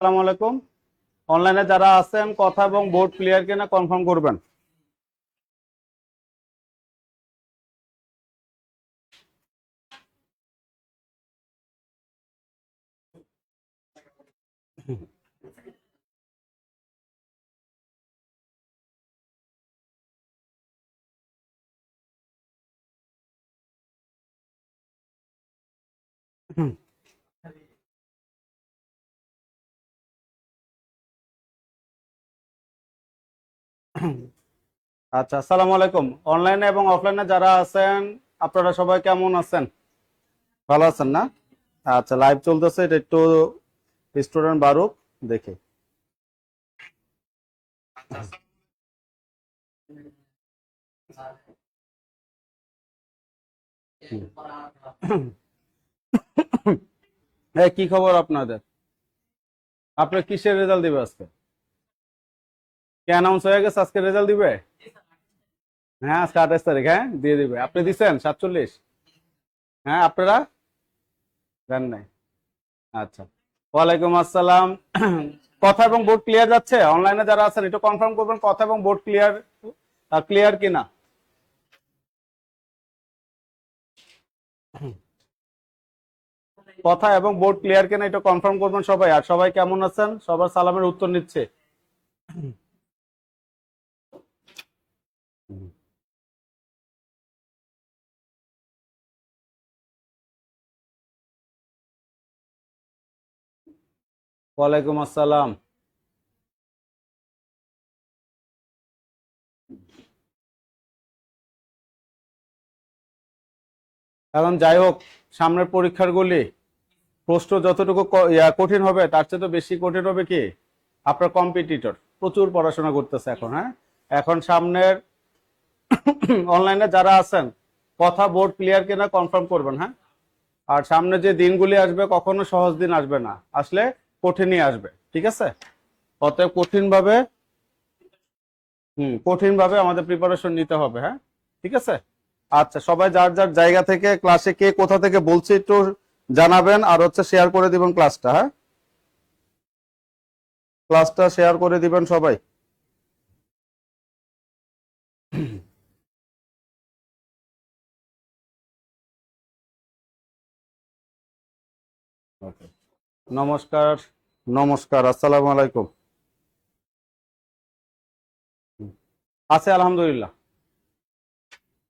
আসসালামু আলাইকুম। অনলাইনে যারা আছেন কথা এবং বোর্ড ক্লিয়ার কিনা কনফার্ম করবেন। আচ্ছা, আসসালামু আলাইকুম। অনলাইনে এবং অফলাইনে যারা আছেন আপনারা সবাই কেমন আছেন? ভালো আছেন না? আচ্ছা, লাইভ চলতেছে, এটা একটু স্টুডেন্ট বাড়ুক দেখে। এই কি খবর আপনাদের? আপনার কিসের রেজাল্ট দিবে আজকে? কে অ্যানাউন্স হয়ে গেছে আজকে রেজাল্ট দিবে? হ্যাঁ, আজকে 28 তারিখ, হ্যাঁ দিয়ে দিবে। আপনি দিছেন 47? হ্যাঁ, আপনারা দেন নাই? আচ্ছা, ওয়ালাইকুম আসসালাম। কথা এবং বোর্ড ক্লিয়ার যাচ্ছে? অনলাইনে যারা আছেন একটু কনফার্ম করবেন কথা এবং বোর্ড ক্লিয়ার ক্লিয়ার কিনা। কথা এবং বোর্ড ক্লিয়ার কিনা একটু কনফার্ম করবেন সবাই। আর সবাই কেমন আছেন? সবার সালামের উত্তর নিচ্ছে। ওয়ালাইকুম আসসালাম। এখন যাই হোক, সামনের পরীক্ষাগুলি প্রশ্ন যতটুকু কঠিন হবে তার চেয়ে তো বেশি কঠিন হবে কি আপনার কম্পিটিটর। প্রচুর পড়াশোনা করতেছে এখন। হ্যাঁ, এখন সামনের অনলাইনে যারা আছেন কথা বোর্ড ক্লিয়ার কিনা কনফার্ম করবেন। হ্যাঁ, আর সামনে যে দিনগুলি আসবে কখনো সহজ দিন আসবে না, আসলে কঠিনই আসবে। ঠিক আছে? অতএব কঠিন ভাবে আমাদের প্রিপারেশন নিতে হবে। হ্যাঁ, ঠিক আছে। আচ্ছা, সবাই যার যার জায়গা থেকে ক্লাসে কে কোথা থেকে বলছে একটু জানাবেন, আর শেয়ার করে দিবেন ক্লাসটা। হ্যাঁ, ক্লাসটা শেয়ার করে দিবেন সবাই। Okay. নমস্কার। নমস্কার, আসসালামু আলাইকুম। আছে আলহামদুলিল্লাহ,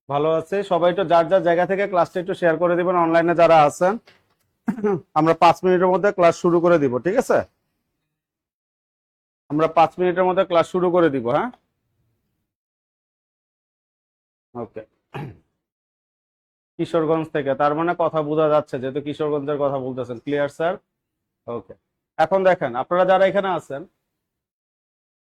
ভালো আছে সবাই। তো যার যার জায়গা থেকে ক্লাসটা একটু শেয়ার করে দিবেন অনলাইনে যারা আছেন। আমরা 5 মিনিটের মধ্যে ক্লাস শুরু করে দিব। ঠিক আছে? আমরা 5 মিনিটের মধ্যে ক্লাস শুরু করে দিব। হ্যাঁ, ওকে। কিশোরগঞ্জ থেকে, তার মানে কথা বোঝা যাচ্ছে যেহেতু কিশোরগঞ্জের কথা বলতেছেন। Clear sir? ওকে। এখন দেখেন, আপনারা যারা এখানে আছেন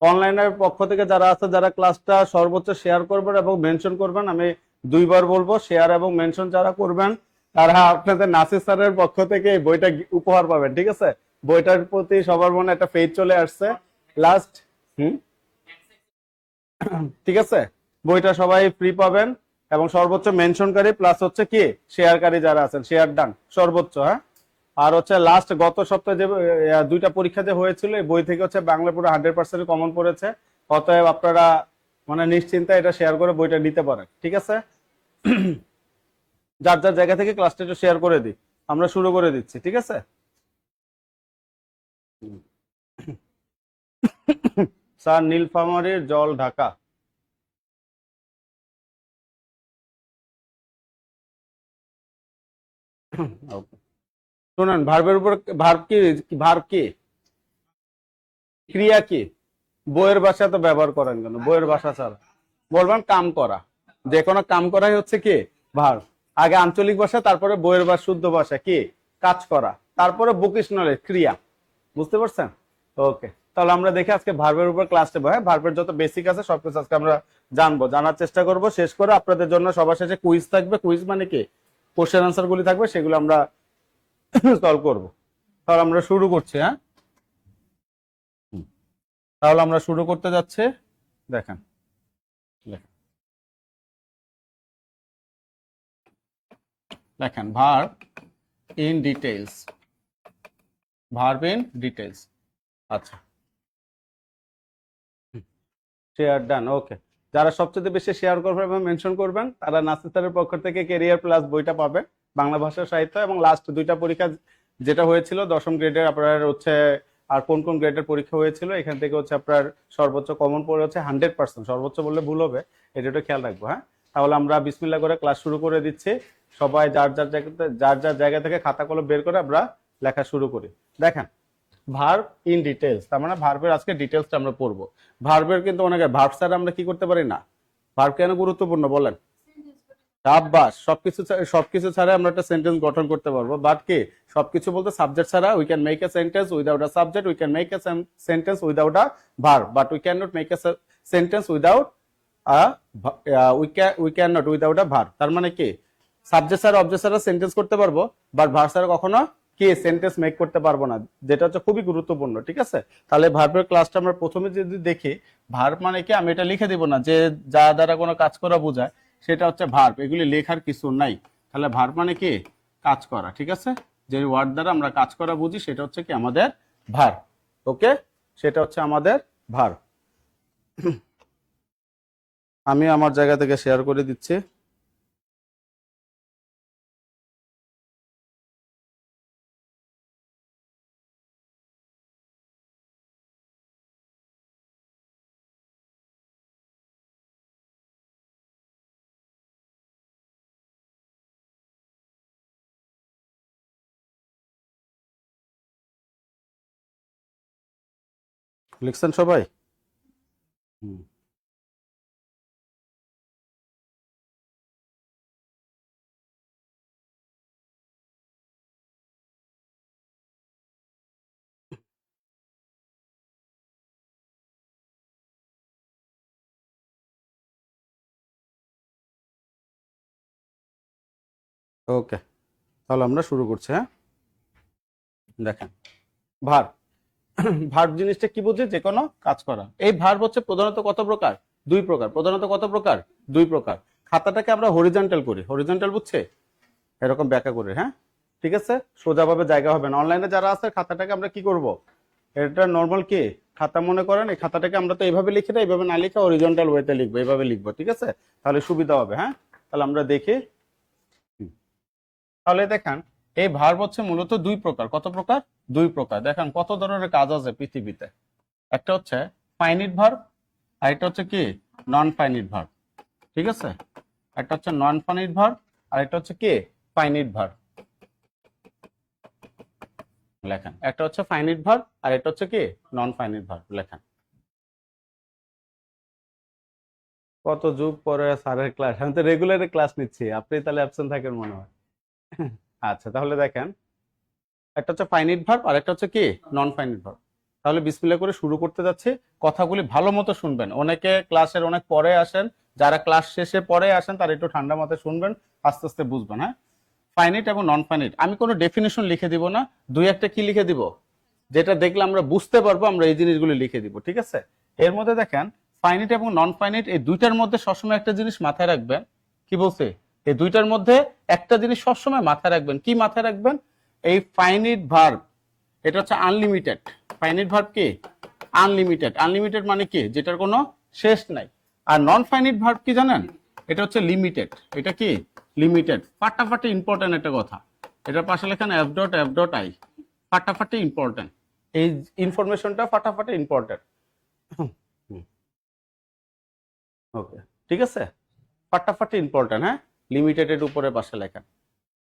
অনলাইনের পক্ষ থেকে যারা আছে, যারা ক্লাসটা সর্বোচ্চ শেয়ার করবেন এবং মেনশন করবেন। আমি দুইবার বলবো, শেয়ার এবং মেনশন যারা করবেন তারা আপনাদের নাসির স্যারের পক্ষ থেকে এই বইটা উপহার পাবেন। ঠিক আছে? বইটার প্রতি সবার মনে একটা ফেথ চলে আসছে। লাস্ট হুম ঠিক আছে, বইটা সবাই ফ্রি পাবেন এবং সর্বোচ্চ মেনশনকারী প্লাস কি শেয়ারকারী যারা আছেন শেয়ার ডান সর্বোচ্চ। হ্যাঁ, আর লাস্ট গত সপ্তাহে যে দুইটা পরীক্ষা যে হয়েছিল এই বই থেকে বাংলা পুরো 100% কমন পড়েছে। অতএব আপনারা মানে নিশ্চিন্তে এটা শেয়ার করে বইটা নিতে পারেন। ঠিক আছে? যার যার জায়গা থেকে ক্লাসটা একটু শেয়ার করে দিই, আমরা শুরু করে দিচ্ছি। ঠিক আছে? স্যার, নীলফামারীর জল ঢাকা। শুনেন, ভার্বের উপর ভার্ব কি? ভার্ব কি? ক্রিয়া কি? বইয়ের ভাষা তো ব্যবহার করেন কেন? বইয়ের ভাষা ছাড়া বলবেন কাম করা। যে কোনো কাম করাই কি ভার্ব। আগে আঞ্চলিক ভাষা, তারপরে বইয়ের ভাষা, শুদ্ধ ভাষা কি কাজ করা, তারপরে ভোকেশনাল ক্রিয়া। বুঝতে পারছেন? ওকে, তাহলে আমরা দেখি আজকে ভার্বের উপর ক্লাস নেবো। হ্যাঁ, ভার্বের যত বেসিক আছে সবকিছু আজকে আমরা জানবো, জানার চেষ্টা করব। শেষ করে আপনাদের জন্য সবার শেষে কুইজ থাকবে। কুইজ মানে কি কোশ্চেন আনসার গুলি থাকবে, সেগুলো আমরা সলভ করবো। তাহলে আমরা শুরু করছি। হ্যাঁ, তাহলে আমরা শুরু করতে যাচ্ছি। দেখেন, দেখেন, দেখেন, verb in details. Verb in details. আচ্ছা, শেয়ার ডান, ওকে। যারা সবচেয়ে বেশি শেয়ার করবেন এবং মেনশন করবেন তারা নাসির স্যারের পক্ষ থেকে ক্যারিয়ার প্লাস বইটা পাবে, বাংলা ভাষা সাহিত্য। এবং লাস্ট দুইটা পরীক্ষা যেটা হয়েছিল দশম গ্রেডের, আপনার হচ্ছে আর কোন কোন গ্রেডের পরীক্ষা হয়েছিল, এখান থেকে হচ্ছে আপনার সর্বোচ্চ কমন পড়ে হচ্ছে 100%, সর্বোচ্চ বললে ভুল হবে, এটা একটু খেয়াল রাখবো। হ্যাঁ, তাহলে আমরা বিসমিল্লাহ করে ক্লাস শুরু করে দিচ্ছি। সবাই যার যার জায়গা থেকে খাতা কলম বের করে আমরা লেখা শুরু করি। দেখেন, ভার্ব ইন ডিটেলস, তার মানে ভার্বের আজকে ডিটেলসটা আমরা পড়বো। ভার্বের কিন্তু অনেকে ভার্ব ছাড়া আমরা কি করতে পারি না। ভার্ব কেন গুরুত্বপূর্ণ বলেন? সাব্বাস, সবকিছু ছাড়া আমরা একটা সেন্টেন্স গঠন করতে পারবো। বাট কি সবকিছু বলতে সাবজেক্ট ছাড়া we can make a sentence without a subject, we can make a sentence without a verb, but we can not make a sentence without a we can not without a verb. তার মানে কি subject ছাড়া object ছাড়া sentence করতে পারবো, but verb ছাড়া কখনো কি সেন্টেন্স মেক করতে পারবো না, যেটা হচ্ছে খুবই গুরুত্বপূর্ণ। ঠিক আছে, তাহলে ভার্বের ক্লাসটা আমরা প্রথমে যদি দেখি, ভার্ব মানে কি, আমি এটা লিখে দিব না যে যা দ্বারা কোনো কাজ করা বোঝায় সেটা হচ্ছে ভার্ব, এগুলি লেখার কিছু নাই। তাহলে ভার্ব মানে কি কাজ করা। ঠিক আছে, যে ওয়ার্ড দ্বারা আমরা কাজ করা বুঝি সেটা হচ্ছে কি আমাদের ভার্ব। ওকে, সেটা হচ্ছে আমাদের ভার্ব। আমি আমার জায়গা থেকে শেয়ার করে দিচ্ছি। লিখছেন সবাই? হুম, ওকে, তাহলে আমরা শুরু করছি। হ্যাঁ, দেখেন, ভার্ব ভার্ব জিনিসটা কি বুঝে? যে কোনো কাজ করা। এই ভার্ব হচ্ছে প্রধানত কত প্রকার? দুই প্রকার। প্রধানত কত প্রকার? দুই প্রকার। খাতাটাকে আমরা হরিজন্টাল করি, হরিজন্টাল বুঝছে, এরকম ব্যাখ্যা করি। হ্যাঁ, ঠিক আছে, সোজাভাবে জায়গা হবে না। অনলাইনে যারা আছে খাতাটাকে আমরা কি করব, এটা নর্মাল কি খাতা মনে করেন, এই খাতাটাকে আমরা তো এইভাবে লিখি না, এইভাবে না লিখে হরিজন্টাল ওয়েতে লিখবো, এইভাবে লিখবো। ঠিক আছে, তাহলে সুবিধা হবে। হ্যাঁ, তাহলে আমরা দেখি। তাহলে দেখেন, এই ভার্ব হচ্ছে মূলত দুই প্রকার। কত প্রকার? দুই প্রকার। দেখেন কত ধরনের কাজ আছে পৃথিবীতে। একটা হচ্ছে ফাইনিট ভার্ব, আর একটা হচ্ছে কি নন ফাইনিট ভার্ব। ঠিক আছে, একটা হচ্ছে নন ফাইনিট ভার্ব, আর একটা হচ্ছে কি ফাইনিট ভার্ব। লেখেন, একটা হচ্ছে ফাইনিট ভার্ব আর একটা হচ্ছে কি নন ফাইনিট ভার্ব। লেখেন। কত যুগ পরে স্যারের ক্লাস, আমি তো রেগুলার ক্লাস নিচ্ছি, আপনি তাহলে অ্যাবসেন্ট থাকেন মনে হয়। আচ্ছা, তাহলে দেখেন, একটা হচ্ছে ফাইনিট ভার্ব আর একটা হচ্ছে কি নন ফাইনিট ভার্ব। তাহলে বিসমিল্লাহ করে শুরু করতে যাচ্ছি। কথাগুলি ভালো মতো শুনবেন। অনেকে ক্লাসের অনেক পরে আসেন, যারা ক্লাস শেষে পরে আসেন তারা একটু ঠান্ডা মাথায় শুনবেন, আস্তে আস্তে বুঝবেন। হ্যাঁ, ফাইনিট এবং নন ফাইনিট আমি কোনো ডেফিনেশন লিখে দিব না, দুই একটা কি লিখে দিব, যেটা দেখলে আমরা বুঝতে পারবো, আমরা এই জিনিসগুলো লিখে দিব। ঠিক আছে, এর মধ্যে দেখেন ফাইনিট এবং নন ফাইনিট, এই দুইটার মধ্যে সবসময় একটা জিনিস মাথায় রাখবেন। কি বলছে? এই দুইটার মধ্যে একটা জিনিস সবসময় মাথায় রাখবেন। কি মাথায় রাখবেন? এই ফাইনিট ভার্ব এটা হচ্ছে আনলিমিটেড। ফাইনিট ভার্ব কি আনলিমিটেড। আনলিমিটেড মানে কি যেটার কোনো শেষ নাই। আর নন ফাইনিট ভার্ব কি জানেন? এটা হচ্ছে লিমিটেড। এটা কি লিমিটেড। ফাটাফাটি ইম্পর্টেন্ট একটা কথা, এটার পাশে লেখেন এফ ডট আই। ফাটাফাটি ইম্পর্টেন্ট, এই ইনফরমেশনটা ফাটাফাটি ইম্পর্টেন্ট। ওকে, ঠিক আছে, ফাটাফাটি ইম্পর্টেন্ট। হ্যাঁ, লিমিটেডের উপরে পাশে লেখা।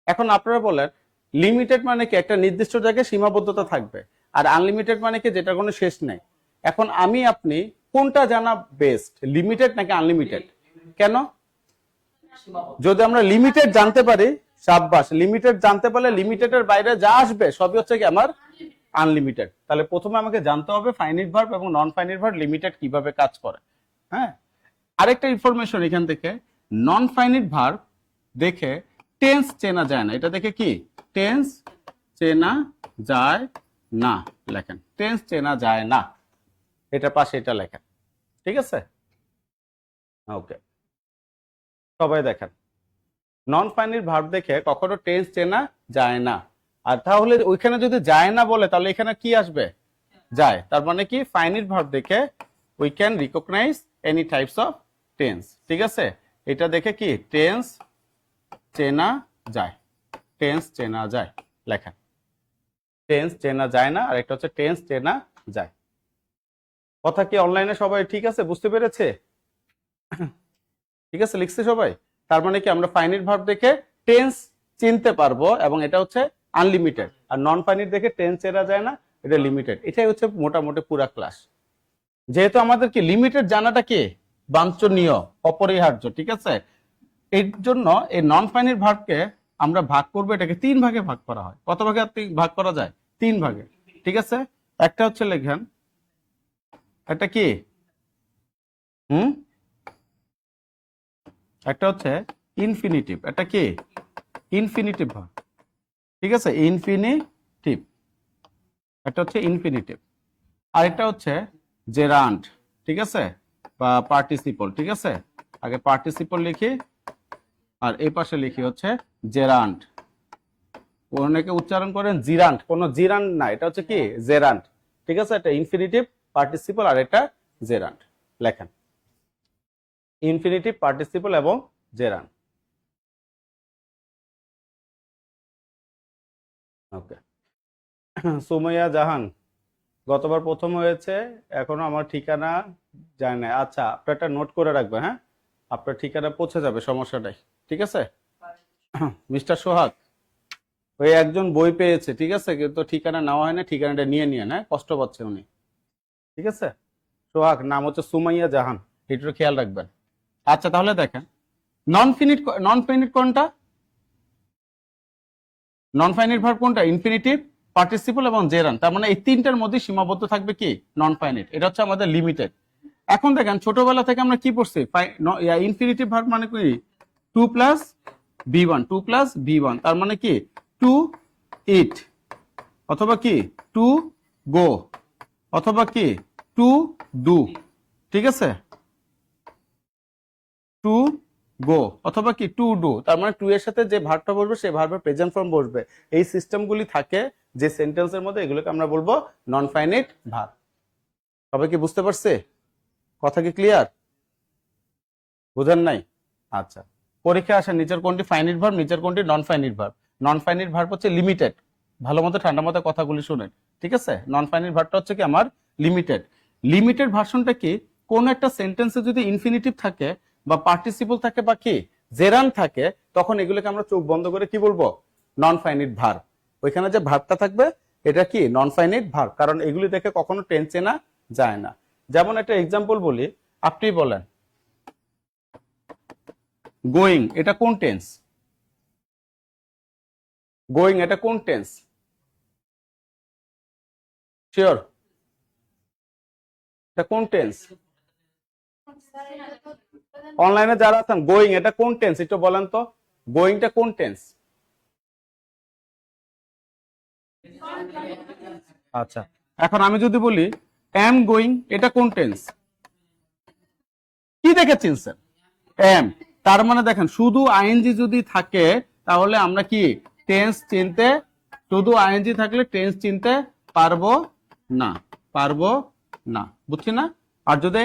এখন আপনারা বলেন লিমিটেড মানে কি একটা নির্দিষ্ট জায়গায় সীমাবদ্ধতা থাকবে, আর আনলিমিটেড মানে কি যেটা কোনো শেষ নেই। এখন আমি আপনি কোনটা জানা বেস্ট, লিমিটেড নাকি আনলিমিটেড? কেন? যদি আমরা লিমিটেড জানতে পারি, সাব্বাস, লিমিটেড জানতে পারলে লিমিটেডের বাইরে যা আসবে সবই হচ্ছে কি আমার আনলিমিটেড। তাহলে প্রথমে আমাকে জানতে হবে ফাইনিট ভার্ব এবং নন ফাইনিট ভার্ব লিমিটেড কিভাবে কাজ করে। হ্যাঁ, আরেকটা ইনফরমেশন এখান থেকে, নন ফাইনিট ভার্ব দেখে টেন্স চেনা যায় না। এটা দেখে কি টেন্স চেনা যায় না। লেখেন টেন্স চেনা যায় না, এটা পাশে এটা লেখেন। ঠিক আছে, ওকে, সবাই দেখেন, নন ফাইনিট ভার্ব দেখে কখনো টেন্স চেনা যায় না। আর তাহলে ওইখানে যদি যায় না বলে তাহলে এখানে কি আসবে? যায়। তার মানে কি ফাইনিট ভার্ব দেখে we can recognize any types of tense. ঠিক আছে, এটা দেখে কি টেন্স চেনা যায়, টেন্স চেনা যায় লেখা। টেন্স চেনা যায় না, আর একটা হচ্ছে টেন্স চেনা যায়। কথা কি অনলাইনে সবাই ঠিক আছে, বুঝতে পেরেছে? ঠিক আছে, লিখছে সবাই? তার মানে কি আমরা ফাইনিট ভার্ব দেখে টেন্স চিনতে পারবো, এবং এটা হচ্ছে আনলিমিটেড। আর নন ফাইনিট দেখে টেন্স চেনা যায় না, এটা লিমিটেড। এটাই হচ্ছে মোটামুটি পুরা ক্লাস। যেহেতু আমাদের কি লিমিটেড জানাটা কি বাঞ্ছনীয়, অপরিহার্য, ঠিক আছে, এর জন্য এই নন ফাইনিট ভার্বকে আমরা ভাগ করবো, এটাকে 3 ভাগে ভাগ করা হয়। কত ভাগে ভাগ করা যায়? 3 ভাগে। ঠিক আছে, একটা হচ্ছে লেখেন, এটা কি একটা হচ্ছে ইনফিনিটিভ। এটা কি ইনফিনিটিভ ভার্ব। ঠিক আছে, ইনফিনিটিভ, একটা হচ্ছে ইনফিনিটিভ। আর একটা হচ্ছে জেরান্ড, ঠিক আছে, বা পার্টিসিপল। ঠিক আছে, আগে পার্টিসিপল লিখি, আর এই পাশে লিখি হচ্ছে জেরান্ড। অনেকে উচ্চারণ করেন জিরান্ড, কোনো জিরান্ড না, এটা হচ্ছে কি জেরান্ড। ঠিক আছে, এটা ইনফিনিটিভ পার্টিসিপল, আর এটা জেরান্ড। লেখেন ইনফিনিটিভ, পার্টিসিপল এবং জেরান্ড। ওকে, সুমাইয়া জাহান গতবার প্রথম হয়েছে, এখনো আমার ঠিকানা যায় না। আচ্ছা, আপনার একটা নোট করে রাখবেন, হ্যাঁ, আপনার ঠিকানা পৌঁছে যাবে, সমস্যা নাই। ঠিক আছে, মিস্টার সোহাগ, ওই একজন বই পেয়েছে, ঠিক আছে, কিন্তু ঠিকানা নেওয়া হয় না, ঠিকানাটা নিয়ে নিয়ে, হ্যাঁ, কষ্ট পাচ্ছে উনি। ঠিক আছে, সোহাগ নাম হচ্ছে সুমাইয়া জাহান, একটু খেয়াল রাখবেন। আচ্ছা, তাহলে দেখেন নন ফাইনিট কোনটা? নন ফাইনিট ভার্ব কোনটা? ইনফিনিটিভ, পার্টিসিপল এবং জেরান্ড। তার মানে এই তিনটার মধ্যে সীমাবদ্ধ থাকবে কি নন ফাইনিট। এটা হচ্ছে আমাদের লিমিটেড। এখন দেখেন ছোটবেলা থেকে আমরা কি পড়ছি, ইনফিনিটিভ ভার্ব মানে কি 2 প্লাস B1, 2 প্লাস B1, তার মানে কি টু ইট, অথবা কি টু গো, অথবা কি টু ডু। ঠিক আছে, টু গো অথবা কি টু ডু, তার মানে টু এর সাথে যে ভার্বটা বসবে সেই ভার্বের প্রেজেন্ট ফর্ম বসবে। এই সিস্টেমগুলি থাকে যে সেন্টেন্সের মধ্যে, এগুলোকে আমরা বলবো নন ফাইনিট ভার্ব। সবাই কি বুঝতে পারছে? কথা কি ক্লিয়ার? বুঝেন নাই? আচ্ছা, পরীক্ষা আসে নিচের কোনটি ফাইনিট ভার্ব, নিচের কোনটি নন finite verb. Non finite verb হচ্ছে লিমিটেড। ভালো মতো ঠান্ডা মতো কথাগুলি শুনেন। ঠিক আছে, নন ফাইনিট ভার্বটা হচ্ছে কি আমার লিমিটেড। লিমিটেড ভার্সনটা কি, কোন একটা সেন্টেন্সে যদি ইনফিনিটিভ থাকে বা পার্টিসিপল থাকে বা কি জেরান থাকে, তখন এগুলোকে আমরা চোখ বন্ধ করে কি বলবো? নন ফাইনিট ভার্ব। ওইখানে যে ভার্বটা থাকবে এটা কি নন ফাইনিট ভার্ব, কারণ এগুলি দেখে কখনো টেন্স চেনা যায় না। যেমন একটা এক্সাম্পল বলি, আপনি বলেন গোয়িং, এটা কোন টেন্স? গোয়িং এটা কোন টেন্স? শিওর? এটা কোন টেন্স? অনলাইনে যারা আছেন, গোয়িং এটা কোন টেন্স একটু বলেন তো, গোয়িংটা কোন টেন্স? আচ্ছা, এখন আমি যদি বলি এম গোয়িং, এটা কোন টেন্স? কি দেখে চিনছেন? এম। তার মানে দেখেন শুধু আইএনজি যদি থাকে তাহলে আমরা কি টেন্স চিনতে, শুধু আইএনজি থাকলে টেন্স চিনতে পারবো না, পারবো না, বুঝছি না? আর যদি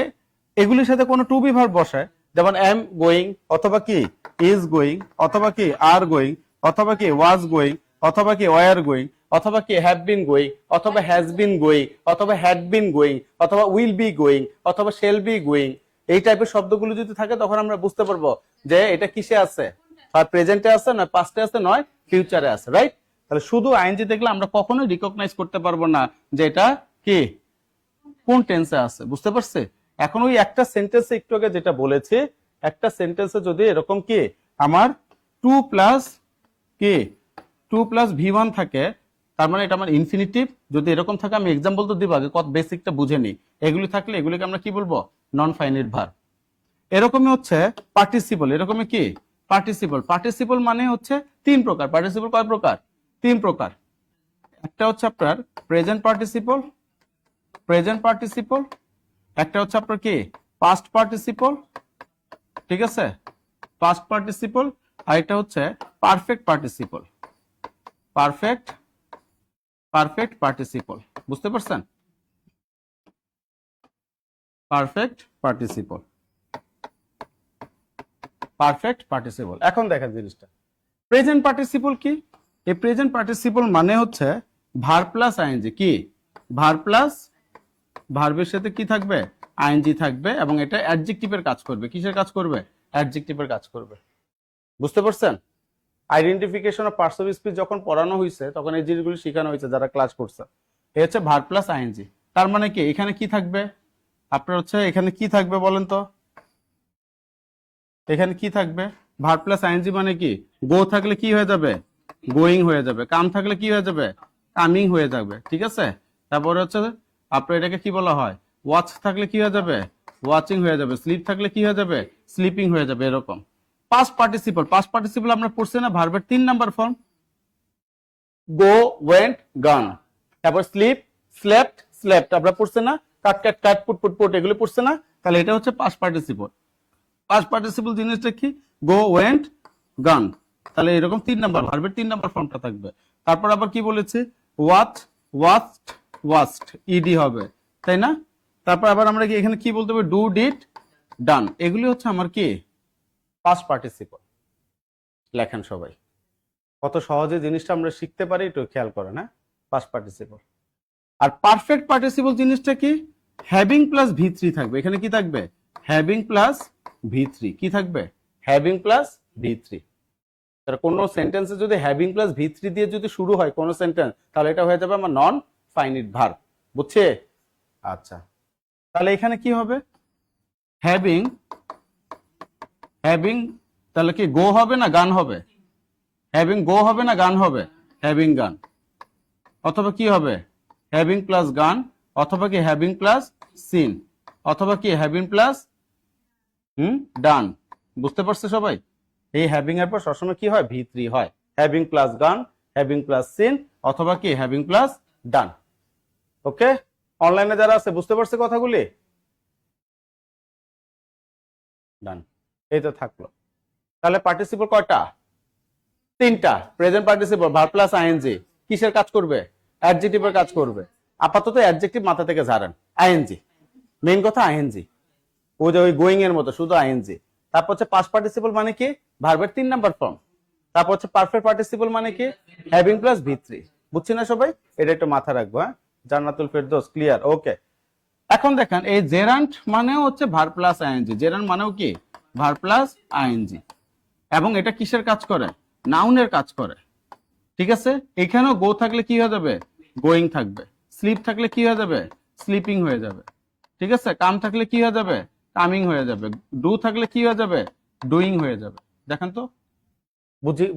এগুলির সাথে কোনো টু বি ভার্ব বসায়, যেমন এম গোয়িং, অথবা কি ইজ গোয়িং, অথবা কি আর গোয়িং, অথবা কি ওয়াজ গোয়িং, অথবা কি ওয়ার গোয়িং, অথবা কি হ্যাভ বিন গোয়িং, অথবা হ্যাজ বিন গোয়িং, অথবা হ্যাড বিন গোয়িং, অথবা উইল বি গোয়িং, অথবা শেল বি গোয়িং, এই টাইপের শব্দগুলো যদি থাকে তখন আমরা বুঝতে পারবো যে এটা কিসে আছে, আর প্রেজেন্টে আছে, নয় পাস্টে আছে, নয় ফিউচারে আছে, রাইট? তাহলে শুধু আইএনজি দেখলে আমরা কখনোই রিকগনাইজ করতে পারবো না যে এটা কি কোন টেন্সে আছে, বুঝতে পারছে? এখন ওই একটা সেন্টেন্সে একটু আগে যেটা বলেছি, একটা সেন্টেন্সে যদি এরকম কি আমার টু প্লাস কি টু প্লাস V1 থাকে, তার মানে এটা আমার ইনফিনিটিভ। যদি এরকম থাকে, আমি এক্সাম্পল তো দিব, আগে কত বেসিকটা বুঝে নি। এগুলি থাকলে এগুলিকে আমরা কি বলবো? নন ফাইনিট ভার্ব। এরকমই হচ্ছে পার্টিসিপল, এরকমই কি পার্টিসিপল। পার্টিসিপল মানে হচ্ছে 3 প্রকার। পার্টিসিপল কয় প্রকার? 3 প্রকার। একটা হচ্ছে আপনার প্রেজেন্ট পার্টিসিপল, প্রেজেন্ট পার্টিসিপল, একটা হচ্ছে আপনার কি পাস্ট পার্টিসিপল, ঠিক আছে, পাস্ট পার্টিসিপল, আর এটা হচ্ছে perfect participle, perfect perfect participle. বুঝতে পারছেন? Perfect participle, perfect participle. এখন দেখেন জিনিসটা, প্রেজেন্ট পার্টিসিপল কি? এই প্রেজেন্ট পার্টিসিপল মানে হচ্ছে ভার প্লাস আইএনজি। কি? ভার প্লাস ভার্বের সাথে কি থাকবে? আইএনজি থাকবে, এবং এটা অ্যাডজেক্টিভের কাজ করবে। কিসের কাজ করবে? অ্যাডজেক্টিভের কাজ করবে। বুঝতে পারছেন? Identification of parts of speech যখন পড়ানো হয়েছে তখন এই জিনিসগুলো শেখানো হয়েছে যারা ক্লাস করছে। এই হচ্ছে ভার প্লাস আইএনজি। তার মানে কি এখানে কি থাকবে? আপনার হচ্ছে এখানে কি থাকবে বলেন তো? এখানে কি থাকবে? ভার প্লাস আইএনজি মানে কি? গো থাকলে কি হয়ে যাবে? গোয়িং হয়ে যাবে। কাম থাকলে কি হয়ে যাবে? কামিং হয়ে যাবে। ঠিক আছে? তারপরে হচ্ছে আপনার এটাকে কি বলা হয়? ওয়াচ থাকলে কি হয়ে যাবে? ওয়াচিং হয়ে যাবে। স্লিপ থাকলে কি হয়ে যাবে? স্লিপিং হয়ে যাবে। এরকম পাস্ট পার্টিসিপল। পাস্ট পার্টিসিপল আমরা পড়ছি না ভার্বের 3 নাম্বার ফর্ম, গো, ওয়েন্ট, গন। তারপর স্লিপ, স্লেপ্ট, স্লেপ্ট আমরা পড়ছি না? কাট কাট কাট, পুট পুট পুট, এগুলো পড়ছে না? তাহলে এটা হচ্ছে পাস্ট পার্টিসিপল। পাস্ট পার্টিসিপল জিনিসটা কি? গো, ওয়েন্ট, গান। তাহলে এরকম 3 নাম্বার ভার্বের 3 নাম্বার ফর্মটা থাকবে। তারপর আবার কি বলেছে? ওয়াচ, ওয়াচড, ওয়াচড, ইডি হবে, তাই না? তারপর আবার আমরা কি এখানে কি বলতে হবে? ডু, ডিড, ডান। এগুলি হচ্ছে আমার কি? Past participle. লেখেন সবাই। কত সহজে জিনিসটা আমরা শিখতে পারি একটু খেয়াল করেন। হ্যাঁ, পাস্ট পার্টিসিপল। আর পারফেক্ট পার্টিসিপল জিনিসটা কি? হ্যাভিং প্লাস ভি থ্রি থাকবে। এখানে কি থাকবে? Having plus V three. কি থাকবে? Having plus V three. কোন সেন্টেন্সে যদি হ্যাভিং প্লাস ভি থ্রি দিয়ে যদি শুরু হয় কোন সেন্টেন্স, তাহলে এটা হয়ে যাবে আমার নন ফাইনিট ভার্ব। বুঝছে? আচ্ছা, তাহলে এখানে কি হবে? হ্যাভিং, হ্যাভিং, তাহলে কি গো হবে না গান হবে? হ্যাভিং গো হবে না গান হবে? হ্যাভিং গান। অথবা কি হবে? হ্যাভিং প্লাস গান, অথবা কি হ্যাভিং প্লাস সিন, অথবা কি হ্যাভিং প্লাস ডান। বুঝতে পারছে সবাই? এই হ্যাভিং এর পর সবসময় কি হয়? ভি থ্রি হয়। হ্যাভিং প্লাস গান, হ্যাভিং প্লাস সিন, অথবা কি হ্যাভিং প্লাস ডান। ওকে, অনলাইনে যারা আছে বুঝতে পারছে কথাগুলি? ডান। এই তো থাকলো। তাহলে পার্টিসিপল কয়টা? 3টা। Present participle verb plus ING কিসের কাজ করবে? অ্যাডজেক্টিভের কাজ করবে। আপাতত অ্যাডজেক্টিভ মাথা থেকে ঝাড়েন। আইএনজি মেইন কথা, আইএনজি। ওই যে ওই গোয়িং এর মতো শুধু আইএনজি। তারপর হচ্ছে পাস্ট পার্টিসিপল মানে কি? ভার্বের 3 নাম্বার ফর্ম। তারপর হচ্ছে পারফেক্ট পার্টিসিপল মানে কি? Having plus V three. বুঝছি না সবাই? এটা একটু মাথা রাখবো। হ্যাঁ, জান্নাতুল ফেরদৌস ক্লিয়ার? ওকে। এখন দেখেন এই জেরান্ট মানেও হচ্ছে ভার্ব প্লাস আইএনজি। জেরান্ট মানেও কি? Verb plus ING. এবং এটা কিসের কাজ করে? নাউনের কাজ করে। ঠিক আছে? এখানেও গো থাকলে কি হয়ে যাবে? গোয়িং থাকবে। স্লিপ থাকলে কি হয়ে যাবে? স্লিপিং হয়ে যাবে। ঠিক আছে? কাম থাকলে কি হয়ে যাবে? কামিং হয়ে যাবে। ডু থাকলে কি হয়ে যাবে? ডুইং হয়ে যাবে। দেখেন তো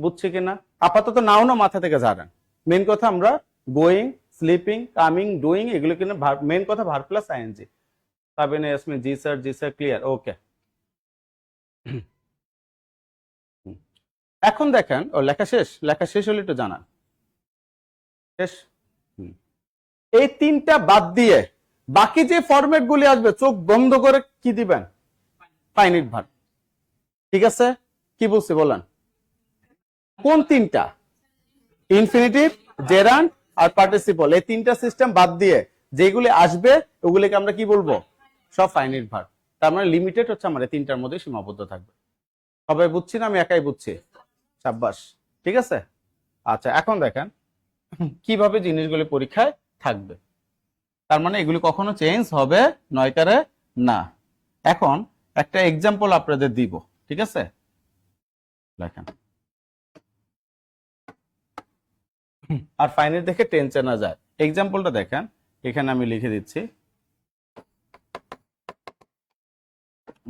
বুঝছি কিনা? আপাতত নাউনও মাথা থেকে ঝাড়েন। মেন কথা আমরা গোয়িং, স্লিপিং, কামিং, ডুইং এগুলো কিন্তু মেন কথা verb plus ING. Sabina Yasmin জি স্যার, জি স্যার ক্লিয়ার? ওকে। এখন দেখেন, ও লেখা শেষ? লেখা শেষ হলে একটু জানান। শেষ? এই 3টা বাদ দিয়ে বাকি যে ফরম্যাট গুলি আসবে চোখ বন্ধ করে কি দিবেন? Finite verb. ঠিক আছে? কি বলছি বলেন? কোন 3টা? ইনফিনিটিভ, জেরান্ট আর পার্টিসিপল। এই 3টা সিস্টেম বাদ দিয়ে যেগুলি আসবে ওগুলিকে আমরা কি বলবো? সব ফাইনিট ভার্ব। তার মানে লিমিটেড হচ্ছে আমার এই 3টার মধ্যে সীমাবদ্ধ থাকবে। সবাই বুঝছি না আমি একাই বুঝছি? সাব্বাস। ঠিক আছে? আচ্ছা, এখন দেখেন কিভাবে জিনিসগুলি পরীক্ষায় থাকবে। তার মানে এগুলি কখনো চেঞ্জ হবে নয়কারে না। এখন একটা এক্সাম্পল আপনাদের দিব। ঠিক আছে? দেখেন, আর ফাইনাল দেখে টেনশন না যায়। এক্সাম্পলটা দেখেন, এখানে আমি লিখে দিচ্ছি।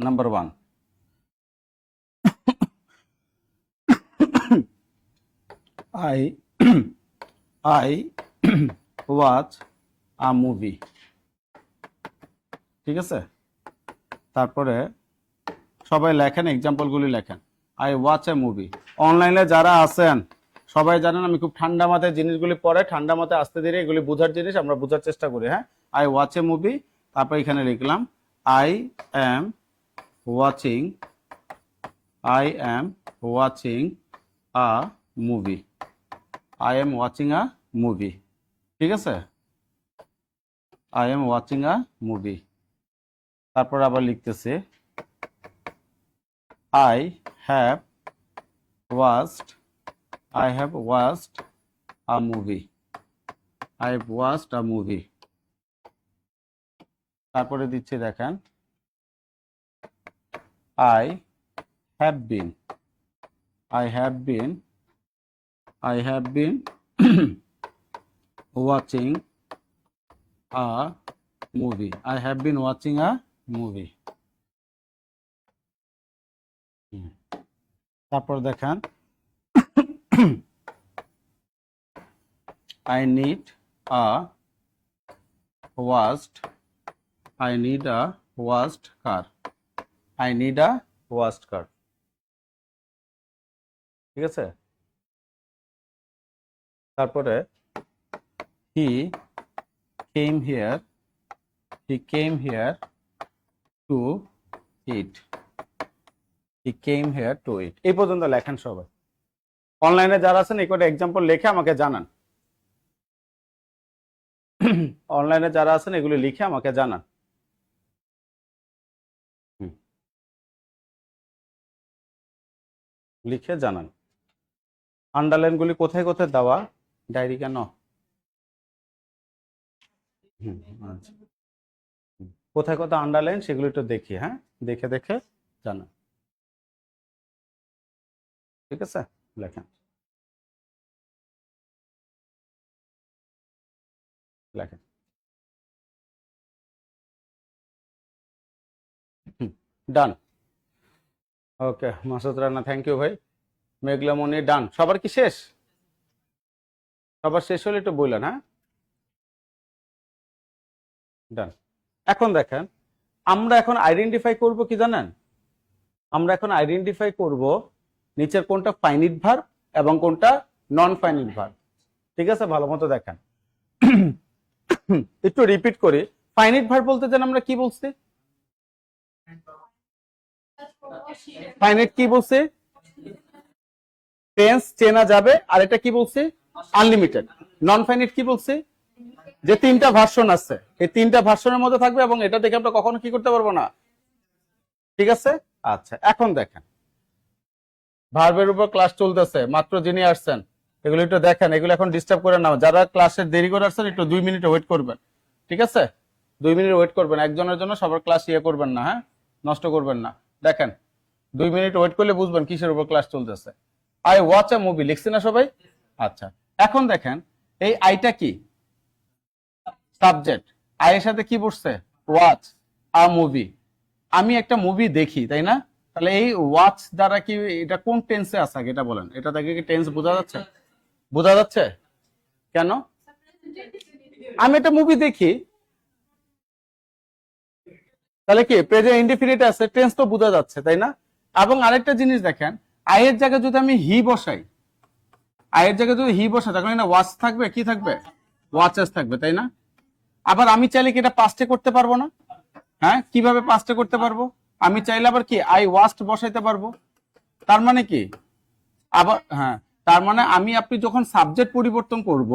Number 1, I I watch a movie। ঠিক আছে? তারপরে সবাই লেখেন, এক্সাম্পলগুলি লেখেন। I watch A movie. অনলাইনে যারা আছেন সবাই জানেন আমি খুব ঠান্ডা মাথায় জিনিসগুলি পড়ে, ঠান্ডা মাথায় আস্তে ধীরে এগুলি বোঝার জিনিস আমরা বোঝার চেষ্টা করি। হ্যাঁ, আই ওয়াচ এ মুভি। তারপর এখানে লিখলাম I am watching, I am watching a movie. I am watching a movie. ঠিক আছে? I am watching a movie. তারপর আবার লিখতেছে I have watched a movie. I have watched a movie. তারপরে দিচ্ছে দেখেন I have been watching a movie. I have been watching a movie. তারপর দেখেন I need a washed car. ঠিক আছে? তারপরে he came here to eat. এই পর্যন্ত লেখেন সবাই। অনলাইনে যারা আছেন এই কটা এক্সাম্পল লিখে আমাকে জানান। অনলাইনে যারা আছেন এগুলো লিখে আমাকে জানান। লিখে জানান আন্ডারলাইন গুলি কোথায় কোথায় দেওয়া, ডায়েরি কেন? আচ্ছা, কোথায় কোথায় আন্ডারলাইন সেগুলো একটু দেখি। হ্যাঁ, দেখে দেখে জানান। ঠিক আছে, লেখেন লেখেন। ডান। ওকে মাসুদ রানা, থ্যাংক ইউ ভাই। মেঘলামণি ডান। সবার কি শেষ? সবার শেষ হলে একটু বললেন। হ্যাঁ, ডান। এখন দেখেন আমরা এখন আইডেন্টিফাই করব কি জানেন? আমরা এখন আইডেন্টিফাই করব নিচের কোনটা ফাইনিট ভার্ব এবং কোনটা নন ফাইনিট ভার্ব। ঠিক আছে, ভালো মতো দেখেন। একটু রিপিট করি। ফাইনিট ভার্ব বলতে জানেন আমরা কি বলছি? ফাইনিট কি বলছে? টেন্স চেনা যাবে। আর এটা কি বলছে? আনলিমিটেড। নন ফাইনিট কি বলছে? যে তিনটা ভার্সন আছে, এই তিনটা ভার্সনের মধ্যে থাকবে এবং এটা দেখে আমরা কখনো কি করতে পারবো না। ঠিক আছে, আচ্ছা এখন দেখেন ভার্বের উপর ক্লাস চলতেছে, মাত্র যিনি আসছেন এগুলো একটু দেখেন। এগুলো এখন ডিস্টার্ব করে না, যারা ক্লাসের দেরি করে আসছেন একটু 2 মিনিট ওয়েট করবেন। ঠিক আছে, 2 মিনিট ওয়েট করবেন, একজনের জন্য সবার ক্লাস ইয়ে করবেন না। হ্যাঁ, নষ্ট করবেন না। দেখেন 2 মিনিট ওয়েট করলে বুঝবেন কিসের উপর ক্লাস চলতেছে। আই ওয়াচ আ মুভি লিখছি না সবাই? আচ্ছা, এখন দেখেন এই আইটা কি? সাবজেক্ট। আই এর সাথে কি বসছে? ওয়াচ আ মুভি। আমি একটা মুভি দেখি, তাই না? তাহলে এই ওয়াচ দ্বারা কি এটা কোন টেন্সে আছে আগে এটা বলেন। এটা থেকে কি টেন্স বোঝা যাচ্ছে? বোঝা যাচ্ছে কেন? আমি একটা মুভি দেখি, তাহলে কি প্রেজেন্ট ইনডিফিনিট আছে, টেন্স তো বোঝা যাচ্ছে, তাই না? এবং আরেকটা জিনিস দেখেন, আই এর জায়গায় যদি আমি হি বসাই, আয়ের জায়গায় যদি হি বসে তখন না ওয়াচ থাকবে, কি থাকবে? ওয়াচেস থাকবে, তাই না? আবার আমি চাইলে কি এটা পাস্টে করতে পারবো না? হ্যাঁ, কিভাবে পাস্টে করতে পারবো? আমি চাইলে আবার কি আই ওয়াচড বসাইতে পারবো। তার মানে কি আবার, হ্যাঁ, তার মানে আমি আপনি যখন সাবজেক্ট পরিবর্তন করব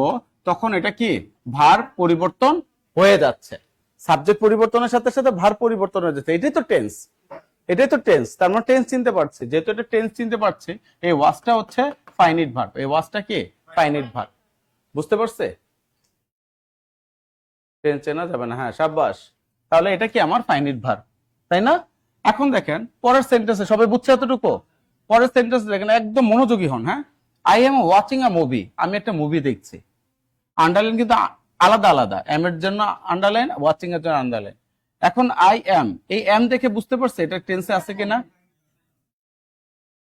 তখন এটা কি ভার্ব পরিবর্তন হয়ে যাচ্ছে। সাবজেক্ট পরিবর্তনের সাথে সাথে ভার্ব পরিবর্তন হয়ে যাচ্ছে। এটাই তো টেন্স, এটাই তো টেন্স। তার মানে টেন্স চিনতে পারছি, যেহেতু এটা টেন্স চিনতে পারছি, এই ওয়াচটা হচ্ছে ফাইনিট ভার্ব। এই ওয়াচটা কি ফাইনিট ভার্ব। বুঝতে পারছে? টেন্স চেনা যাবে না। হ্যাঁ, সাব্বাস। তাহলে এটা কি আমার ফাইনিট ভার্ব, তাই না? এখন দেখেন পরের সেন্টেন্সে, সবাই বুঝছে এতটুকু? পরের সেন্টেন্সে দেখেন, একদম মনোযোগী হন। হ্যাঁ, I am watching a movie. আমি একটা মুভি দেখছি। আন্ডারলাইন কিন্তু আলাদা আলাদা, এম এর জন্য আন্ডারলাইন, ওয়াচিং এর জন্য আন্ডারলাইন। এখন আই এম, এই এম দেখে বুঝতে পারছে এটা টেন্সে আছে কিনা?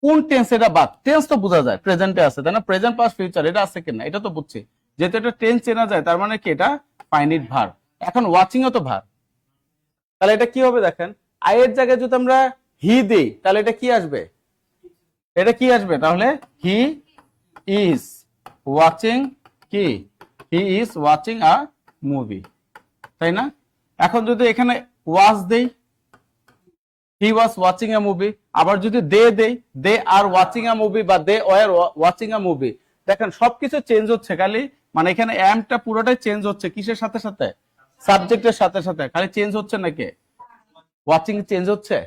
কোন টেন্স এটা বাদ? টেন্স তো বোঝা যায়, প্রেজেন্টে আছে, তাই না? প্রেজেন্ট পাস্ট ফিউচার এটা আছে কিনা এটা তো বুঝছি। যেহেতু এটা টেন্স চেনা যায় তার মানে কি এটা ফাইনিট ভার্ব। এখন ওয়াচিং ও তো ভার্ব, তাহলে এটা কি হবে দেখেন, আই এর জায়গায় যদি আমরা হি দেই তাহলে এটা কি আসবে? এটা কি আসবে তাহলে? হি ইজ ওয়াচিং কি? হি ইজ ওয়াচিং আ মুভি, তাই না? এখন যদি এখানে ওয়াচ দেই, হি ওয়াজ ওয়াচিং আ মুভি। আবার যদি দে দেই, দে আর ওয়াচিং আ মুভি বা they were watching a movie, দেখেন সবকিছু চেঞ্জ হচ্ছে, খালি মানে এখানে এমটা পুরোটাই চেঞ্জ হচ্ছে কিসের সাথে সাথে? সাবজেক্টের সাথে সাথে। খালি চেঞ্জ হচ্ছে নাকি ওয়াচিং চেঞ্জ হচ্ছে,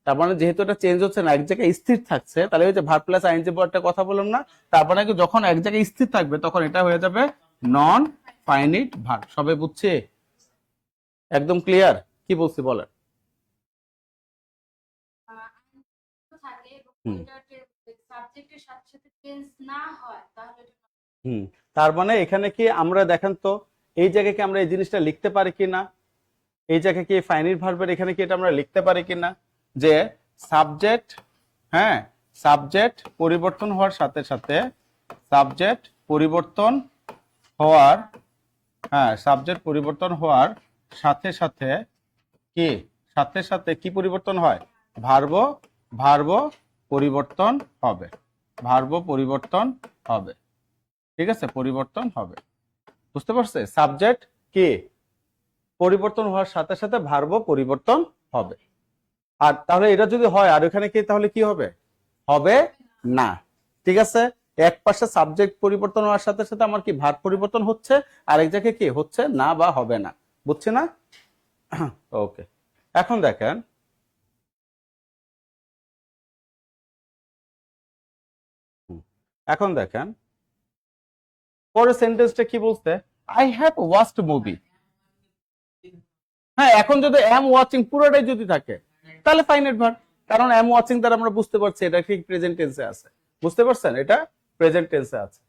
তার মানে যেহেতু এটা চেঞ্জ হচ্ছে না, এক জায়গায় স্থির থাকছে, তাহলে ওই যে ভার্ব প্লাস আইএনজি একটা কথা বললাম না, তারপরে যখন এক জায়গায় স্থির থাকবে তখন এটা হয়ে যাবে নন ফাইনিট ভার্ব। সবাই বুঝছে? একদম ক্লিয়ার? কি বলছি বলেন। তার মানে এখানে কি আমরা দেখেন তো এই জায়গায় কি আমরা এই জিনিসটা লিখতে পারি কিনা, এই জায়গায় কি ফাইনিট ভার্বের এখানে কি এটা আমরা লিখতে পারি কিনা যে সাবজেক্ট, হ্যাঁ সাবজেক্ট পরিবর্তন হওয়ার সাথে সাথে, সাবজেক্ট পরিবর্তন হওয়ার, হ্যাঁ সাবজেক্ট পরিবর্তন হওয়ার সাথে সাথে কি, সাথে সাথে কি পরিবর্তন হয়, ভার্ব পরিবর্তন হবে, ভার্ব পরিবর্তন হবে, ঠিক আছে, পরিবর্তন হবে। বুঝতে পারছে? সাবজেক্ট কি পরিবর্তন হওয়ার সাথে সাথে ভার্ব পরিবর্তন হবে। আর তাহলে এটা যদি হয় আর এখানে কি তাহলে কি হবে, হবে না। ঠিক আছে, এক পাশে সাবজেক্ট পরিবর্তন হওয়ার সাথে সাথে আমার কি ভার্ব পরিবর্তন হচ্ছে, আর এক জায়গায় কি হচ্ছে না বা হবে না। বুঝছে না? ওকে, এখন দেখেন এখন দেখেন পরের সেন্টেন্সটা কি বলছে, আই হ্যাভ ওয়াচড মুভি। হ্যাঁ এখন যদি এম ওয়াচিং পুরোটাই যদি থাকে তাহলে ফাইনাইট ভার্ব, কারণ এম ওয়াচিং দ্বারা আমরা বুঝতে পারছি এটা ঠিক প্রেজেন্ট টেন্সে আছে। বুঝতে পারছেন? এটা প্রেজেন্ট টেন্সে আছে,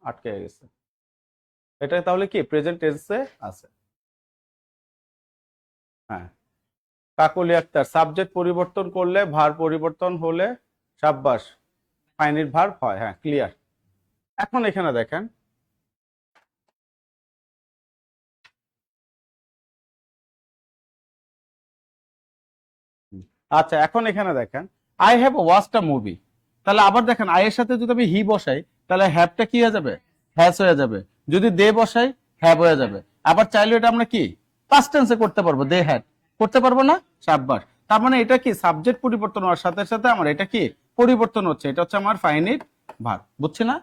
আটকে গেছে, এটা তাহলে কি প্রেজেন্ট টেন্সে আছে। হ্যাঁ কাকলি আক্তার, সাবজেক্ট পরিবর্তন করলে ভার্ব পরিবর্তন হলে সাব্বাস ফাইনাইট ভার্ব হয়। হ্যাঁ ক্লিয়ার। এখন এখানে দেখেন আচ্ছা, এখন এখানে দেখেন I have watched a movie, তাহলে আবার দেখেন আই এর সাথে যদি আমি হি বসাই তাহলে হ্যাভটা কি হয়ে যাবে, হ্যাজ হয়ে যাবে। যদি দে বসাই হ্যাভ হয়ে যাবে। আবার চাইলে এটা আমরা কি পাস্ট টেন্সে করতে পারবো, দে হ্যাড, করতে পারবো না? সাব্বাস। তার মানে এটা কি সাবজেক্ট পরিবর্তন হওয়ার সাথে সাথে আমার এটা কি পরিবর্তন হচ্ছে, এটা হচ্ছে আমার ফাইনাইট ভার্ব। বুঝছি না?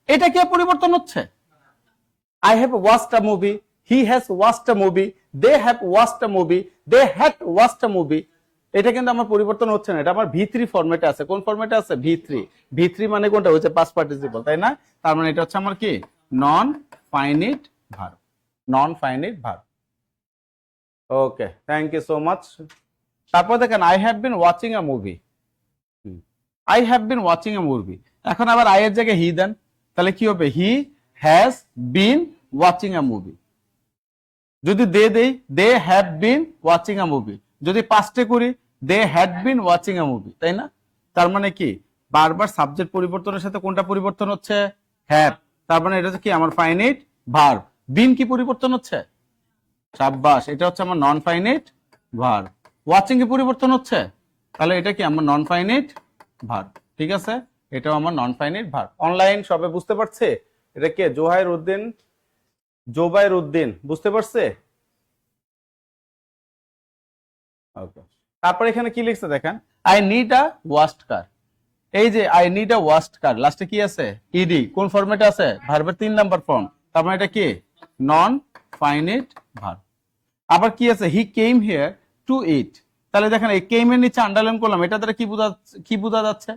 এটা কি পরিবর্তন হচ্ছে? I have watched a movie, he has watched a movie, they have watched a movie, they had watched a movie। এটা কিন্তু আমার পরিবর্তন হচ্ছে না, এটা আমার ভি3 ফরম্যাটে আছে। কোন ফরম্যাটে আছে? ভি3। ভি3 মানে কোনটা? হচ্ছে পাস্ট পার্টিসিপল, তাই না? তার মানে এটা হচ্ছে আমার কি non finite verb, non finite verb. Okay, thank you so much. তারপর দেখেন I have been watching a movie, I have been watching a movie. এখন আবার আই এর জায়গায় হি দেন, তাহলে কি হবে? He has been watching a movie. যদি দে দেই, they have been watching a movie. যদি পাস্টে করি, they had been watching a movie, তাই না? তার মানে কি বারবার সাবজেক্ট পরিবর্তনের সাথে কোনটা পরিবর্তন হচ্ছে? হ্যাভ। তার মানে এটা হচ্ছে কি আমার ফাইনাইট ভার্ব। বিন কি পরিবর্তন হচ্ছে? সাব্বাস, এটা হচ্ছে আমার নন ফাইনাইট ভার্ব। ওয়াচিং কি পরিবর্তন হচ্ছে? তাহলে এটা কি আমার নন ফাইনাইট ভার্ব। ঠিক আছে, এটাও আমার নন ফাইনাইট ভার্ব। অনলাইন সবে বুঝতে পারছে? এটা কে? জোবাইর উদ্দিন বুঝতে পারছে? ওকে, তারপর এখানে কি লিখছে দেখেন, আই নিড আ ওয়াশড কার। এই যে আই নিড আ ওয়াশড কার, লাস্টে কি আছে? ইডি। কোন ফরম্যাটে আছে? ভার্বের 3 নাম্বার ফর্ম। তার মানে এটা কি নন ফাইনাইট ভার্ব। আবার কি আছে? হি কেম হিয়ার টু ইট। তাহলে দেখেন এই কেম এর নিচে আন্ডারলাইন করলাম, এটা দ্বারা কি বোঝা যাচ্ছে?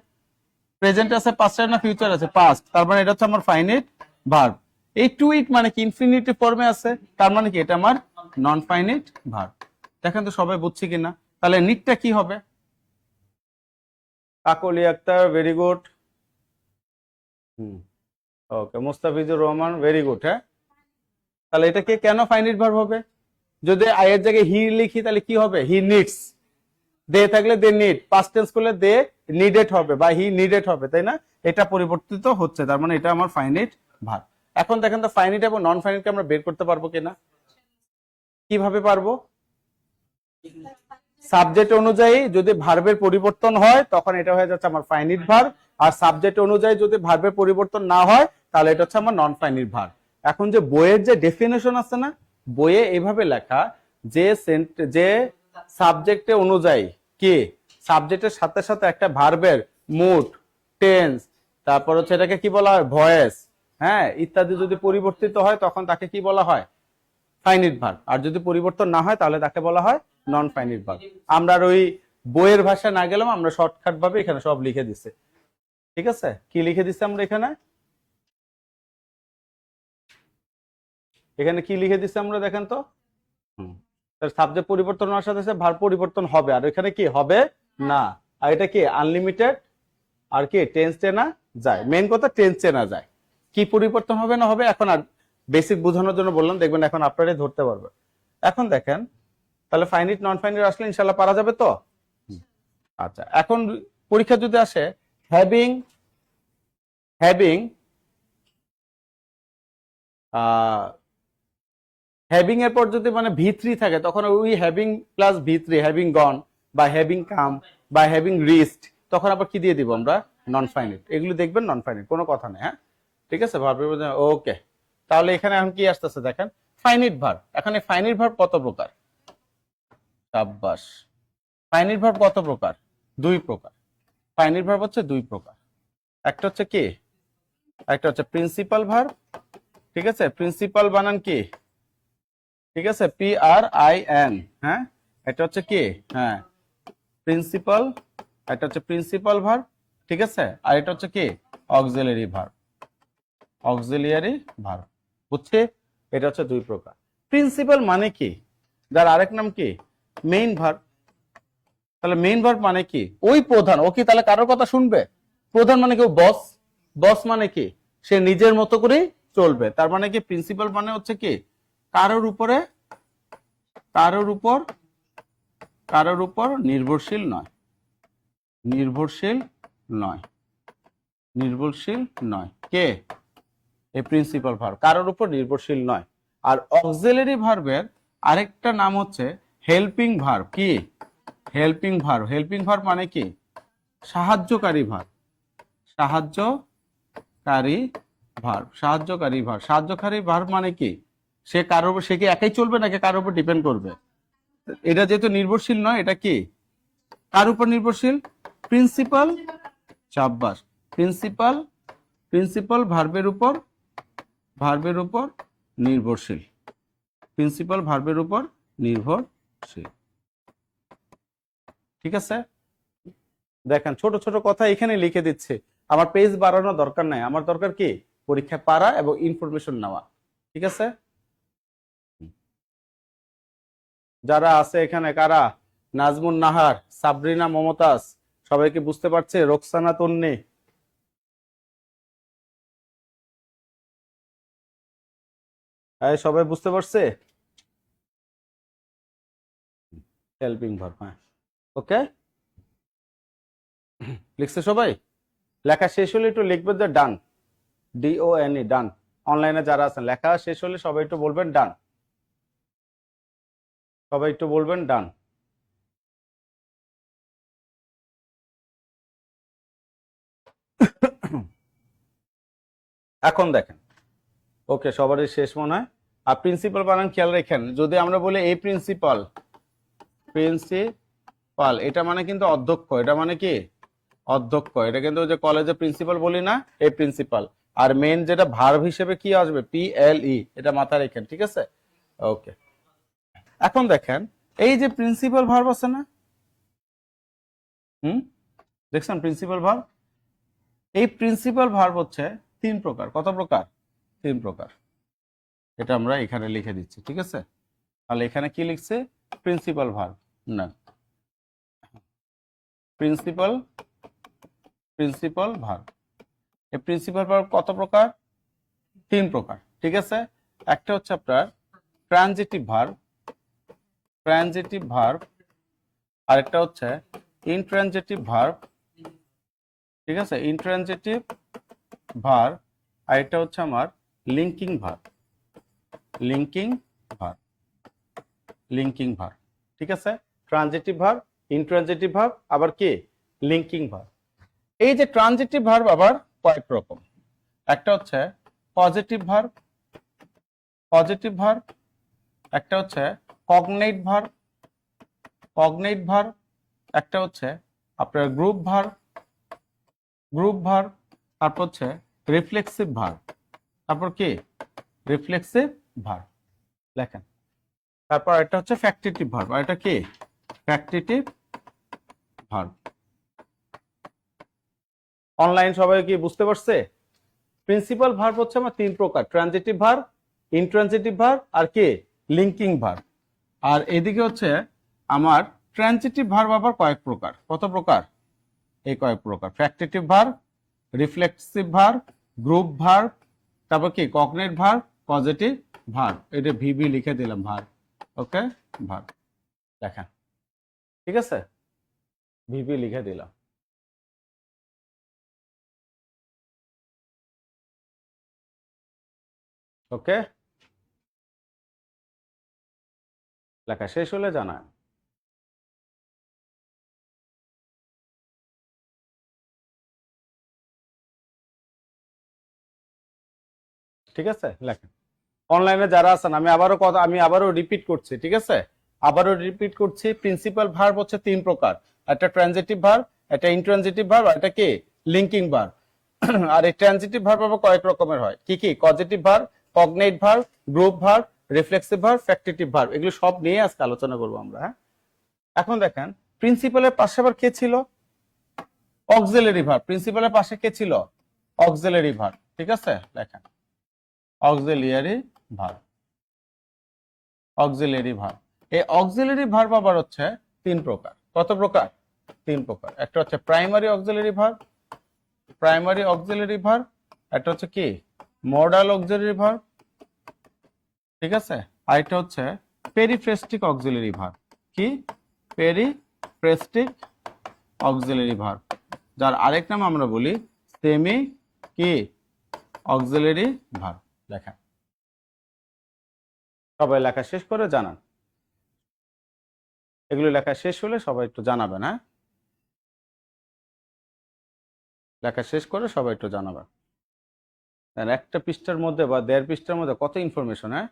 প্রেজেন্ট আছে, পাস্ট না ফিউচার আছে? পাস্ট। তার মানে এটা হচ্ছে আমার ফাইনাইট ভার্ব। এই টু ইট মানে কি ইনফিনিটিভ ফর্মে আছে, তার মানে কি এটা আমার নন ফাইনাইট ভার্ব। দেখেন তো সবাই বুঝছি কিনা? তাহলে নিটটা কি হবে? কাকলি আক্তার, ভেরি গুড। ওকে, মুস্তাফিজুর রহমান, ভেরি গুড। হ্যাঁ, তাহলে এটা কি কেন ফাইনাইট ভার্ব হবে? যদি আই এর জায়গায় হি লিখি তাহলে কি হবে? হি নিডস। দে থাকলে দে নিড, পাস্ট টেন্স করলে দে নিডেড হবে বা হি নিডেড হবে, তাই না? এটা পরিবর্তিত হচ্ছে, তার মানে এটা আমার ফাইনাইট ভার্ব। এখন দেখেন তো ফাইনাইট এবং নন ফাইনাইটকে আমরা বের করতে পারবো কিনা? কিভাবে পারবো? সাবজেক্ট অনুযায়ী যদি ভার্বের পরিবর্তন হয় তখন এটা হয়ে যাচ্ছে আমার ফাইনাইট ভার্ব, আর সাবজেক্ট অনুযায়ী যদি ভার্বের পরিবর্তন না হয় তাহলে এটা হচ্ছে আমার নন ফাইনাইট ভার্ব। এখন যে বইয়ের যে ডেফিনেশন আছে না, বইয়ে এভাবে লেখা যে সাবজেক্টে অনুযায়ী কি সাবজেক্টের সাথে সাথে একটা ভার্বের মুড, টেন্স, তারপর হচ্ছে এটাকে কি বলা হয় ভয়েস, হ্যাঁ ইত্যাদি যদি পরিবর্তিত হয় তখন তাকে কি বলা হয়? Finite verb. আর যদি পরিবর্তন না হয় তাহলে তাকে বলা হয় নন ফাইনিট ভার্ব। আমরা আর ওই বইয়ের ভাষা না গেলাম, আমরা শর্টকাট ভাবে এখানে সব লিখে দিছি। ঠিক আছে, কি লিখে দিছি আমরা এখানে? এখানে কি লিখে দিছি আমরা দেখেন তো। সাবজেক্ট পরিবর্তন হওয়ার সাথে সাথে ভার্ব পরিবর্তন হবে, আর এখানে কি হবে না। আর এটা কি আনলিমিটেড, আর কি টেন্স চেনা যায়। মেন কথা টেন্স চেনা যায়। কি পরিবর্তন হবে না হবে এখন আর বেসিক বোঝানোর জন্য বললাম, দেখবেন এখন আপনারাই ধরতে পারবে। এখন দেখেন তাহলে ফাইনিট নন ফাইনিট আসলে ইনশাল্লাহ পারা যাবে তো। আচ্ছা, এখন পরীক্ষা যদি আসে হ্যাভিং হ্যাভিং হ্যাভিং এর পর যদি মানে ভি3 থাকে, তখন ওই হ্যাভিং প্লাস ভি3, হ্যাভিং গন বা হ্যাভিং কাম বা হ্যাভিং রিস্ট, তখন আবার কি দিয়ে দিব আমরা? Non finite. এগুলো দেখবেন নন ফাইনিট, কোনো কথা নেই। হ্যাঁ ঠিক আছে, ভার্বের মধ্যে ওকে। তাহলে এখানে এখন কি আসতেছে দেখেন, ফাইনিট ভার্ব। এখানে ফাইনিট ভার্ব কত প্রকার? সাব্বাস। ফাইনিট ভার্ব কত প্রকার? 2 প্রকার। ফাইনিট ভার্ব হচ্ছে 2 প্রকার। একটা হচ্ছে কি, একটা হচ্ছে প্রিন্সিপাল ভার্ব। ঠিক আছে, প্রিন্সিপাল বানান কি? ঠিক আছে, PRIN। হ্যাঁ, এটা হচ্ছে কি, হ্যাঁ প্রিন্সিপাল। এটা হচ্ছে প্রিন্সিপাল ভার্ব। ঠিক আছে, আর এটা হচ্ছে কি অক্সিলারি ভার্ব। অক্সিলিয়ারি ভার্ব বুঝছে? এটা হচ্ছে 2 প্রকার। প্রিন্সিপাল মানে কি? যার আরেক নাম কি মেইন ভার্ব। তাহলে মেইন ভার্ব মানে কি? ওই প্রধান। ও কি তাহলে কারোর কথা শুনবে? প্রধান মানে কি বস। বস মানে কি সে নিজের মতো করে চলবে। তার মানে কি প্রিন্সিপাল মানে হচ্ছে কি কারোর উপরে, কারোর উপর, কারোর উপর নির্ভরশীল নয়। নির্ভরশীল নয়, নির্ভরশীল নয়। কে? এই প্রিন্সিপাল ভার্ব কারোর উপর নির্ভরশীল নয়। আর অক্সিলারি ভার্বের আরেকটা নাম হচ্ছে হেল্পিং ভার্ব। কি? Helping verb. হেল্পিং ভার্ব মানে কি সাহায্যকারী ভার্ব। সাহায্যকারী ভার্ব, সাহায্যকারী ভার্ব। সাহায্যকারী ভার্ব মানে কি সে কারোর উপর, সে কি একাই চলবে নাকি কারোর উপর ডিপেন্ড করবে? এটা যেহেতু নির্ভরশীল নয়, এটা কি কার উপর নির্ভরশীল? প্রিন্সিপাল। সাব্বাস। প্রিন্সিপাল, প্রিন্সিপাল ভার্বের উপর, ভার্বের উপর নির্ভরশীল। প্রিন্সিপাল ভার্বের উপর নির্ভরশীল। ঠিক আছে, দেখেন ছোট ছোট কথা এখানে লিখে দিচ্ছে। আমার পেজ বাড়ানোর দরকার নাই, আমার দরকার কি পরীক্ষা পারা এবং ইনফরমেশন নেওয়া। ঠিক আছে, যারা আছে এখানে কারা? নাজমুন নাহার, সাবরিনা মমতাজ, সবাইকে বুঝতে পারছে? রোকসানা তন্নি, সবাই বুঝতে পারছে? হেল্পিং ভার্ব, হ্যাঁ ওকে লিখছে সবাই? লেখা শেষ হলে একটু লিখবে যে ডান, DONE ডান। অনলাইনে যারা আছেন লেখা শেষ হলে সবাই একটু বলবেন ডান। সবাই একটু বলবেন ডান। এখন দেখেন ওকে, সবারই শেষ মনে হয়। আর প্রিন্সিপাল বানান খেয়াল রাখেন, যদি আমরা বলি এই প্রিন্সিপাল, প্রিন্সিপাল এটা মানে কিন্তু অধ্যক্ষ। এটা মানে কি অধ্যক্ষ। এটা কিন্তু যে কলেজে প্রিন্সিপাল বলি না, এই প্রিন্সিপাল। আর মেন যেটা ভার্ব হিসেবে কি আসবে? PLE, এটা মাথায় রাখেন। ঠিক আছে, ওকে। এখন দেখেন এই যে প্রিন্সিপাল ভার্ব আছে না, দেখছেন প্রিন্সিপাল ভার্ব? এই প্রিন্সিপাল ভার্ব হচ্ছে 3 প্রকার। কত প্রকার? 3 প্রকার। এটা আমরা এখানে লিখে দিচ্ছি। ঠিক আছে, তাহলে এখানে কি লিখছে? প্রিন্সিপাল ভার্ব না, প্রিন্সিপাল, প্রিন্সিপাল ভার্ব। এই প্রিন্সিপাল ভার্ব কত প্রকার? 3 প্রকার। ঠিক আছে, একটা হচ্ছে আপনার ট্রানজিটিভ ভার্ব, ট্রানজিটিভ ভার্ব। আরেকটা হচ্ছে ইনট্রানজিটিভ ভার্ব। ঠিক আছে, ইনট্রানজিটিভ ভার্ব। আর এটা হচ্ছে আমার linking verb, linking verb, linking verb. ঠিক আছে, ট্রানজিটিভ ভার্ব, ইনট্রানজিটিভ ভার্ব, আবার কি লিঙ্কিং ভার্ব। এই যে ট্রানজিটিভ ভার্ব আবার কয়েক রকম। একটা হচ্ছে পজিটিভ ভার্ব, পজিটিভ ভার্ব। একটা হচ্ছে কগনেট ভার্ব, কগনেট ভার্ব। একটা হচ্ছে আপনার গ্রুপ ভার্ব, গ্রুপ ভার্ব। তারপর হচ্ছে রিফ্লেক্সিভ ভার্ব। তারপর কি রিফ্লেক্সিভ ভার্ব। লেখেন তারপর এটা হচ্ছে ফ্যাক্টিটিভ ভার্ব, আর এটা কি ফ্যাক্টিটিভ ভার্ব। অনলাইন সবাই কি বুঝতে পারছে? প্রিন্সিপাল ভার্ব হচ্ছে আমার তিন প্রকার, ট্রানজিটিভ ভার্ব, ইনট্রানজিটিভ ভার্ব আর কি লিঙ্কিং ভার্ব। আর এদিকে হচ্ছে আমার ট্রানজিটিভ ভার্ব আবার কয়েক প্রকার। কত প্রকার? এই কয়েক প্রকার, factitive verb, reflexive verb, group verb, তারপর কি কগনেট ভার্ব, পজিটিভ ভার্ব। এটা ভিবি লিখে দিলাম ভার্ব, ওকে ভার্ব লেখা, ঠিক আছে, ভিবি লিখে দিলাম। ওকে, লেখা শেষ হলে জানায়। ঠিক আছে, লেখেন। অনলাইনে যারা আছেন আমি আবারও রিপিট করছি, ঠিক আছে, আবারও রিপিট করছি। প্রিন্সিপাল ভার্ব হচ্ছে তিন প্রকার, একটা ট্রানজিটিভ ভার্ব, একটা ইনট্রানজিটিভ ভার্ব, আর একটা কি লিঙ্কিং ভার্ব। আর এই ট্রানজিটিভ ভার্ব আবার কয়েক রকমের হয়, কি কি? Causative verb, cognate verb, group verb, reflexive verb, factitive verb, এগুলো সব নিয়ে আজকে আলোচনা করবো আমরা। হ্যাঁ, এখন দেখেন প্রিন্সিপালের পাশে আবার কে ছিল? Auxiliary verb. প্রিন্সিপালের পাশে কে ছিল? অক্সিলারি ভার্ব, ঠিক আছে, লেখেন অক্সিলিয়ারি ভার্ব। অক্সিলারি ভার্ব, এই অক্সিলারি ভার্ব আবার হচ্ছে তিন প্রকার। কত প্রকার? তিন প্রকার। একটা হচ্ছে primary auxiliary verb, primary auxiliary verb, একটা হচ্ছে কি মডাল অক্সিলারি ভার্ব, ঠিক আছে, আর এটা হচ্ছে পেরিফ্রেস্টিক অক্সিলারি ভার্ব। কি? পেরিফ্রেস্টিক অক্সিলারি ভার্ব, যার আরেক নাম আমরা বলি সেমি কি অক্সিলারি ভার্ব। লেখা সবাই লেখা শেষ করে জানান। এগুলো লেখা শেষ হলে সবাই একটু জানাবেন। হ্যাঁ, লেখা শেষ করে সবাই একটু জানাবেন। একটা পৃষ্ঠার মধ্যে বা 1.5 পৃষ্ঠার মধ্যে কত ইনফরমেশন। হ্যাঁ,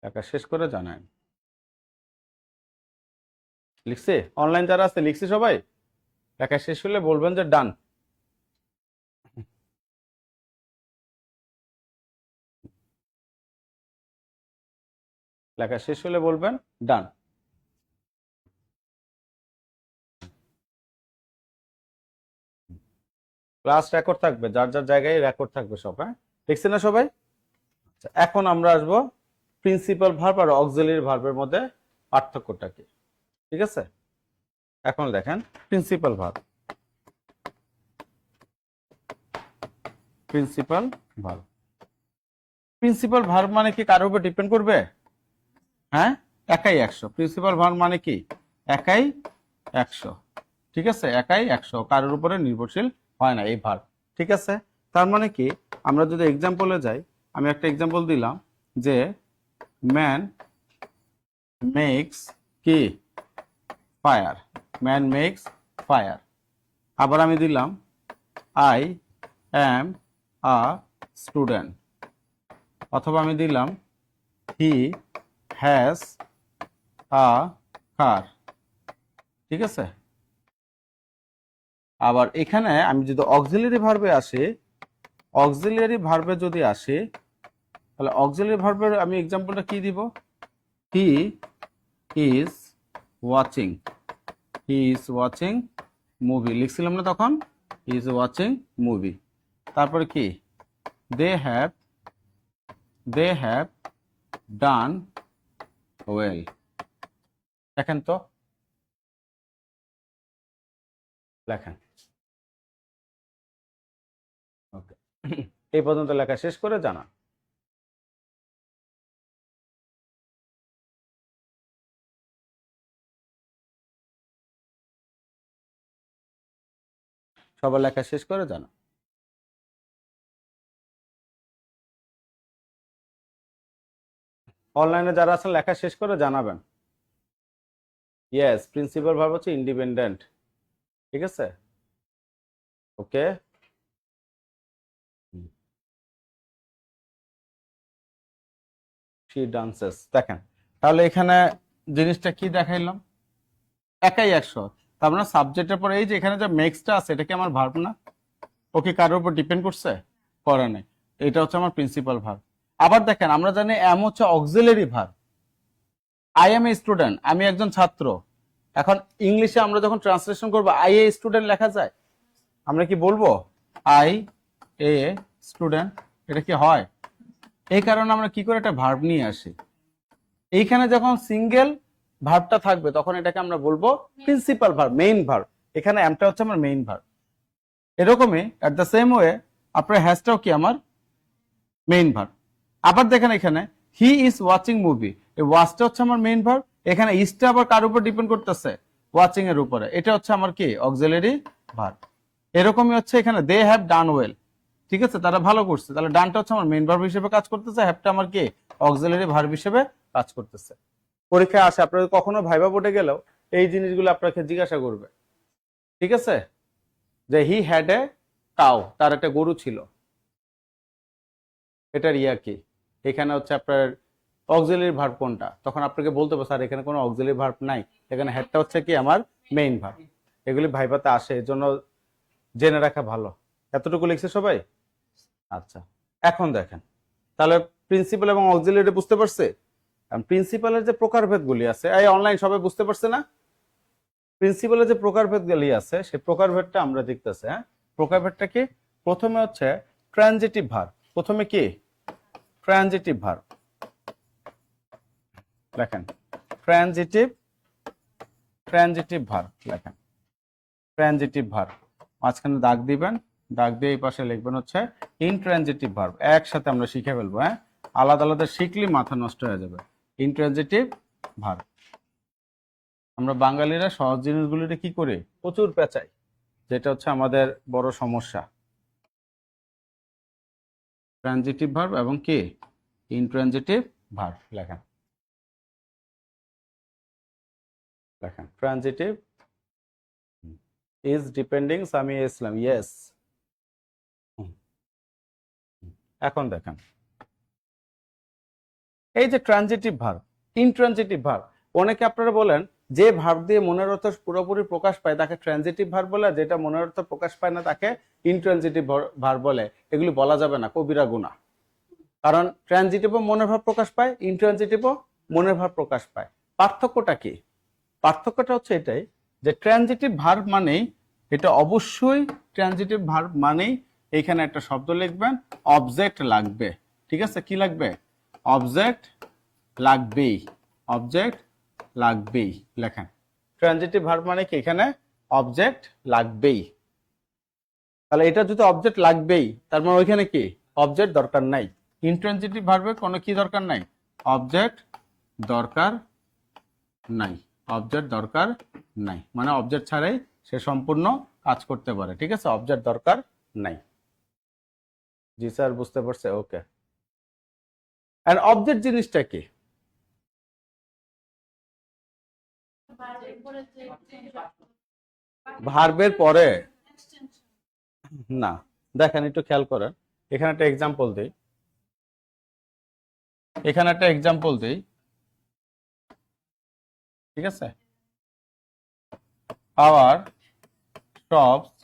লেখা শেষ করে জানান। লিখছে? অনলাইন যারা আছে লিখছে সবাই? লেখা শেষ হলে বলবেন যে ডান। লেখা শেষ হলে বলবেন ডান। ক্লাস রেকর্ড থাকবে, যার যার জায়গায় রেকর্ড থাকবে সব। হ্যাঁ, দেখছি না সবাই? আচ্ছা, এখন আমরা আসবো প্রিন্সিপাল ভার্ব আর অক্সিলারি ভার্বের মধ্যে পার্থক্যটা কি, ঠিক আছে। এখন দেখেন principal verb, principal verb, principal verb মানে কি কারোর উপর ডিপেন্ড করবে? হ্যাঁ, একাই 100। প্রিন্সিপাল ভার্ব মানে কি একাই 100, ঠিক আছে, একাই 100, কারোর উপরে নির্ভরশীল হয় না এই ভার্ব, ঠিক আছে। তার মানে কি, আমরা যদি এক্সাম্পলে যাই, আমি একটা এক্সাম্পল দিলাম যে ম্যান মেক্স কি ফায়ার, ম্যান মেক্স ফায়ার। আবার আমি দিলাম আই অ্যাম আ স্টুডেন্ট, অথবা আমি দিলাম হি হ্যাজ আ কার, ঠিক আছে। আবার এখানে আমি যদি অক্সিলারি ভার্বে আসি, অক্সিলারি ভার্বে যদি আসি, তাহলে অক্সিলারি ভার্বের আমি এক্সাম্পলটা কি দিব? He is watching, he is watching movie লিখছিলাম না তখন, হি ইজ ওয়াচিং মুভি। তারপরে কি দে হ্যাভ ডান ওয়েল। দেখেন তো, লেখেন। ওকে, এই পর্যন্ত লেখা শেষ করে জানা। সবার লেখা শেষ করে জানা। অনলাইনে যারা আছেন লেখা শেষ করে জানাবেন। ইয়েস, প্রিন্সিপাল ভার্ব হচ্ছে ইন্ডিপেন্ডেন্ট, ঠিক আছে, ওকে। শি ডান্সেস, দেখেন তাহলে এখানে জিনিসটা কি দেখাইলাম, একাই 100। তার মানে সাবজেক্টের পরে এই যে এখানে যে মেক্সটা আছে এটা কি আমার ভার্ব না? ওকে কারোর উপর ডিপেন্ড করছে? করে নাই। এটা হচ্ছে আমার প্রিন্সিপাল ভার্ব। আবার দেখেন আমরা জানি এম হচ্ছে auxiliary verb. I M a student, আমি একজন ছাত্র। এখন ইংলিশে আমরা যখন ট্রান্সলেশন করবো আই এ স্টুডেন্ট লেখা যায়? আমরা কি বলবো আই এ স্টুডেন্ট? এটা কি হয়? এই কারণে আমরা কি করে একটা ভার্ব নিয়ে আসি। এইখানে যখন সিঙ্গেল ভার্বটা থাকবে তখন এটাকে আমরা বলবো প্রিন্সিপাল ভার্ব, মেইন ভার্ব। এখানে এমটা হচ্ছে আমার মেইন ভার্ব। এরকমই এট দ্য সেম ওয়ে আপনার হ্যাজটাও কি আমার মেইন ভার্ব। আবার দেখেন এখানে হি ইজ ওয়াচিং মুভি, এই ওয়াচটা হচ্ছে আমার মেইন ভার্ব। এখানে ইজটা আবার কার উপর ডিপেন্ড করতেছে? ওয়াচিং এর উপরে। এটা হচ্ছে আমার কি অক্সিলারি ভার্ব। এরকমই হচ্ছে এখানে দে হ্যাভ ডান ওয়েল, ঠিক আছে, তারা ভালো করছে। তাহলে ডানটা হচ্ছে আমার মেইন ভার্ব হিসেবে কাজ করতেছে, হ্যাভটা আমার কি অক্সিলারি ভার্ব হিসেবে কাজ করতেছে। পরীক্ষায় আসে আপনাদের কখনো ভাইবা বোর্ডে গেলেও এই জিনিসগুলো আপনাকে জিজ্ঞাসা করবে, ঠিক আছে, যে হি হ্যাড এ কাউ, তার একটা গরু ছিল, এটার ইয়া কি? এখানে হচ্ছে আপনার অক্সিলারি ভার্ব কোনটা? তখন আপনাকে বলতে হবে স্যার এখানে কোনো অক্সিলারি ভার্ব নাই, এখানে হ্যাডটা হচ্ছে কি আমার মেইন ভার্ব। এগুলি ভাইবাতে আসে, এর জন্য জেনে রাখা ভালো। এতটুকু লিখছে সবাই? আচ্ছা, এখন দেখেন তাহলে প্রিন্সিপাল এবং অক্সিলারি বুঝতে পারছে। প্রিন্সিপালের যে প্রকারভেদগুলি আছে, এই অনলাইন সবাই বুঝতে পারছে না? প্রিন্সিপালের যে প্রকারভেদগুলি আছে সেই প্রকারভেদটা আমরা দেখতেছি। হ্যাঁ, প্রকারভেদটা কি? প্রথমে হচ্ছে ট্রানজিটিভ ভার্ব। প্রথমে কি ট্রানজিটিভ ভার্ব লেখেন, ট্রানজিটিভ ভার্ব লেখেন, ট্রানজিটিভ ভার্ব মাঝখানে দাগ দিবেন, দাগ দিয়ে এই পাশে লিখবেন হচ্ছে ইনট্রানজিটিভ ভার্ব। একসাথে আমরা শিখে ফেলবো। হ্যাঁ, আলাদা আলাদা শিখলে মাথা নষ্ট হয়ে যাবে। Intransitive verb. আমরা বাঙালিরা সহজ জিনিসগুলিতে কি করে প্রচুর পেঁচাই, যেটা হচ্ছে আমাদের বড় সমস্যা। ট্রানজিটিভ ভার্ব এবং কি ইনট্রানজিটিভ ভার্ব লেখেন, লেখেন transitive is depending Samia Islam, yes. এখন দেখেন এই যে ট্রানজিটিভ ভার্ব, ইনট্রানজিটিভ ভার্ব, অনেকে আপনারা বলেন যে ভার্ব দিয়ে মনের অর্থ পুরোপুরি প্রকাশ পায় তাকে ট্রানজিটিভ ভার্ব বলে, যেটা মনের অর্থ প্রকাশ পায় না তাকে ইনট্রানজিটিভ ভার্ব বলে। এগুলি বলা যাবে না, কবিরা গুনাহ। কারণ ট্রানজিটিভও মনের ভাব প্রকাশ পায়, ইনট্রানজিটিভও মনের ভাব প্রকাশ পায়। পার্থক্যটা কি? পার্থক্যটা হচ্ছে এটাই যে ট্রানজিটিভ ভার্ব মানেই, এটা অবশ্যই ট্রানজিটিভ ভার্ব মানেই এখানে একটা শব্দ লিখবেন, অবজেক্ট লাগবে। ঠিক আছে, কি লাগবে? অবজেক্ট লাগবেই, অবজেক্ট লাগবেই লেখেন। ট্রানজিটিভ ভার্ব মানে কি? এখানে অবজেক্ট লাগবেই। তাহলে এটা যদি অবজেক্ট লাগবেই, তার মানে ওইখানে কি অবজেক্ট দরকার নাই। ইনট্রানজিটিভ ভার্বে কোনো কি দরকার নাই? অবজেক্ট দরকার নাই, অবজেক্ট দরকার নাই, মানে অবজেক্ট ছাড়াই সে সম্পূর্ণ কাজ করতে পারে। ঠিক আছে, অবজেক্ট দরকার নাই। জি স্যার, বুঝতে পারছে? ওকে। আর অবজেক্ট জিনিসটা কি? ভার্বের পরে না, দেখেন একটু খেয়াল করেন, এখানে একটা এক্সাম্পল দিই, এখানে একটা এক্সাম্পল দিই। ঠিক আছে, our shops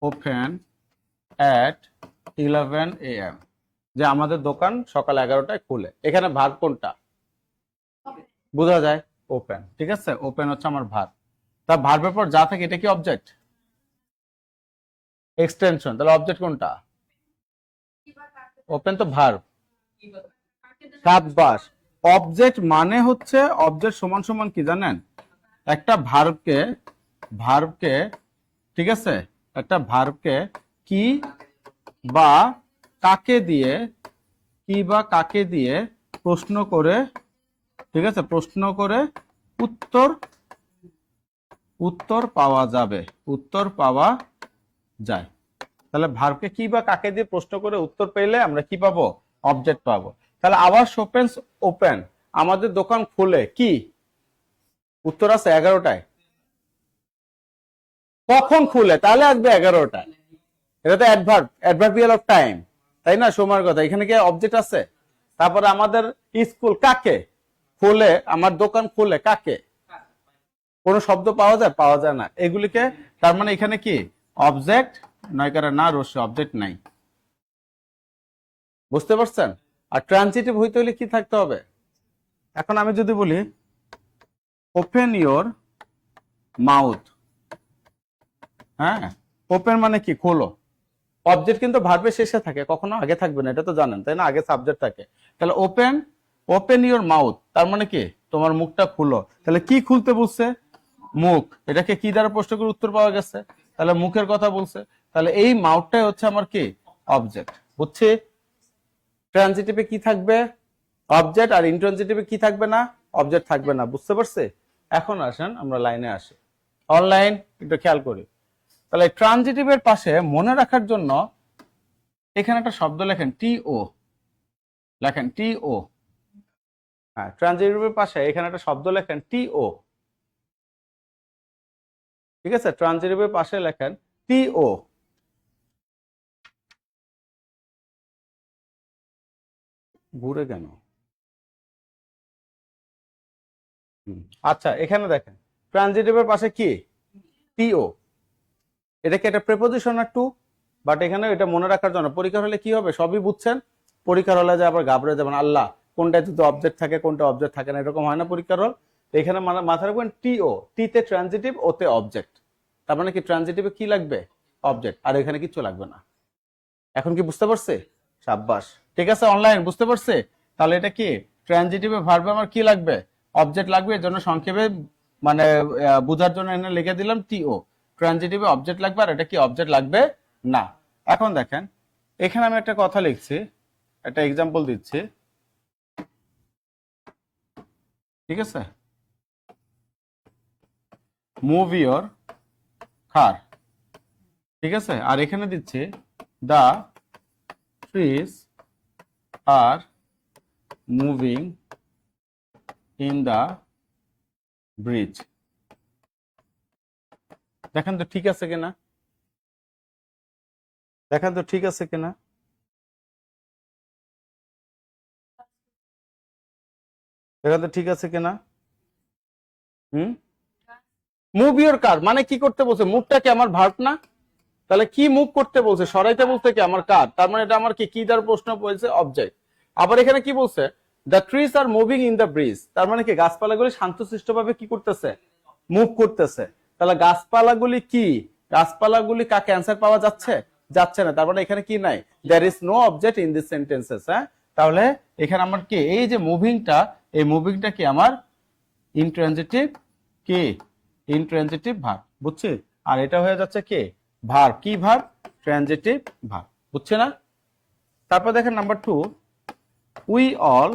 open at 11 AM, যে আমাদের দোকান সকাল 11টায় খুলে। এখানে ভার্ব কোনটা বোঝা যায়? ওপেন। ঠিক আছে, ওপেন হচ্ছে আমার ভার্ব। তা ভার্বের পর যা থাকে এটা কি অবজেক্ট? এক্সটেনশন। তাহলে অবজেক্ট কোনটা? ওপেন তো ভার্ব। সাব্বাস। অবজেক্ট মানে হচ্ছে, অবজেক্ট সমান সমান কি জানেন? একটা ভার্বকে ঠিক আছে, একটা ভার্বকে কি বা কাকে দিয়ে, কি বা কাকে দিয়ে প্রশ্ন করে, ঠিক আছে, প্রশ্ন করে উত্তর পাওয়া যাবে, উত্তর পাওয়া যায়। তাহলে ভার্বকে কি বা কাকে দিয়ে প্রশ্ন করে উত্তর পেলে আমরা কি পাবো? অবজেক্ট পাবো। তাহলে আওয়ার শপস ওপেন, আমাদের দোকান খুলে কি? উত্তর আছে 11টায়। কখন খুলে? তাহলে আসবে 11টায়। এটা তো অ্যাডভার্ব, অ্যাডভার্বিয়াল অফ টাইম, তাই না? সময়ের কথা। এখানে কি অবজেক্ট আছে? তারপরে আমাদের স্কুল কাকে খুলে, আমার দোকান খুলে কাকে? কোনো শব্দ পাওয়া যায়? পাওয়া যায় না। এগুলিকে, তার মানে এখানে কি অবজেক্ট নয়কারা না রশ্মি, অবজেক্ট নাই। বুঝতে পারছেন? আর ট্রানজিটিভ হইতে হলে কি থাকতে হবে? এখন আমি যদি বলি ওপেন ইওর মাউথ, হ্যাঁ, ওপেন মানে কি খোলো। অবজেক্ট কিন্তু ভার্বের শেষে থাকে, কখনো আগে থাকবে না, এটা তো জানেন তাই না? আগে সাবজেক্ট থাকে। তাহলে ওপেন, ওপেন ইওর মাউথ তার মানে কি তোমার মুখটা খুলো। তাহলে কি খুলতে বলছে? মুখ। এটাকে কি দ্বারা প্রশ্ন করে উত্তর পাওয়া গেছে? তাহলে মুখের কথা বলছে। তাহলে এই মাউথটাই হচ্ছে আমার কি অবজেক্ট। বুঝছি? ট্রানজিটিভে কি থাকবে? অবজেক্ট। আর ইন্ট্রানজিটিভে কি থাকবে না? অবজেক্ট থাকবে না। বুঝতে পারছে? এখন আসেন আমরা লাইনে আসি। অনলাইন একটু খেয়াল করি। তাহলে ট্রানজিটিভের পাশে মনে রাখার জন্য এখানে একটা শব্দ লেখেন টিও, লেখেন টিও। হ্যাঁ, ট্রানজিটিভের পাশে এখানে একটা শব্দ লেখেন টিও। ঠিক আছে? ট্রানজিটিভের পাশে লেখেন টিও। ঘুরে কেন? আচ্ছা, এখানে দেখেন ট্রানজিটিভের পাশে কি টিও। এটা কি একটা প্রেপোজিশন না টু? বাট এখানে এটা মনে রাখার জন্য পরীক্ষার হলে কি হবে সবই বুঝছেন। পরীক্ষার হলে যে আবার ঘাবড়ে যাবেন, আল্লাহ কোনটা যদি অবজেক্ট থাকে কোনটা অবজেক্ট থাকে না, এরকম হয় না পরীক্ষার হল। এখানে মাথায় রাখবেন টিও, টিতে ট্রানজিটিভ, ওতে অবজেক্ট। তার মানে কি ট্রানজিটিভে কি লাগবে? অবজেক্ট। আর এখানে কিচ্ছু লাগবে না। এখন কি বুঝতে পারছে? সাব্বাস। ঠিক আছে, অনলাইন বুঝতে পারছে? তাহলে এটা কি ট্রানজিটিভে ভার্বে আমার কি লাগবে? অবজেক্ট লাগবে। এর জন্য সংক্ষেপে মানে বোঝার জন্য এখানে লিখে দিলাম টিও। ট্রানজিটিভে অবজেক্ট লাগবে, আর এটা কি অবজেক্ট লাগবে না। এখন দেখেন এখানে আমি একটা কথা লিখছি, একটা এক্সাম্পল দিচ্ছি। ঠিক আছে, মুভ ইওর কার। ঠিক আছে, আর এখানে দিচ্ছি the trees are moving in the bridge. দেখেন তো ঠিক আছে কিনা, দেখেন তো ঠিক আছে কিনা। দেখেন তো ঠিক আছে কিনা। হুম, মুভ ইওর কার মানে কি করতে বলছে? মুভটা কি আমার ভার্ব না? তাহলে কি মুভ করতে বলছে? সরাইতে বলছে কি আমার কার, তার মানে এটা আমার কি কি দ্বারা প্রশ্ন বলছে? অবজেক্ট। আবার এখানে কি বলছে? The trees are moving in the bridge, তার মানে কি গাছপালাগুলি শান্তশিষ্টভাবে কি করতেছে? মুভ করতেছে। তাহলে গাছপালাগুলি কি, গাছপালাগুলি কাকে অ্যান্সার পাওয়া যাচ্ছে? যাচ্ছে না। তার মানে এখানে কি নাই? There is no object in this sentences. হ্যাঁ, তাহলে এখানে আমার কি এই যে মুভিংটা, এই মুভিংটা কি আমার ইনট্রানজিটিভ কি ইনট্রানজিটিভ ভার্ব। বুঝছি? আর এটা হয়ে যাচ্ছে কি ভার্ব। কি ভার্ব? Transitive verb. বুঝছে না? তারপর দেখেন number 2, we all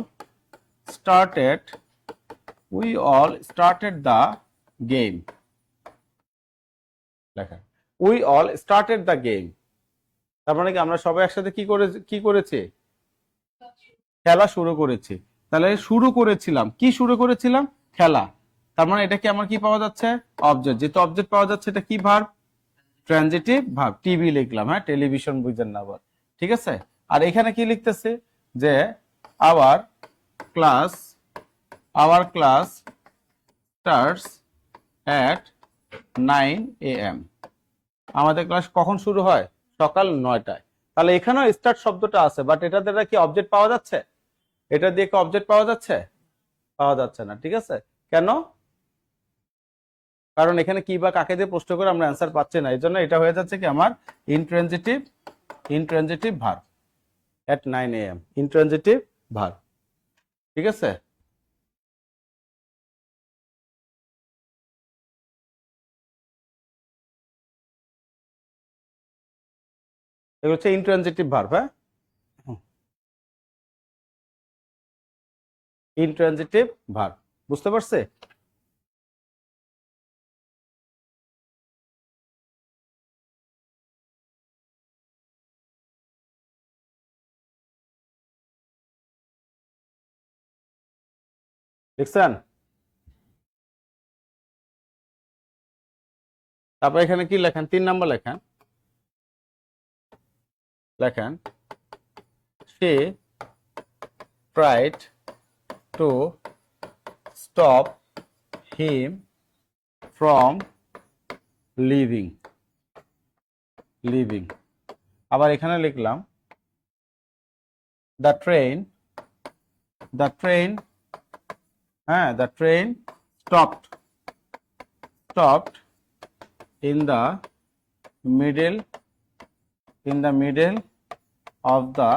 started, we all started the game. দেখেন we all started the game, তার মানে কি আমরা সবাই একসাথে কি করেছি? খেলা শুরু করেছি। তাহলে শুরু করেছিলাম, কি শুরু করেছিলাম? খেলা। তার মানে এটা কি আমার কি পাওয়া যাচ্ছে? অবজেক্ট। যেহেতু অবজেক্ট পাওয়া যাচ্ছে, এটা কি ভার্ব? Transitive verb. টিভি লিখলাম, হ্যাঁ, টেলিভিশন বুঝেন না আবার। ঠিক আছে, আর এখানে কি লিখতেছে যে our class, our class starts at 9 AM। আমাদের ক্লাস কখন শুরু হয়? সকাল 9টায়। তাহলে এখানেও স্টার্ট শব্দটা আছে, বাট এটা দ্বারা কি অবজেক্ট পাওয়া যাচ্ছে? এটা দিয়ে কি অবজেক্ট পাওয়া যাচ্ছে? পাওয়া যাচ্ছে না। ঠিক আছে, কেন? কারণ এখানে কি বা কাকে দিয়ে প্রশ্ন করে আমরা অ্যান্সার পাচ্ছি না, এই জন্য এটা হয়ে যাচ্ছে কি আমার intransitive, intransitive verb at 9 AM, intransitive verb. ঠিক আছে, এগুলো হচ্ছে ইনট্রানজিটিভ ভার্ব। হ্যাঁ, ইনট্রানজিটিভ ভার্ব। বুঝতে পারছে? দেখছেন? তারপর এখানে কি লেখেন? 3 নাম্বার লেখেন, লেখেন সে tried to stop him from living, living. আবার এখানে লিখলাম দ্য ট্রেন, দ্য ট্রেন, হ্যাঁ, the train stopped, stopped in the middle, in the middle of the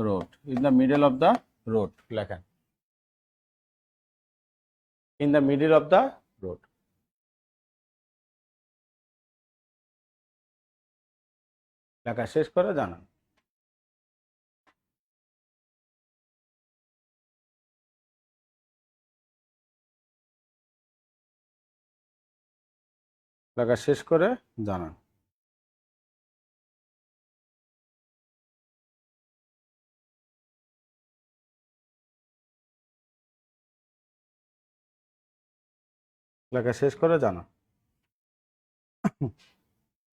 road, in the middle of the road লেখেন, in the middle of the road। লেখা শেষ করে জানান। লেখা শেষ করে জানান। লেখা শেষ করে জানান।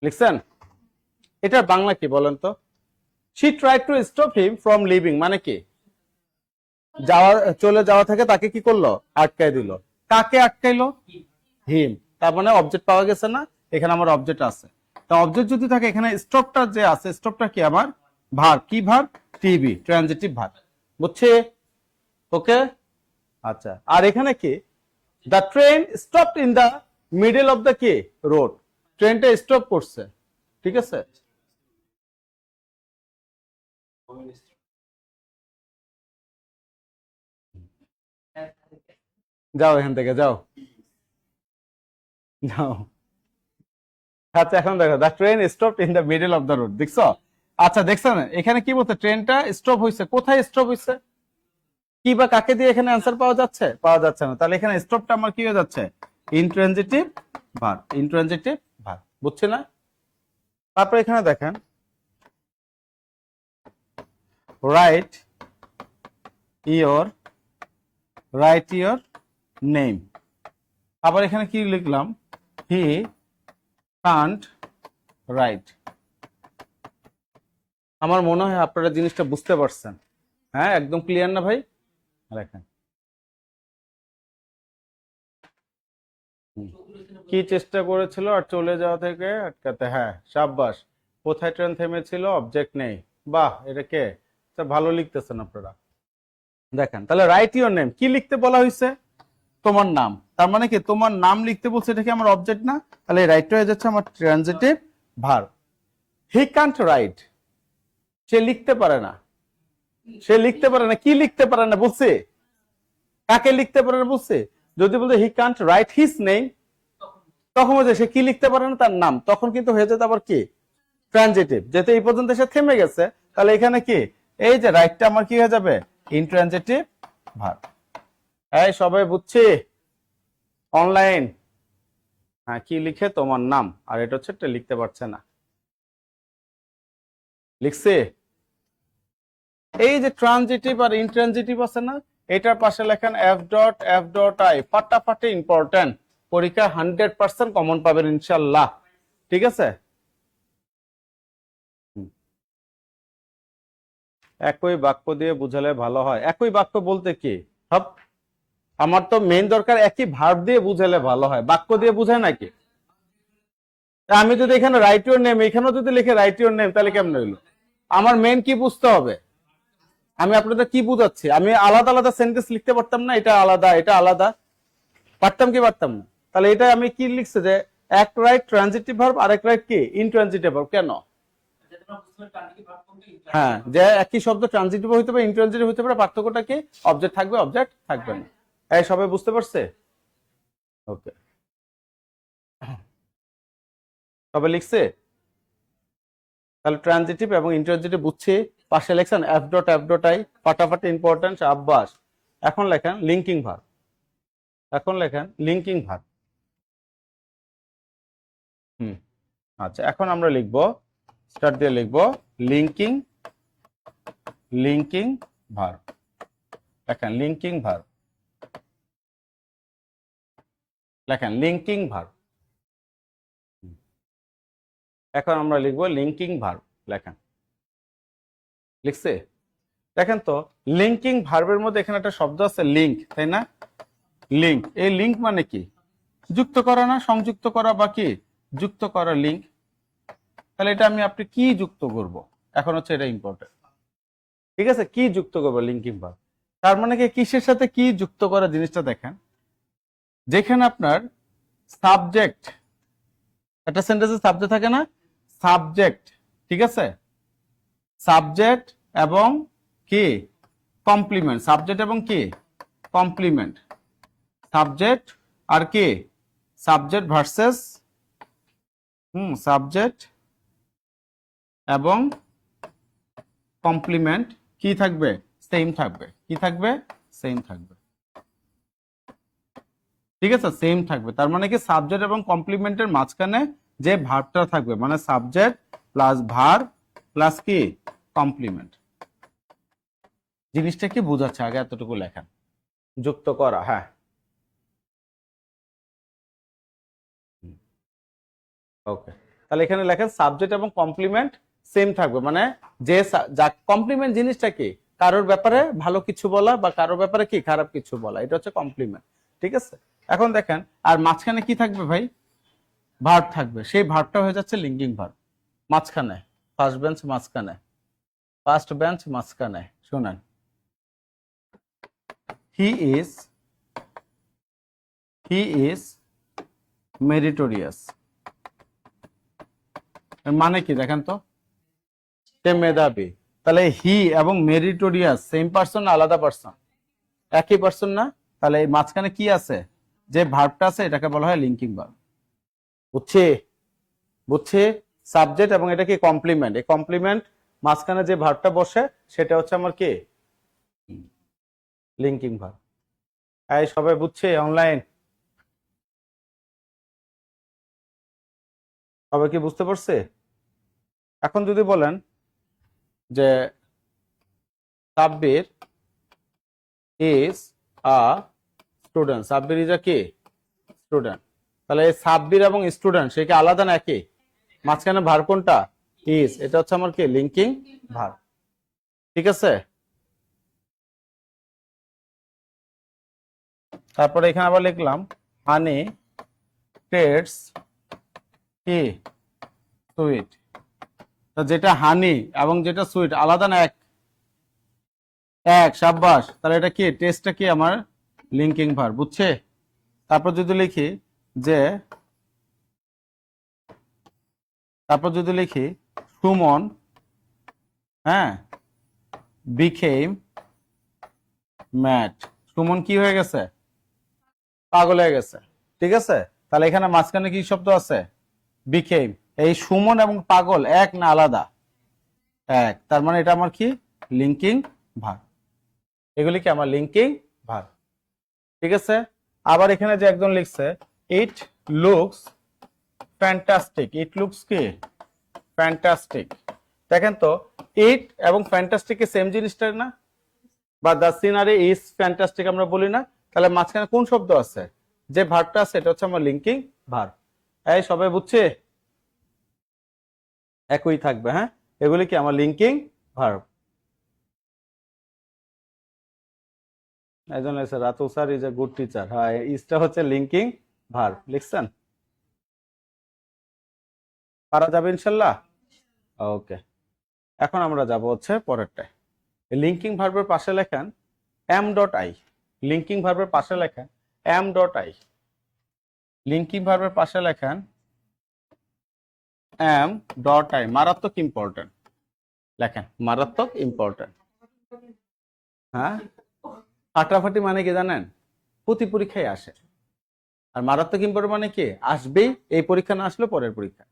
লিখছেন? এটার বাংলা কি বলেন তো? she tried to stop him from leaving মানে কি? যাওয়া, চলে যাওয়া থেকে তাকে কি করলো? আটকায় দিল। কাকে আটকাইলো? হিম। তার মানে অবজেক্ট পাওয়া গেছে না? এখানে আমার অবজেক্ট আছে। তা অবজেক্ট যদি থাকে, এখানে স্টপটা যে আছে, স্টপটা কি আমার ভার্ব। কি ভার্ব? TB, transitive verb. বুঝছে? ওকে, আচ্ছা। আর এখানে কি? The train stopped in the middle of the কি রোড, ট্রেনটা স্টপ করছে। ঠিক আছে, যাও এখান থেকে, যাও যাও। আচ্ছা, এখন দেখো, the train stopped in the middle of the road. দেখছো? আচ্ছা, দেখছো না এখানে কি বলছে? ট্রেনটা স্টপ হয়েছে। কোথায় স্টপ হয়েছে? কি বা কাকে দিয়ে এখানে অ্যান্সার পাওয়া যাচ্ছে? পাওয়া যাচ্ছে না। তাহলে এখানে স্টপটা আমার কি হয়ে যাচ্ছে? Intransitive verb, intransitive verb. বুঝছে না? তারপর এখানে দেখেন, right your, right your name. আবার এখানে কি লিখলাম? হি কান্ট রাইট। আমার মনে হয় আপনারা জিনিসটা বুঝতে পারছেন। হ্যাঁ, একদম ক্লিয়ার না ভাই? লেখেন কি চেষ্টা করেছিল আর চলে যাওয়া থেকে আটকাতে। হ্যাঁ, সাব্বাস। কোথায় ট্রেন থেমেছিল? অবজেক্ট নেই। বাহ, এটা কে? ভালো লিখতেছেন আপনারা। দেখেন, তাহলে রাইট ইওর নেম কি লিখতে বলা হয়েছে? তোমার নাম। তার মানে কি তোমার নাম লিখতে বলছে, এটা কি আমার অবজেক্ট না? তাহলে রাইট হয়ে যাচ্ছে আমার transitive verb. He can't write, সে লিখতে পারে না। সে লিখতে পারে না, কি লিখতে পারে না বলছে? কাকে লিখতে পারে না বলছে? যদি বলতে হি কান্ট রাইট হিজ নেম, তখন বলছে সে কি লিখতে পারে না? তার নাম। তখন কিন্তু হয়ে যেত আবার কি ট্রানজিটিভ, যেহেতু এই পর্যন্ত সে থেমে গেছে। তাহলে এখানে কি এই যে রাইটটা আমার কি হয়ে যাবে? Intransitive verb. এই সবাই বুঝছি? অনলাইন? হ্যাঁ, কি লিখে? তোমার নাম। আর এটা হচ্ছে এটা লিখতে পারছে না। লিখছে? এই যে ট্রানজিটিভ আর ইনট্রানজিটিভ আছে না, এটার পাশে লেখেন F dot, F dot I. ফাটাফাটি ইম্পর্টেন্ট, পরীক্ষা 100% কমন পাবেন ইনশাল্লাহ। ঠিক আছে? একই বাক্য দিয়ে বুঝালে ভালো হয়। একই বাক্য বলতে কি সব, আমার তো মেইন দরকার একই ভার্ব দিয়ে বুঝালে ভালো হয়, বাক্য দিয়ে বুঝায় নাকি? আমি যদি এখানে রাইট ইওর নেম, এখানেও যদি লিখে রাইট ইওর নেম, তাহলে কেমন হইলো? আমার মেইন কি বুঝতে হবে? আমি আপনাদের কি বুঝাচ্ছি? আমি আলাদা আলাদা সেন্টেন্স লিখতে পারতাম না? এটা আলাদা, এটা আলাদা, পারতাম কি পারতাম না? তাহলে এটা আমি কি লিখছে যে এক রাইট ট্রানজিটিভ ভার্ব, আরেক রাইট কি ইনট্রানজিটিভ ভার্ব। কেন? হ্যাঁ, যে একই শব্দ ট্রানজিটিভ হইতে পারে, ইনট্রানজিটিভ হইতে পারে, পার্থক্যটা কি? অবজেক্ট থাকবে, অবজেক্ট থাকবে না। এই সবাই বুঝতে পারছে? ওকে, সবাই লিখছে? তাহলে ট্রানজিটিভ এবং ইন্ট্রানজিটিভ বুঝছি। পাশে লেখছেন F dot, F dot I. ফাটাফাটি ইম্পর্টেন্ট, আব্বাস। এখন লেখেন লিঙ্কিং ভার্ব। এখন লেখেন লিঙ্কিং ভার্ব। আচ্ছা, এখন আমরা লিখবো, স্টার্ট দিয়ে লিখবো লিঙ্কিং, লিঙ্কিং ভার্ব। লেখেন লিঙ্কিং ভার্ব, লেখেন লিঙ্কিং ভার্ব। এখন আমরা লিখবো লিঙ্কিং ভার্ব। লেখেন, লিখছে? দেখেন তো, লিঙ্কিং ভার্বের মধ্যে এখানে একটা শব্দ আছে লিঙ্ক, তাই না? লিঙ্ক, এই লিঙ্ক মানে কি? যুক্ত করা না, সংযুক্ত করা বা কি যুক্ত করা লিঙ্ক। তাহলে এটা আপনি কি যুক্ত করব, এখন হচ্ছে এটা ইম্পর্টেন্ট। ঠিক আছে, কি যুক্ত করবো লিঙ্কিং ভার্ব। তার মানে কি কিসের সাথে কি যুক্ত করা জিনিসটা দেখেন। যেখানে আপনার সাবজেক্ট, একটা সেন্টেন্সে সাবজেক্ট থাকে না, সাবজেক্ট, ঠিক আছে, সাবজেক্ট এবং কি কমপ্লিমেন্ট, সাবজেক্ট এবং কি কমপ্লিমেন্ট, সাবজেক্ট আর কি সাবজেক্ট ভার্সেস সাবজেক্ট এবং কমপ্লিমেন্ট কি থাকবে, সেম থাকবে। কি থাকবে, সেম থাকবে। ঠিক আছে, সেম থাকবে। তার মানে কি সাবজেক্ট এবং কমপ্লিমেন্টের মাঝখানে যে ভার্বটা থাকবে, মানে সাবজেক্ট প্লাস ভার্ব প্লাস কি কমপ্লিমেন্ট। জিনিসটা কি বোঝাচ্ছে আগে এতটুকু লেখেন, যুক্ত করা। হ্যাঁ, ওকে। তাহলে এখানে লেখেন সাবজেক্ট এবং কমপ্লিমেন্ট সেম থাকবে, মানে যে যা কমপ্লিমেন্ট জিনিসটা কি, কারোর ব্যাপারে ভালো কিছু বলা বা কারোর ব্যাপারে কি খারাপ কিছু বলা, এটা হচ্ছে কমপ্লিমেন্ট। ঠিক আছে, এখন দেখেন আর মাঝখানে কি থাকবে ভাই, ভার্ব থাকবে। সেই ভার্বটা হয়ে যাচ্ছে লিঙ্কিং ভার্ব। মাঝখানে ফার্স্ট বেঞ্চ, মাঝখানে ফার্স্ট বেঞ্চ, মাঝখানে শুনেন, হি ইজ মেরিটোরিয়াস। মানে কি দেখেন তো, সে মেধাবী। তাহলে হি এবং মেরিটোরিয়াস সেম পার্সন না আলাদা পার্সন, একই পার্সন না। তাহলে এই মাঝখানে কি আছে, যে ভার্বটা আছে এটাকে বলা হয় লিঙ্কিং ভার্ব। বুঝছি, বুঝছি। সাবজেক্ট এবং এটা কি কমপ্লিমেন্ট, এই কমপ্লিমেন্ট মাঝখানে যে ভার্বটা বসে সেটা হচ্ছে আমার কি লিঙ্কিং ভার্ব। এই সবাই বুঝছে অনলাইন, সবাই কি বুঝতে পারছে? এখন যদি বলেন যে Sabbir is a student, Sabbir is a কি স্টুডেন্ট। তাহলে এই সাব্বির এবং স্টুডেন্ট সে কি আলাদা নাকি, মাঝখানে ভার্ব কোনটা, ইজ, এটা হচ্ছে আমার কি লিঙ্কিং ভার্ব। ঠিক আছে, তারপরে এখানে আবার লিখলাম হানি টেস্টস কি সুইট। তো যেটা হানি এবং যেটা সুইট আলাদা না, এক এক সাব্বাস। তাহলে এটা কি টেস্টটা কি আমার লিঙ্কিং ভার্ব, বুঝছে। তারপর যদি লিখি যে, তারপর যদি লিখি সুমন হ্যাঁ বিকেম ম্যাড, সুমন কি হয়ে গেছে, পাগল হয়ে গেছে। ঠিক আছে, তাহলে এখানে মাঝখানে কি শব্দ আছে, বিকেম। এই সুমন এবং পাগল এক না আলাদা, এক। তার মানে এটা আমার কি লিঙ্কিং ভার্ব, এগুলি কি আমার লিঙ্কিং ভার্ব। ঠিক আছে, আবার এখানে যে একজন লিখছে it looks fantastic, it looks কি ফ্যান্টাস্টিক। দেখেন তো ইট এবং ফ্যান্টাস্টিক সেম জিনিসটা না, বা দ্য সিনারি ইজ ফ্যান্টাস্টিক আমরা বলি না। তাহলে মাঝখানে কোন শব্দ আছে, যে ভার্বটা আছে এটা হচ্ছে আমার লিঙ্কিং ভার্ব। এই সবাই বুঝছে, একই থাকবে। হ্যাঁ, এগুলি কি আমার লিঙ্কিং ভার্ব। একজন লিখছে Ratu sir is a good teacher, হ্যাঁ ইজটা হচ্ছে লিঙ্কিং ভার্ব। লিখছেন, পারা যাবে ইনশাল্লাহ। ওকে, এখন আমরা যাব হচ্ছে পরেরটায়। লিঙ্কিং ভার্বের পাশে লেখেন এম ডট আই, লিঙ্কিং ভার্বের পাশে লেখেন এম ডট আই, লিঙ্কিং ভার্বের পাশে লেখেন এম ডট আই। মারাত্মক ইম্পর্টেন্ট, লেখেন মারাত্মক ইম্পর্টেন্ট। হ্যাঁ, ফাটাফাটি মানে কি জানেন, প্রতি পরীক্ষায় আসে। আর মারাত্মক ইম্পর্টেন্ট মানে কি আসবেই, এই পরীক্ষা না আসলে পরের পরীক্ষা,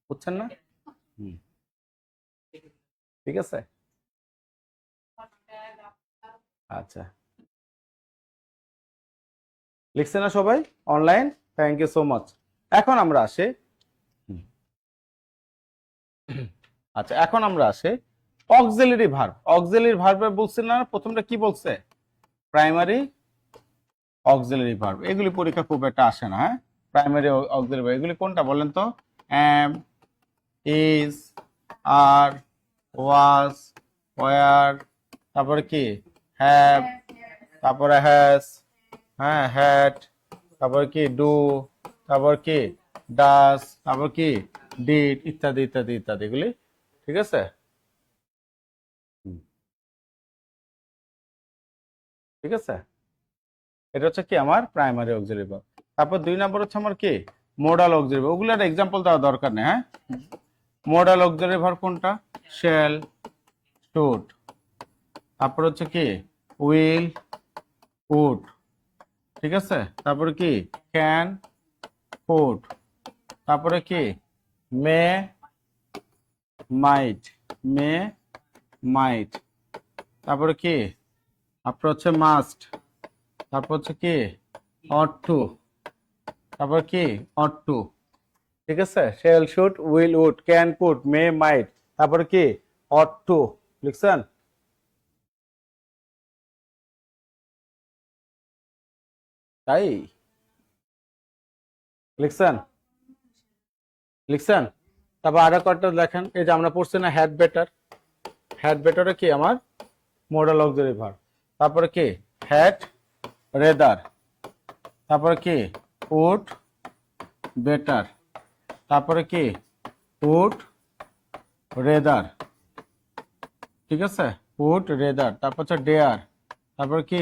বুঝছেন না? ঠিক আছে, আচ্ছা লিখছে না সবাই online, thank you so much. এখন আমরা আসি, আচ্ছা এখন আমরা আসি অক্সিলারি ভার্ব। অক্সিলারি ভার্ব বলছি না, প্রথমটা কি বলছে, প্রাইমারি অক্সিলারি ভার্ব। এগুলি পরীক্ষা খুব একটা আসে না। হ্যাঁ, প্রাইমারি অক্সিলারি ভার্ব এগুলি কোনটা বলেন তো, am, is, are, was, were, তারপরে কি হ্যাভ, তারপরে হ্যাজ, হ্যাঁ হ্যাড, তারপরে কি ডু, তারপর কি ডাস, তারপর কি ডিড, ইত্যাদি ইত্যাদি ইত্যাদি এগুলি। ঠিক আছে, ঠিক আছে, এটা হচ্ছে কি আমার প্রাইমারি অক্সিলারি ভার্ব। তারপর 2 নম্বর হচ্ছে আমার কি মোডাল অক্সিলারি ভার্ব। ওগুলোর এক্সাম্পল দেওয়া দরকার নেই। হ্যাঁ, মোডাল অক্সিলারি ভার্ব কোনটা? শ্যাল, শুড, তারপর হচ্ছে কি উইল, উড, ঠিক আছে, তারপরে কি ক্যান, কুড, তারপরে কি মে, মাইট, মে, মাইট, তারপরে কি আপনার হচ্ছে মাস্ট, তারপর হচ্ছে কি অট টু, তারপর কি অট টু, ঠিক আছে, shall, should, will, would, can, could, may, might, তারপরে কি অট টু। লিখছেন? তাই লিখছেন? লিখছেন? তারপর আরো কয়েকটা লেখেন। এই যে আমরা পড়ছি না হ্যাড বেটার, হ্যাড বেটারে কি আমার মোডাল অক্সিলারি ভার্ব। তারপরে কি হ্যাড রেদার, তারপরে কি উড বেটার, তারপরে কি উড রেদার, ঠিক আছে, উড রেদার, তারপর হচ্ছে ডেয়ার, তারপর কি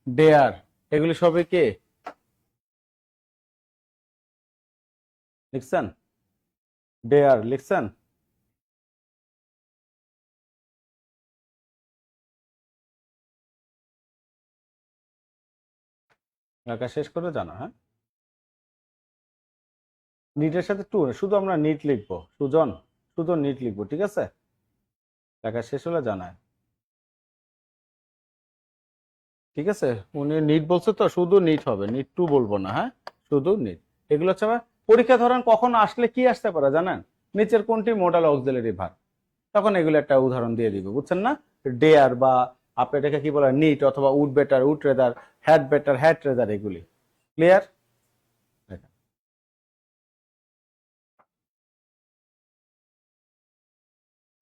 ডেয়ার, এগুলি সবই কি লিখছেন? ডেয়ার লিখছেন? লেখা শেষ করে জানা। হ্যাঁ, নিটের সাথে টু, শুধু আমরা নিট লিখবো, সুজন, শুধু নিট লিখবো, ঠিক আছে, লেখা শেষ হলে জানায়। ঠিক আছে, উনি নিট বলছে তো শুধু নিট হবে, নিট টু বলবো না। হ্যাঁ, শুধু নিট। এগুলো হচ্ছে আবার পরীক্ষা ধরেন কখন আসলে কি আসতে পারে জানেন? নিচের কোনটি মোডাল অক্সিলারি ভার্ব, তখন এগুলো একটা উদাহরণ দিয়ে দিবে, বুঝছেন না? ডেয়ার বা আপনি এটাকে কি বলে নিট, অথবা would better, would rather, had better, had rather, এগুলি ক্লিয়ার?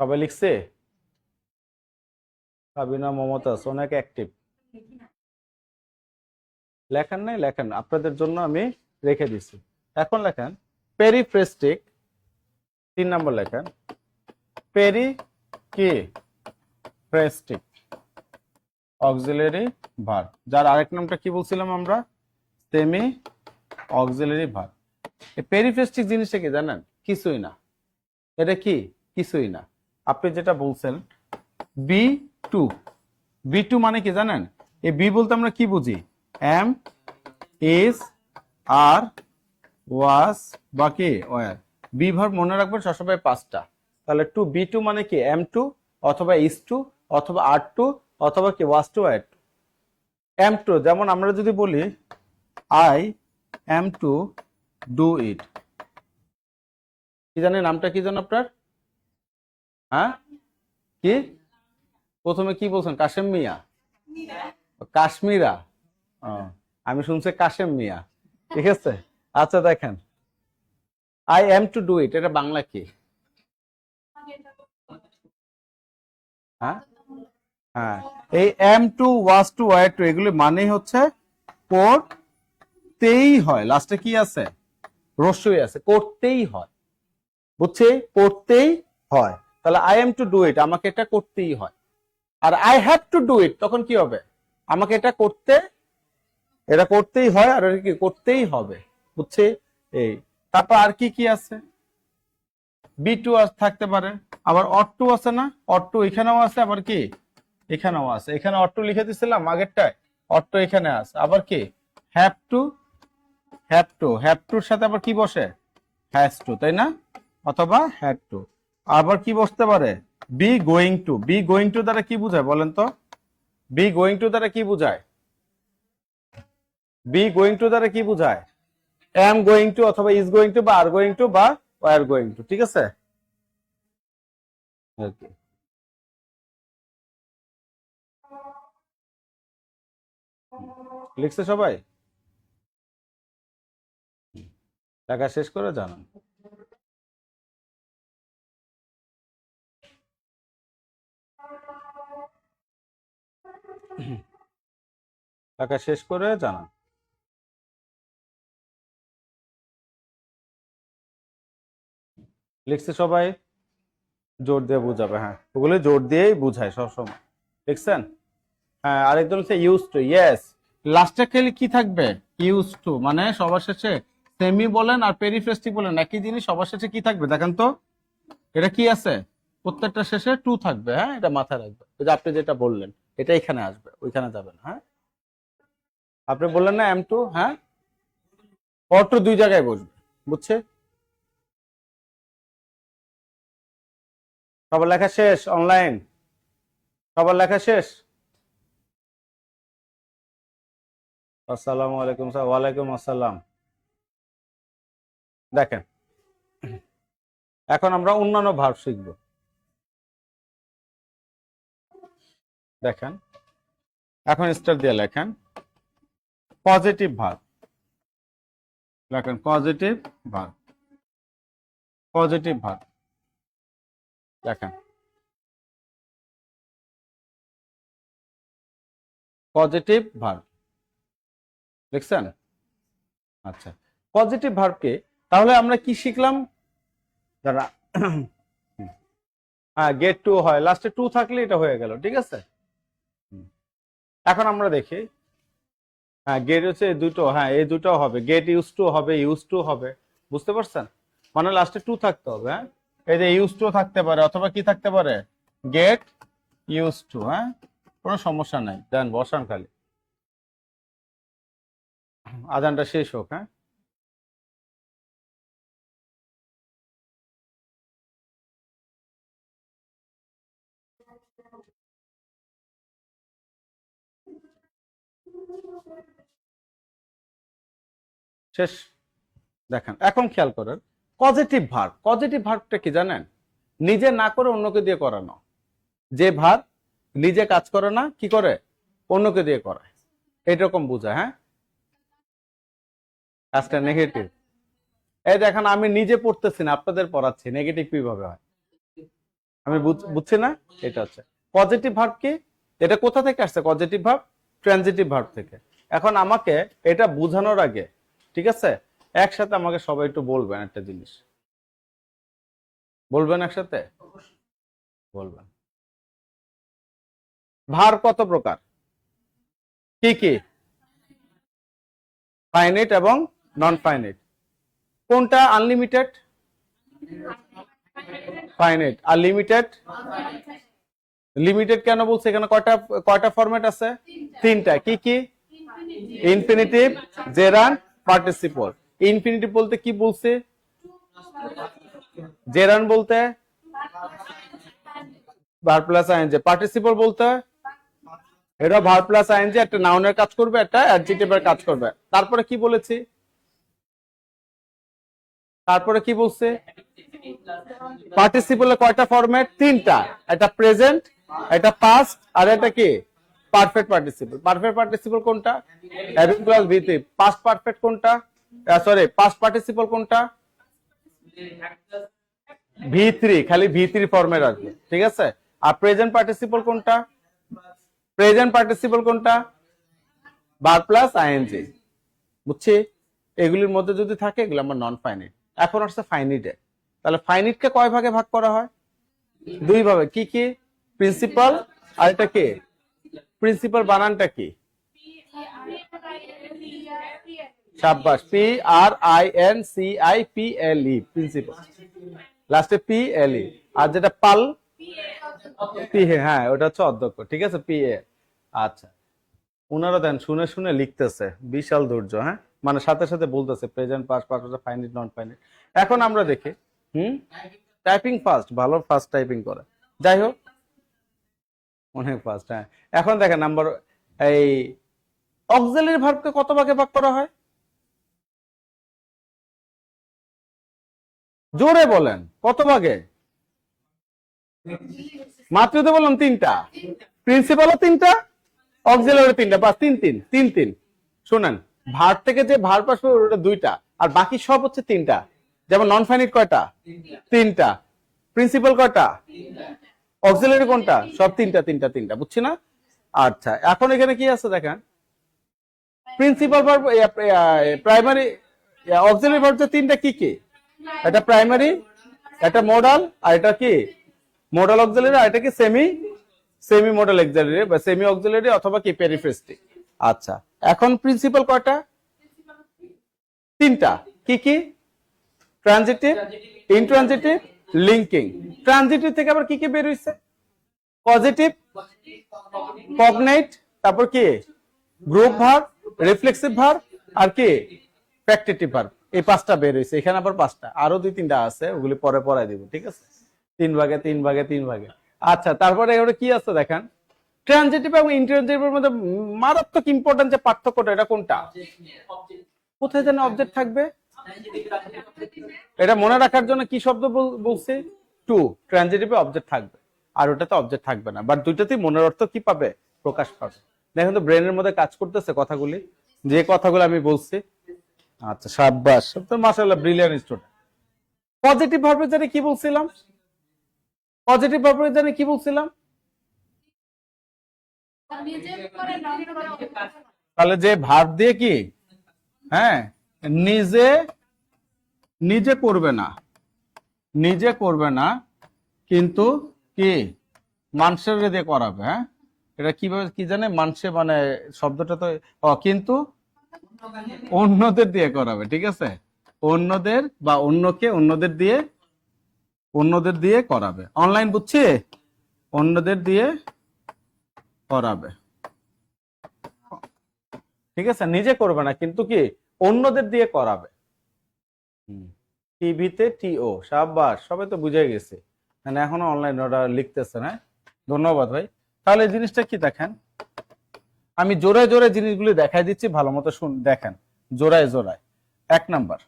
সবাই লিখছে? সাবিনা, মমতাজ অনেক অ্যাক্টিভ। লেখেন নাই? লেখেন, আপনাদের জন্য আমি রেখে দিছি। এখন লেখেন পেরিফ্রেস্টিক, 3 নম্বর লেখেন পেরি কি ফ্রেস্টিক অক্সিলারি ভার্ব, যার আরেক নামটা কি বলছিলাম আমরা? Semi auxiliary verb. এই পেরিফ্রেস্টিক জিনিসটা কি জানেন? কিছুই না। এটা কি? কিছুই না। আপনি যেটা বলছেন বি টু, বি টু মানে কি জানেন? এই বি বলতে আমরা কি বুঝি? এম, ইজ, আর, ওয়াজ বা কি ওয়ার। বি ভার্ব মনে রাখবেন সবসময় 5টা। তাহলে টু, বি টু মানে কি এম টু, অথবা ইজ টু, অথবা আর টু, অথবা কি was to, were to. Am to, যেমন আমরা যদি বলি I am to do it, কি জানেন নামটা কি জানেন আপনার? হ্যাঁ, কি প্রথমে কি বলছেন? কাশেম মিয়া, কাশ্মীরা, ও, আমি শুনছি কাশেম মিয়া। ঠিক আছে, আচ্ছা দেখেন আই এম টু ডু ইট, এটা বাংলা কি? হ্যাঁ, হ্যাঁ, এই M two, was to, were two, এগুলি মানেই হচ্ছে করতেই হয়। লাস্টে কি আছে? রস্যই আছে, করতেই হয়। বুঝছি? করতেই হয়। তাহলে I am to do it, আমাকে এটা করতেই হয়। আর I have to do it, তখন কি হবে? আমাকে এটা করতে, এটা করতেই হয়, আর এটা কি করতেই হবে। বুঝছি? এই তারপর আর কি কি আছে? বি টু থাকতে পারে, আবার অট টু আছে না? অট টু এখানেও আছে, আবার কি এখানেও আছে। এখানে অট টু লিখে দিছিলাম আগেরটায়, অট টু এখানে আছে। আবার কি have to, have to, have টুর সাথে আবার কি বসে? হ্যাজ টু, তাই না? অথবা হ্যাড টু। আবার কি বসতে পারে? Be going to. Be going to দ্বারা কি বোঝায় বলেন তো? বি গোয়িং টু দ্বারা কি বোঝায়? বি গোয়িং টু দ্বারা কি বোঝায়? এম গোয়িং টু, অথবা ইজ গোয়িং টু, বা আর গোয়িং টু, বা ওয়ার গোয়িং টু, ঠিক আছে? ওকে, লিখছে সবাই? লেখা শেষ করে জানান। লেখা শেষ করে জানান। লিখছে সবাই? জোর দিয়ে বুঝাবে, হ্যাঁ ওগুলো জোর দিয়েই বুঝায় সবসময়, দেখছেন? হ্যাঁ, আরেকজন হচ্ছে ইউজ টু, ইয়েস। লাস্টে খেলে কি থাকবে? ইউজ টু, মানে সবার শেষে সেমি বলেন আর পেরিফ্রেস্টিক বলেন একই জিনিস, সবার শেষে কি থাকবে দেখেন তো? এটা কি আছে? প্রত্যেকটা শেষে টু থাকবে, হ্যাঁ এটা মাথায় রাখবে। ওই যে আপনি যেটা বললেন এটা এখানে আসবে, ওইখানে যাবে না, হ্যাঁ। আপনি বললেন না M2, হ্যাঁ অটো দুই জায়গায় বসবে, বুঝছে? সবার লেখা শেষ? অনলাইন সবার লেখা শেষ? আসসালামু আলাইকুম স্যার। ওয়ালাইকুম আসসালাম। দেখেন, এখন আমরা অন্যান্য ভার্ব শিখব। দেখেন, এখন স্টার দিয়ে লেখেন পজিটিভ ভার্ব। লেখেন পজিটিভ ভার্ব, পজিটিভ ভার্ব লেখেন, পজিটিভ ভার্ব দেখছেন? আচ্ছা, পজিটিভ ভার্বকে তাহলে আমরা কি শিখলাম? যারা হ্যাঁ গেট টু হয়, লাস্টে টু থাকলে এটা হয়ে গেল, ঠিক আছে? এখন আমরা দেখি, হ্যাঁ গেট হচ্ছে এই দুটো, হ্যাঁ এই দুটো হবে, গেট ইউজ টু হবে, ইউজ টু হবে, বুঝতে পারছেন? মানে লাস্টে টু থাকতে হবে, হ্যাঁ এই যে ইউজ টু থাকতে পারে অথবা কি থাকতে পারে? গেট ইউজ টু, হ্যাঁ কোনো সমস্যা নাই। দেন বসান খালি, আজানটা শেষ হোক, হ্যাঁ। শেষ। দেখেন এখন খেয়াল করেন, পজিটিভ ভার্ব, পজিটিভ ভার্বটা কি জানেন? নিজে না করে অন্যকে দিয়ে করানো। যে ভার্ব নিজে কাজ করে না, কি করে? অন্যকে দিয়ে করায়, এইরকম বোঝায়, হ্যাঁ। কাজটা নেগেটিভ। এই দেখেন আমি নিজে পড়তেছি না, আপনাদের পড়াচ্ছি, নেগেটিভ কিভাবে হয়? আমি বুঝছি না। এটা হচ্ছে পজিটিভ ভার্ব। কি এটা কোথা থেকে আসছে? পজিটিভ ভার্ব ট্রানজিটিভ ভার্ব থেকে। এখন আমাকে এটা বোঝানোর আগে, ঠিক আছে, একসাথে আমাকে সবাই একটু বলবেন একটা জিনিস, বলবেন একসাথে, বলবেন ভার কত প্রকার, কি কি? ফাইনাইট এবং নন ফাইনাইট। কোনটা আনলিমিটেড? ফাইনাইট। আর লিমিটেড? লিমিটেড কেন বলছে? এখানে কয়টা কয়টা ফরম্যাট আছে? তিনটা। কি কি? Infinitive, gerund, participle. ইনফিনিটিভ বলতে কি বলছে? জেরান্ড বলতে ভার্ব প্লাস আইএনজি। পার্টিসিপল বলতে এটা ভার্ব প্লাস আইএনজি, একটা নাউনের কাজ করবে, একটা অ্যাডজেক্টিভের কাজ করবে। তারপরে কি বলেছি? তারপরে কি বলছে? পার্টিসিপলের কয়টা ফরম্যাট? তিনটা। এটা প্রেজেন্ট, এটা পাস্ট, আর এটা কি? Perfect participle. পারফেক্ট পার্টিসিপল কোনটা? হ্যাভিং প্লাস ভি3। পাস্ট পারফেক্ট কোনটা? সরি, পাস্ট পার্টিসিপল কোনটা? ভি3, খালি ভি3 ফর্মেট আসবে, ঠিক আছে। আর প্রেজেন্ট পার্টিসিপল কোনটা? প্রেজেন্ট পার্টিসিপল কোনটা? ভার্ব প্লাস আইএনজি, বুঝছি? এগুলির মধ্যে যদি থাকে এগুলো আমার নন ফাইনাইট। এখন আসছে ফাইনাইটে। তাহলে ফাইনাইটকে কয় ভাগে ভাগ করা হয়? দুই ভাবে। কি কি? প্রিন্সিপাল আর এটা কি? প্রিন্সিপাল বানানটা কি? সাব্বাস, PRINCIPLE, প্রিন্সিপাল। লাস্টে PLE। আর যেটা পাল, PA, হ্যাঁ ওটা হচ্ছে অধ্যক্ষ, ঠিক আছে, PA। আচ্ছা, ওনারা দেন শুনে শুনে লিখতেছে, বিশাল ধৈর্য, হ্যাঁ মানে সাথে সাথে বলতেছে present, past, past, finite, non finite. এখন আমরা দেখি, টাইপিং ফাস্ট, ভালো ফাস্ট টাইপিং করে, যাই হোক অনেক ফাস্ট, হ্যাঁ। এখন দেখেন নাম্বার, এই অক্সিলারি ভার্বকে কত ভাগে ভাগ করা হয়? জোরে বলেন, কত ভাগে? মাত্র তো বললাম তিনটা। প্রিন্সিপালও তিনটা, অক্সিলারি তিনটা, বাস তিন তিন তিন তিন। শুনেন, ভার্ব থেকে যে ভার্ব আসবে ওটা দুইটা, আর বাকি সব হচ্ছে তিনটা। যেমন নন ফাইনাইট কয়টা? তিনটা। প্রিন্সিপাল কয়টা? অক্সিলারি কোনটা? সব তিনটা তিনটা তিনটা, বুঝছি না? আচ্ছা, এখন এখানে কি আছে দেখেন, principal verb, primary, auxiliary verb তিনটা, কি কি? এটা প্রাইমারি, এটা মডাল আর এটা কি মডাল অক্সিলারি, আর এটা কি সেমি মডাল অক্সিলারি বা সেমি অক্সিলারি অথবা কি পেরিফ্রেস্টিক। আচ্ছা, এখন প্রিন্সিপাল কয়টা? তিনটা। কি কি? Transitive, intransitive, linking. ট্রানজিটিভ থেকে আবার কি কি বের হইছে? পজিটিভ, কগনাইট, তারপর কি গ্রুপ ভার্ব, রিফ্লেক্সিভ ভার্ব, আর কি ফ্যাক্টিটিভ ভার্ব। এই পাঁচটা বের হইছে। এখানে আবার পাঁচটা, আরো দুই তিনটা আছে, ওগুলি পরে পড়াই দিব, ঠিক আছে? তিন ভাগে তিন ভাগে তিন ভাগে। আচ্ছা, তারপরে এবারে কি আছে দেখেন, ট্রানজিটিভ এবং ইন্টারজেটিভের মধ্যে মারাত্মক ইম্পর্টেন্ট যে পার্থক্যটা, এটা কোনটা? কোথায় যেন অবজেক্ট থাকবে? এটা মনে রাখার জন্য কি শব্দ বলছি? টু। ট্রানজিটিভে অবজেক্ট থাকবে আর ওটাতে অবজেক্ট থাকবে না, বাট দুইটাতেই মনের অর্থ কি পাবে? প্রকাশ পাবে। দেখেন তো ব্রেনের মধ্যে কাজ করতেছে কথাগুলি, যে কথাগুলো আমি বলছি। আচ্ছা, শাবাশ, তো মাশাআল্লাহ, ব্রিলিয়ান্ট স্টুডেন্ট। পজিটিভ ভার্বের জন্য কি বলছিলাম? পজিটিভ ভার্বের জন্য কি বলছিলাম? তাহলে যে ভার্ব দিয়ে কি, হ্যাঁ, নিজে নিজে করবে না, নিজে করবে না, কিন্তু কি মানুষের দিয়ে করাবে। হ্যাঁ, এটা কিভাবে কি জানে মানুষে, মানে শব্দটা তো কিন্তু অন্যদের দিয়ে করাবে, ঠিক আছে? অন্যদের বা অন্যকে অন্যদের দিয়ে করাবে। অনলাইন বুঝছি? অন্যদের দিয়ে করাবে, ঠিক আছে? নিজে করবে না, কিন্তু কি অন্যদের দিয়ে করাবে। টিভিতে টিও, সাবাস, সবাই তো বুঝে গেছে। মানে এখনো অনলাইন ওরা লিখতেছে না। ধন্যবাদ ভাই। তাহলে এই জিনিসটা কি দেখেন, আমি জোড়ায় জোড়ায় জিনিসগুলি দেখাই দিচ্ছি, ভালো মতো দেখেন, জোড়ায় জোড়ায়। এক নাম্বার,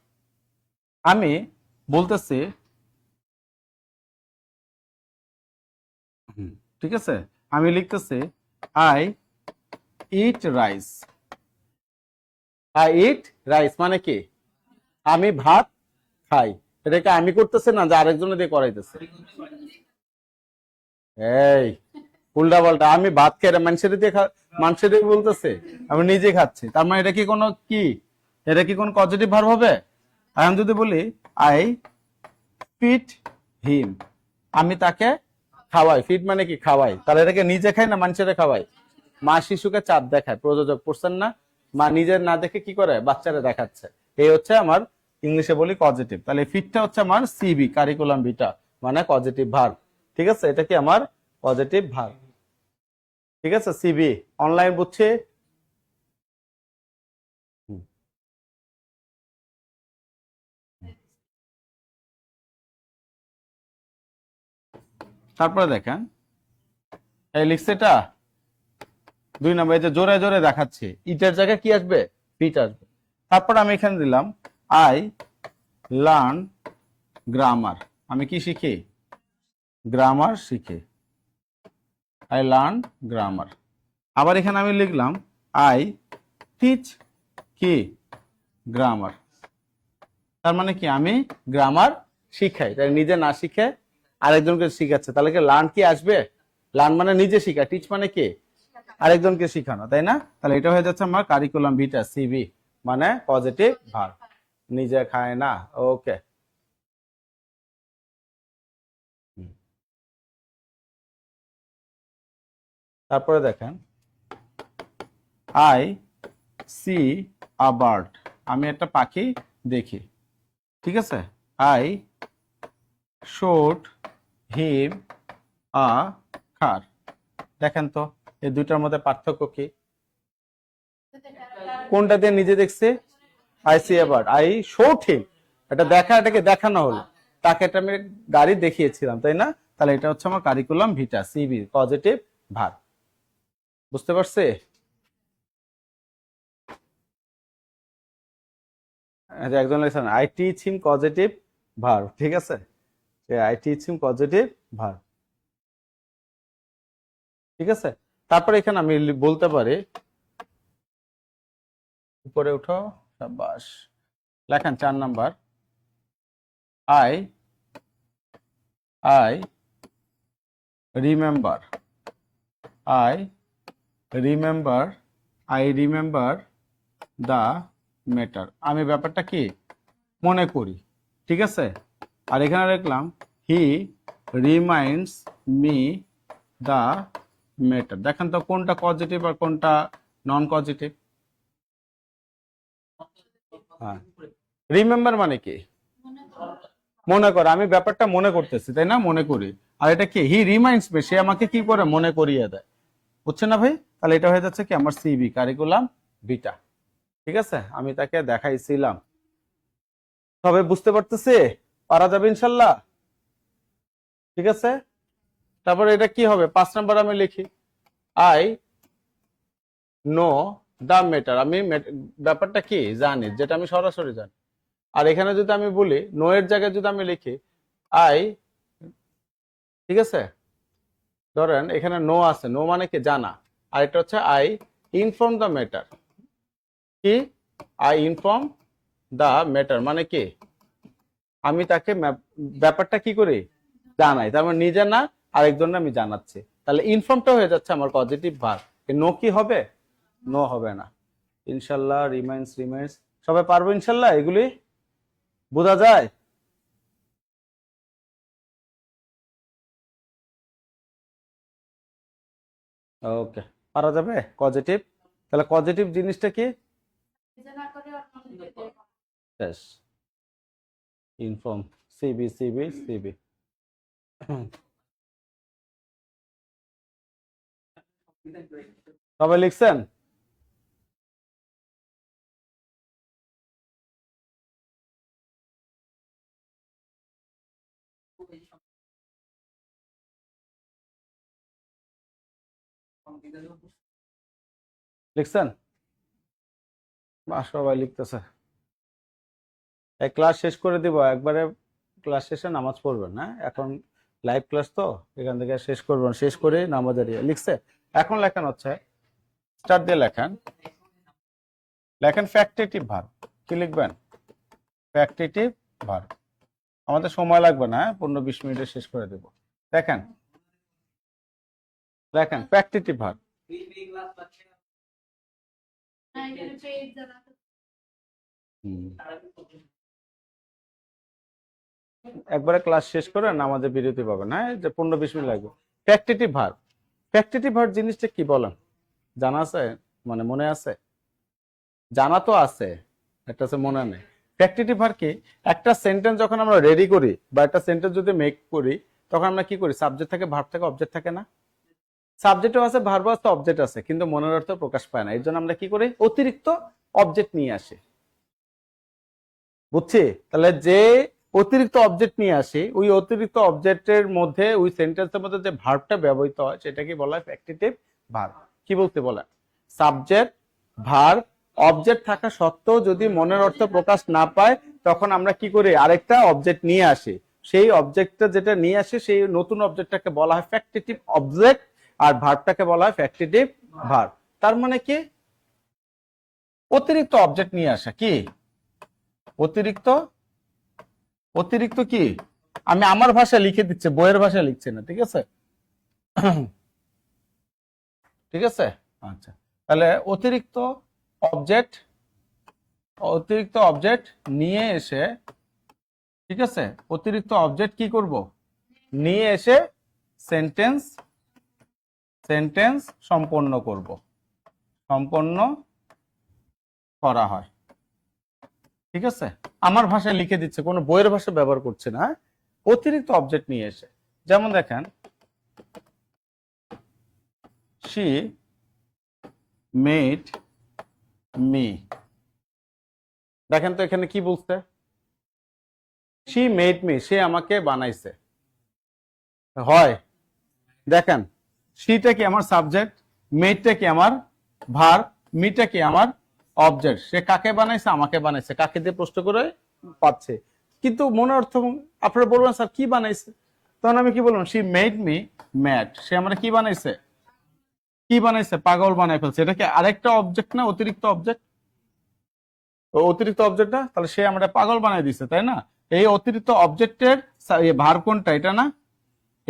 আমি বলতেছি, ঠিক আছে, আমি লিখতেছি I eat rice. I eat rice মানে কি? আমি ভাত খাই। এটাকে আমি করতেছে না, যে আরেকজনে দিয়ে করাইতেছে? এই উল্টা পাল্টা, আমি ভাত খাই, মানুষের দিয়ে মানুষের দিয়ে বলতেছে, আমি নিজে খাচ্ছি। তার মানে এটা কি কোনো কি, এটা কি কোন পজিটিভ ভার্ব হবে? আমি যদি বলি আই ফিড হিম, আমি তাকে খাওয়াই। ফিড মানে কি? খাওয়াই। তাহলে এটাকে নিজে খাই না মানুষের খাওয়াই? মা শিশুকে চাঁদ দেখায়, প্রযোজক পড়ছেন না? মা নিজের না দেখে কি করে? বাচ্চারা দেখাচ্ছে। এই হচ্ছে আমার ইংলিশে বলি পজিটিভ। তাহলে ফিটটা হচ্ছে আমার সিবি, কারিকুলাম ভিটা, মানে পজিটিভ ভার্ব, ঠিক আছে? এটা কি আমার পজিটিভ ভার্ব, ঠিক আছে? সিবি। অনলাইন বুঝছে? তারপরে দেখেন, এই লিখছে এটা 2 নম্বর, এই যে জোরে জোরে দেখাচ্ছে, ইটের জায়গায় কি আসবে? ফিট আসবে। তারপর আমি এখানে দিলাম আই লার্ন গ্রামার। আমি কি শিখি? গ্রামার শিখি। I learn grammar. আবার এখানে আমি লিখলাম আই টিচ কি গ্রামার। তার মানে কি? আমি গ্রামার শিখাই। তাই নিজে না শিখে আরেকজনকে শিখাচ্ছে। তাহলে কি লার্ন কি আসবে? লার্ন মানে নিজে শিখা, টিচ মানে কি? আরেকজনকে শিখানো, তাই না? তাহলে এটা হয়ে যাচ্ছে আমার কারিকুলাম ভিটা, সিবি, মানে পজিটিভ ভার্ব। নিজে খায় না। ওকে, তারপরে দেখেন আই সি আ বার্ড। আমি একটা পাখি দেখি, ঠিক আছে? আই শোড হিম আ কার। দেখেন তো এই দুইটার মধ্যে পার্থক্য কি? কোনটা দিয়ে নিজে দেখছে? I see a bird, I showed him, এটা দেখা, এটাকে দেখানো হলো, তাকে এটা আমি গাড়ি দেখিয়েছিলাম, তাই না? তাহলে এটা হচ্ছে আমার curriculum vitae, CV, positive verb. বুঝতে পারছে? একজন লিখছেন I teach him positive verb, ঠিক আছে? I teach him positive verb, ঠিক আছে? তারপরে এখানে আমি বলতে পারি, উপরে উঠো, সাবাস, লেখেন 4 number, I I remember. I remember, I remember the matter. আমি ব্যাপারটা কি মনে করি, ঠিক আছে? আর এখানে লিখলাম হি রিমাইন্ডস মি দা ম্যাটার। দেখেন তো কোনটা পজিটিভ আর কোনটা নন পজিটিভ। হ্যাঁ, রিমেম্বার মানে কি? মনে করে, আমি ব্যাপারটা মনে করতেছি, তাই না? মনে করি। আর এটা কি? হি রিমাইন্ডস মি, সে আমাকে কি করে? মনে করিয়ে দেয়। বুঝছেন না ভাই? তাহলে এটা হয়ে যাচ্ছে কি আমার সিবি, কারিকুলাম বিটা। ঠিক আছে, আমি তাকে দেখাইছিলাম। তবে বুঝতে পারতেছে, পারা যাবে ইনশাল্লাহ। ঠিক আছে, তারপরে এটা কি হবে? 5 নাম্বার আমি লিখি আই নো দা ম্যাটার। আমি ব্যাপারটা কি জানি, যেটা আমি সরাসরি জানি। আর এখানে যদি আমি বলি নো এর জায়গায় যদি আমি লিখি আই, ঠিক আছে, ধরেন এখানে নো আছে, নো মানে কি? জানা। আর এটা হচ্ছে আই ইনফর্ম দা ম্যাটার। কি? আই ইনফর্ম দা ম্যাটার মানে কি? আমি তাকে ব্যাপারটা কি করি? জানাই। তার মানে নিজে না, আরেকজনকে আমি জানাচ্ছি। তাহলে ইনফর্মটা হয়ে যাচ্ছে আমার পজিটিভ ভার্ব। নো কি হবে? নো হবে না। ইনশাল্লাহ রিমাইন্স সবাই পারবো ইনশাল্লাহ। এগুলি বোঝা যায়? ওকে, পারা যাবে পজিটিভ। তাহলে পজিটিভ জিনিসটা কি? শেষ। Inform, CV. সবাই লিখছেন? লিখছেন? বাহ, সবাই লিখতেছে। এই ক্লাস শেষ করে দিব একবারে। ক্লাস শেষে নামাজ পড়বেন না, এখন লাইভ ক্লাস তো, এখান থেকে শেষ করবেন। শেষ করে নামাজ দাঁড়িয়ে লিখছে। এখন লেখান হচ্ছে, স্টার্ট দিয়ে লেখেন। লেখেন ফ্যাক্টেটিভ ভার্ব। কি লিখবেন? Factitive verb. আমাদের সময় লাগবে না, 15-20 মিনিটে শেষ করে দেব। দেখেন দেখেন ফ্যাক্টেটিভ ভার্ব। একবারে ক্লাস শেষ করে নামাজে বিরতি পাবেন। হ্যাঁ, যে 15-20 মিনিট লাগবে। Factitive verb. ফ্যাক্টেটিভ ভার্ব জিনিসটা কি বলেন? জানা আছে? মানে মনে আছে? জানা তো আছে, একটা আছে মনে নেই। ফ্যাক্টেটিভ ভার্ব কি? একটা সেন্টেন্স যখন আমরা রেডি করি বা একটা সেন্টেন্স যদি মেক করি, তখন আমরা কি করি? সাবজেক্ট থাকে, ভার্ব থাকে, অবজেক্ট থাকে না? সাবজেক্টও আছে, ভার্ব আছে, অবজেক্ট আছে, কিন্তু মনের অর্থ প্রকাশ পায় না। এর জন্য আমরা কি করি? অতিরিক্ত অবজেক্ট নিয়ে আসি। বুঝছি? তাহলে যে অতিরিক্ত অবজেক্ট নিয়ে আসি, ওই অতিরিক্ত অবজেক্টের মধ্যে, ওই সেন্টেন্সের মধ্যে যে ভার্বটা ব্যবহৃত হয়, সেটাকে বলা হয় ফ্যাক্টেটিভ ভার্ব। কি বলতে বলে? সাবজেক্ট, ভার্ব, অবজেক্ট থাকা সত্ত্বেও যদি মনের অর্থ প্রকাশ না পায়, তখন আমরা কি করি? আরেকটা অবজেক্ট নিয়ে আসি। সেই অবজেক্টটা যেটা নিয়ে আসে, সেই নতুন অবজেক্টটাকে বলা হয় ফ্যাক্টেটিভ অবজেক্ট, আর ভার্বটাকে বলা হয় ফ্যাক্টেটিভ ভার্ব। তার মানে কি? অতিরিক্ত অবজেক্ট নিয়ে আসা। কি? অতিরিক্ত অতিরিক্ত কি? আমি আমার ভাষায় লিখে দিচ্ছি, বইয়ের ভাষায় লিখছি না। ঠিক আছে? ঠিক আছে, আচ্ছা। তাহলে অতিরিক্ত অবজেক্ট নিয়ে এসে, ঠিক আছে, অতিরিক্ত অবজেক্ট কি করব? নিয়ে এসে সেন্টেন্স সম্পন্ন করা হয়। ঠিক আছে, আমার ভাষায় লিখে দিচ্ছে, কোনো বইয়ের ভাষা ব্যবহার করছে না। অতিরিক্ত অবজেক্ট নিয়ে এসে, যেমন দেখেন, she made me। দেখেন তো এখানে কি বলছে? she made me, সে আমাকে বানাইছে। হয়? দেখেন, sheটা কি আমার সাবজেক্ট, মেডটা কি আমার ভার্ব, মিটা কি আমার অবজেক্ট। সে কাকে বানাইছে? আমাকে বানাইছে। কাকে দিয়ে প্রশ্ন করে পাচ্ছে। কিন্তু মনে অর্থ আপনারা বলবেন, স্যার কি বানাইছে? তখন আমি কি বললাম? she made me mad। সে আমরা কি বানাইছে? কি বানাইছে? পাগল বানাই ফেলছে। এটা কি আরেকটা অবজেক্ট না? অতিরিক্ত অবজেক্ট। অতিরিক্ত অবজেক্ট না? তাহলে সে আমরা পাগল বানাই দিছে, তাই না? এই অতিরিক্ত অবজেক্টের ভার্ব কোনটা? এটা না?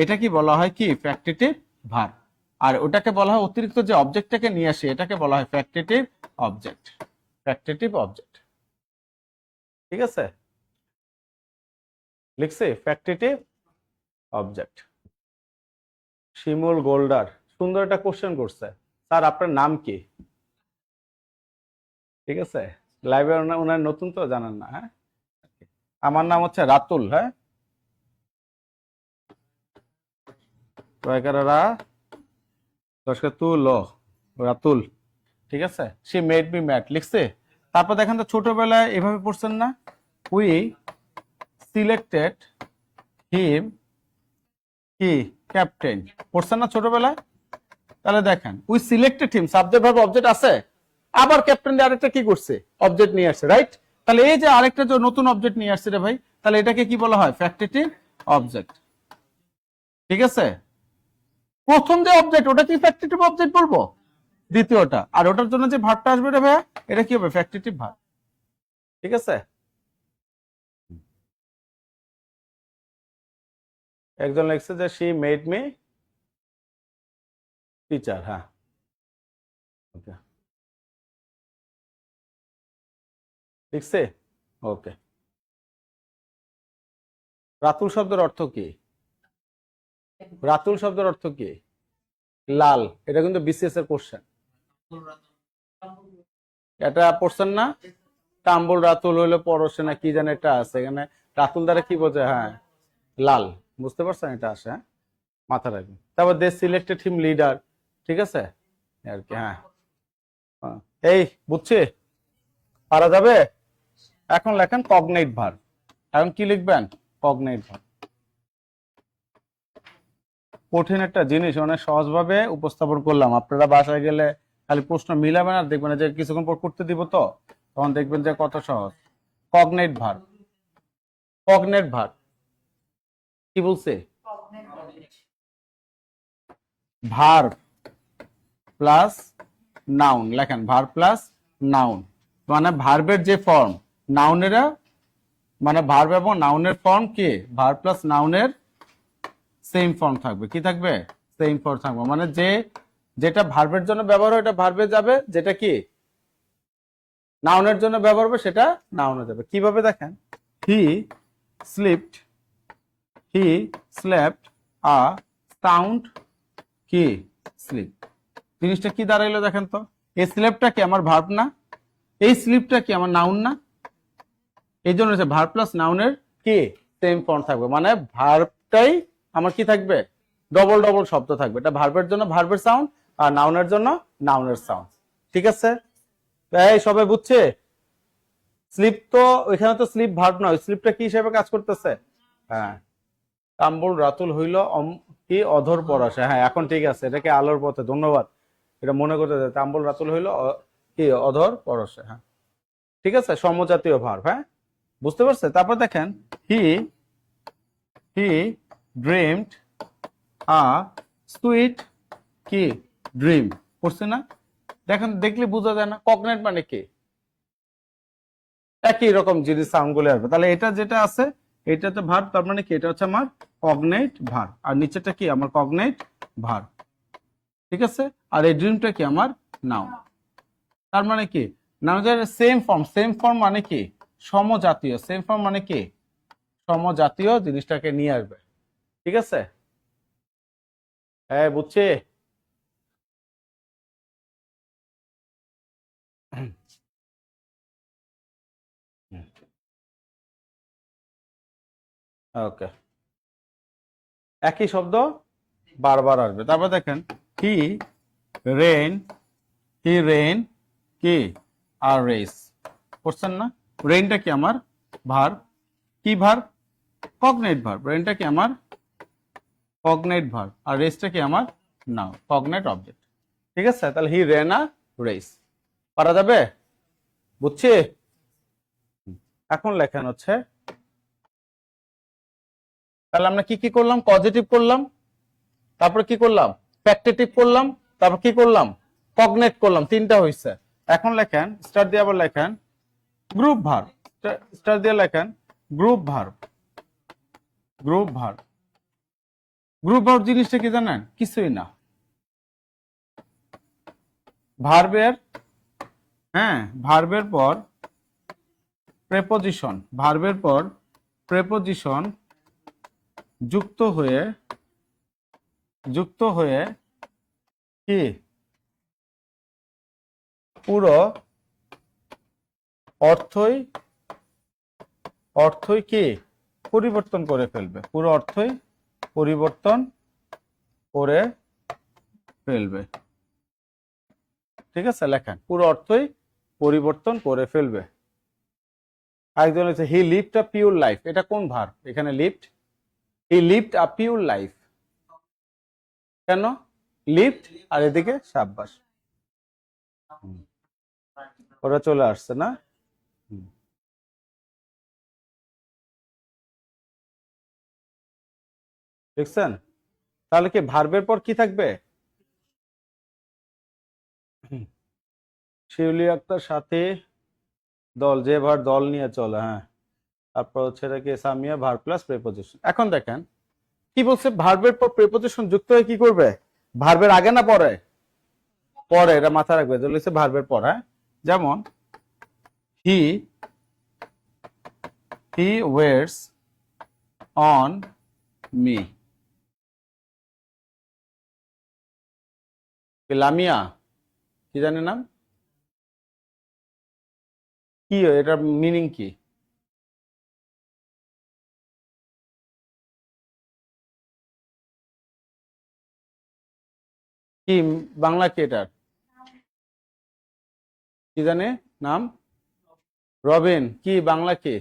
এটা কি বলা হয়? কি? Factitive verb. আর ওটাকে বলা হয়, অতিরিক্ত যে অবজেক্টটাকে নিয়ে আসে, এটাকে বলা হয় ফ্যাক্টেটিভ অবজেক্ট। ঠিক আছে? লিখছে ফ্যাক্টিটিভ অবজেক্ট। শিমুল গোল্ডার সুন্দর একটা কোশ্চেন করছে, স্যার আপনার নাম কি? ঠিক আছে, লাইভে ওনার নতুন তো জানেন না। হ্যাঁ, আমার নাম হচ্ছে রাতুল। হ্যাঁ, রাতুল। ঠিক আছে, সে মেড মি ম্যাট লিখছে। তারপর দেখেন তো ছোটবেলায় এভাবে পড়ছেন না, উই সিলেক্টেড হিম কি ক্যাপ্টেন, পড়ছেন না ছোটবেলায়? তাহলে দেখেন we selected him, subject verb object আছে, আবার ক্যাপ্টেন দিয়ে আরেকটা কি করছে, অবজেক্ট নিয়ে আসছে, রাইট? তাহলে এই যে আরেকটা যে নতুন অবজেক্ট নিয়ে আসছে রে ভাই, তাহলে এটাকে কি বলা হয়? Factitive object. ঠিক আছে, প্রথম যে অবজেক্ট ওটা কি ফ্যাক্টিটিভ অবজেক্ট বলবো, দ্বিতীয়টা, আর ওটার জন্য যে ভার্বটা আসবে রে ভাইয়া, এটা কি হবে? Factitive verb. ঠিক আছে, একজন লিখছে যে শি মেড মি টিচার। হ্যাঁ, ওকে, লিখছে। ওকে, রাতুল শব্দের অর্থ কি? রাতুল শব্দের অর্থ কি? লাল। এটা কিন্তু বিসিএস এর কোশ্চেন, এটা পড়ছেন না? তাম্বুল রাতুল হইলো পরশে না কি জানে একটা আছে এখানে, রাতুল দ্বারা কি বোঝে? হ্যাঁ, লাল। বুঝতে পারছেন? এটা আসে, হ্যাঁ, মাথা রাখবেন। তারপর দে সিলেক্টেড হিম লিডার। ঠিক আছে আর কি। হ্যাঁ, এই বুঝছি, পারা যাবে। এখন লেখেন কগনেট ভার্ব। এখন কি লিখবেন? Cognate verb. কঠিন একটা জিনিস অনেক সহজভাবে উপস্থাপন করলাম, আপনারা বাসায় গেলে খালি প্রশ্ন মিলাবেন আর দেখবেন যে কিছুক্ষণ পর করতে দিব তো, তখন দেখবেন যে কত সহজ। কগনেট ভার্ব, কগনেট ভার্ব কি বলছে? ভার্ব প্লাস নাউন লেখেন, ভার্ব প্লাস নাউন, মানে ভার্বের যে ফর্ম, নাউনেরা মানে ভার্ব এবং নাউনের ফর্ম কি, ভার্ব প্লাস নাউনের সেম ফর্ম থাকবে। কি থাকবে? সেম ফর্ম থাকবে, মানে যে যেটা ভার্বের জন্য ব্যবহার হয় এটা ভার্বে যাবে, যেটা কি নাউনের জন্য ব্যবহার হবে সেটা নাউনে যাবে। কিভাবে দেখেন, he slipped, he slept a sound কি স্লিপ, জিনিসটা কি দাঁড়াইলো দেখেন তো? এই স্লেপটা কি আমার ভার্ব না? এই স্লিপটা কি আমার নাউন না? এই জন্য ভার্ব প্লাস নাউনের কি সেম ফর্ম থাকবে, মানে ভার্বটাই আমার কি থাকবে? ডবল ডবল শব্দ থাকবে। এটা ভার্বের জন্য ভার্বের সাউন্ড, আর নাউনের জন্য নাউনের সাউন্ড। ঠিক আছে, এই সবাই বুঝছে? স্লিপ তো ওইখানে তো স্লিপ ভার্ব নয়, স্লিপটা কি হিসেবে কাজ করতেছে? হ্যাঁ, তাম্বুল রাতুল হইল কি অধর পরশে। হ্যাঁ, এখন ঠিক আছে, এটাকে আলোর পথে, ধন্যবাদ। এটা মনে করতে যায়, তাম্বুল রাতুল হইল কি অধর পরশে। হ্যাঁ, ঠিক আছে, সমজাতীয় ভার্ব। হ্যাঁ, বুঝতে পারছে? তারপর দেখেন হি হি ড্রিমড আ সুইট কি ড্রিম, পড়ছে না? দেখেন, দেখলে বোঝা যায় না কগনেট মানে কি? একই রকম জিনিস সাউন্ড গুলো আসবে। তাহলে এটা যেটা আছে এটা তো ভার্ব, তার মানে কি এটা হচ্ছে আমার কগনেট ভার্ব, আর নিচেটা কি আমার কগনেট ভার্ব। ঠিক আছে, আর এই ড্রিমটা কি আমার নাউন। তার মানে কি নাউনের সেম ফর্ম, সেম ফর্ম মানে কি সমজাতীয়, সেম ফর্ম মানে কি সমজাতীয় জিনিসটাকে নিয়ে আসবে। ঠিক আছে, হ্যাঁ বুঝছি। ওকে, একই শব্দ বারবার আসবে। তারপর দেখেন হি রেন, হি রেন কি আর রেস, করছেন না? রেনটা কি আমার ভার্ব, কি ভার্ব? Cognate verb. রেনটা কি আমার কগনেট ভার্ব, আর রেসটা কি আমার নাউন, কগনেট অবজেক্ট। ঠিক আছে, তাহলে হি রেন আ রেস, পারা যাবে? বুঝছি? এখন লেখেন হচ্ছে, তাহলে আমরা কি কি করলাম? পজিটিভ করলাম, তারপর কি করলাম? ফ্যাক্টেটিভ করলাম, তারপর কি করলাম? কগনেট করলাম, তিনটা হয়েছে। এখন লেখেন স্টার দিয়ে, আবার লেখেন গ্রুপ ভার্ব, স্টার দিয়ে লেখেন group verb, group verb. Group verb জিনিসটা কি জানেন? কিছুই না, ভার্বের, হ্যাঁ ভার্বের পর প্রেপোজিশন, ভার্বের পর প্রেপোজিশন যুক্ত হয়ে কি পুরো অর্থই কি পরিবর্তন করে ফেলবে, পুরো অর্থই পরিবর্তন করে ফেলবে। ঠিক আছে, লেখেন পুরো অর্থই পরিবর্তন করে ফেলবে। আরেকজন হচ্ছে he lived a pure life, এটা কোন ভার্ব? এখানে lived, he lived a pure life. কেন লিভড? আর এদিকে সাব্বাস, ওরা চলে আসছে না? দেখছেন? তাহলে কি ভার্বের পর কি থাকবে? শিউলি আক্তার সাথে দল, যে ভার দল নিয়ে চলে, হ্যাঁ। তারপর হচ্ছে এটাকে সামিয়া ভার প্লাস প্রেপোজিশন। এখন দেখেন কি বলছে, ভার্বের পর প্রেপোজিশন যুক্ত হয়ে কি করবে? ভার্বের আগে না পরে? পরে, এটা মাথায় রাখবে, বলেছে ভার্বের পর। হ্যাঁ, যেমন হি ওয়েটস অন মি। লামিয়া কি জানে নাম কি, এটার মিনিং কি? কি বাংলা কি এটার? কি জানে নাম? রবিন। কি বাংলা কি?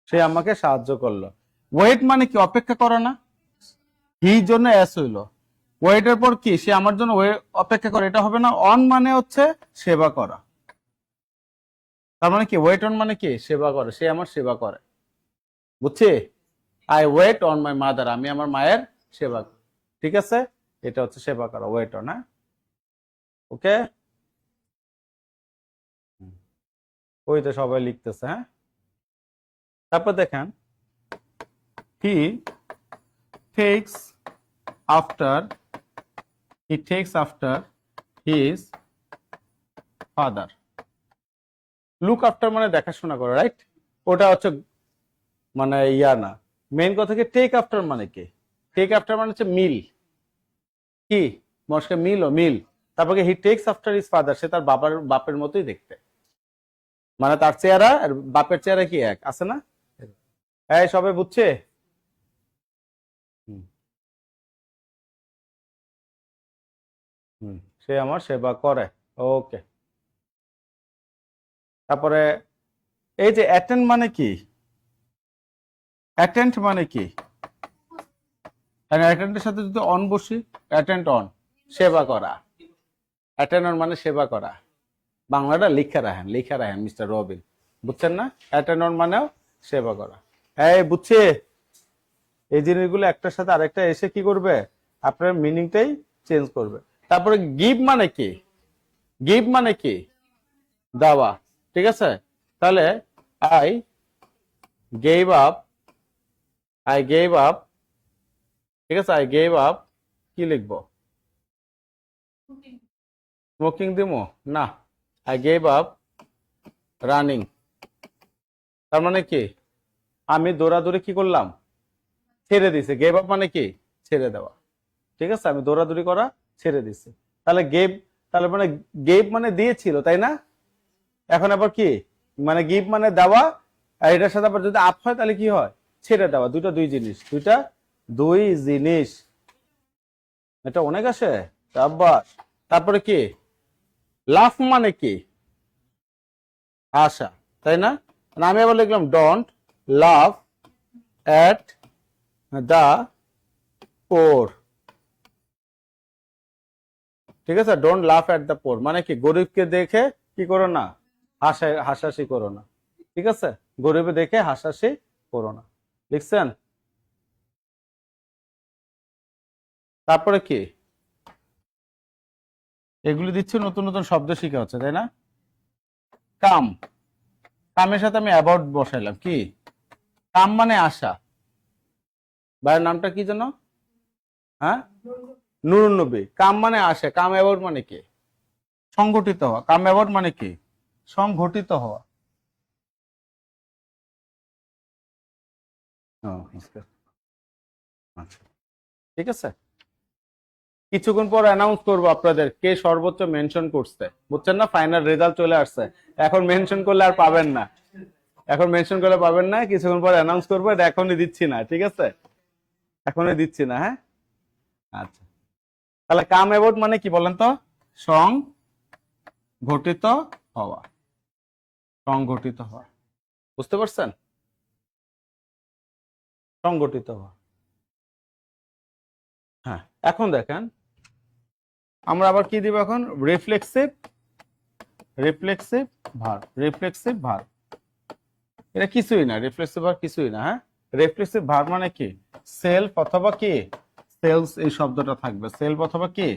সে আমাকে সাহায্য করলো। ওয়েট মানে কি? অপেক্ষা করা না? হি জন্য এস হইলো, ওয়েটের পর কি সে আমার জন্য অপেক্ষা করে, এটা হবে না? অন মানে হচ্ছে সেবা করা, তার মানে কি ওয়েট অন মানে কি সেবা করে, সে আমার সেবা করে। বুঝছি? I wait on my mother, আমি আমার মায়ের সেবা করি। ঠিক আছে, এটা হচ্ছে সেবা করা, ওয়েট অন। হ্যাঁ, ওকে। ওই তো সবাই লিখতেছে। হ্যাঁ, তারপর দেখেন হি takes after his father. Look after মানে দেখাশোনা করে, রাইট? ওটা হচ্ছে মানে ইয়া না, মেইন কথা কি টেক আফটার মানে কি? টেক আফটার মানে হচ্ছে মিল, কি মস্কে মিল ও মিল। তারপরে he takes after his father, সে তার বাপের মতোই দেখতে, মানে তার চেহারা আর বাপের চেহারা কি এক আছে না? এই সবাই বুঝছে? হুম, সে আমার সেবা করে। ওকে, তারপরে এই যে অ্যাটেন্ড মানে কি? অ্যাটেন্ড মানে কি? অ্যাটেন্ডের সাথে যদি অন বসি, অ্যাটেন্ড অন, সেবা করা। অ্যাটেন্ড অন মানে সেবা করা। বাংলাটা লিখা রাখেন মিস্টার রবিন, বুঝছেন না? অ্যাটেন্ড অন মানেও সেবা করা। এই বুঝছে? এই জিনিসগুলো একটার সাথে আরেকটা এসে কি করবে, আপনার মিনিংটাই চেঞ্জ করবে। তারপরে গিভ মানে কি? গিভ মানে কি? দেওয়া। ঠিক আছে, তাহলে আই গেভ আপ, ঠিক আছে, আই গেভ আপ কি লিখবো? স্মোকিং দিমো না, আই গেভ আপ রানিং। তার মানে কি আমি দৌড়াদৌড়ি কি করলাম? ছেড়ে দিছে। গেভ আপ মানে কি? ছেড়ে দেওয়া। ঠিক আছে, আমি দৌড়াদৌড়ি করা ছেড়ে দিছি। তাহলে গেভ, তাহলে মানে গেভ মানে দিয়েছিল, তাই না? এখন আবার কি মানে গিভ মানে দেওয়া, আর এটার সাথে আবার যদি আপ হয় তাহলে কি হয়? ছেড়ে দেওয়া। দুই জিনিস। এটা অনেক আসে। তারপরে কি লাফ মানে কি? আশা, তাই না? আমি আবার লিখলাম ডোন্ট লাভ এট দা পোর। ঠিক আছে, ডোন্ট লাফ এট দা পোর মানে কি গরিবকে দেখে কি করো না, হাসাহাসি করো না। ঠিক আছে, গরিবে দেখে হাসাহাসি করো না। লিখছেন? তারপরে কি এগুলি দিচ্ছে, নতুন নতুন শব্দ শিখা হচ্ছে, তাই না? কাম, কামের সাথে আমি অ্যাবাউট বসাইলাম। কি কাম মানে আশা। ভাইয়ের নামটা কি যেন? হ্যাঁ, নুরুন নবী। কাম মানে আসে, কাম অ্যাবাউট মানে কি? সংগঠিত হওয়া। কাম অ্যাবাউট মানে কি? সংগঠিত হওয়া। ও, আচ্ছা, ঠিক আছে। কিছুক্ষণ পর অ্যানাউন্স করবো আপনাদের কে সর্বোচ্চ মেনশন করছে, বুঝছেন না? ফাইনাল রেজাল্ট চলে আসছে, এখন মেনশন করলে আর পাবেন না, এখন মেনশন করলে পাবেন না, কিছুক্ষণ পর অ্যানাউন্স করবো, এটা এখনই দিচ্ছি না, ঠিক আছে? এখনই দিচ্ছি না, হ্যাঁ। আচ্ছা, তাহলে কাম অ্যাবাউট মানে কি বলেন তো? সংঘটিত হওয়া, সংঘটিত হওয়া, বুঝতে পারছেন? সংগঠিত হওয়া। হ্যাঁ, এখন দেখেন আমরা আবার কি দিব এখন? Reflexive, reflexive verb, reflexive verb. এটা কিছুই না, রিফ্লেক্সিভ ভার্ব কিছুই না, হ্যাঁ। রিফ্লেক্সিভ ভার্ব মানে কি? সেলফ অথবা কি সেলস এই শব্দটা থাকবে, সেলফ অথবা কি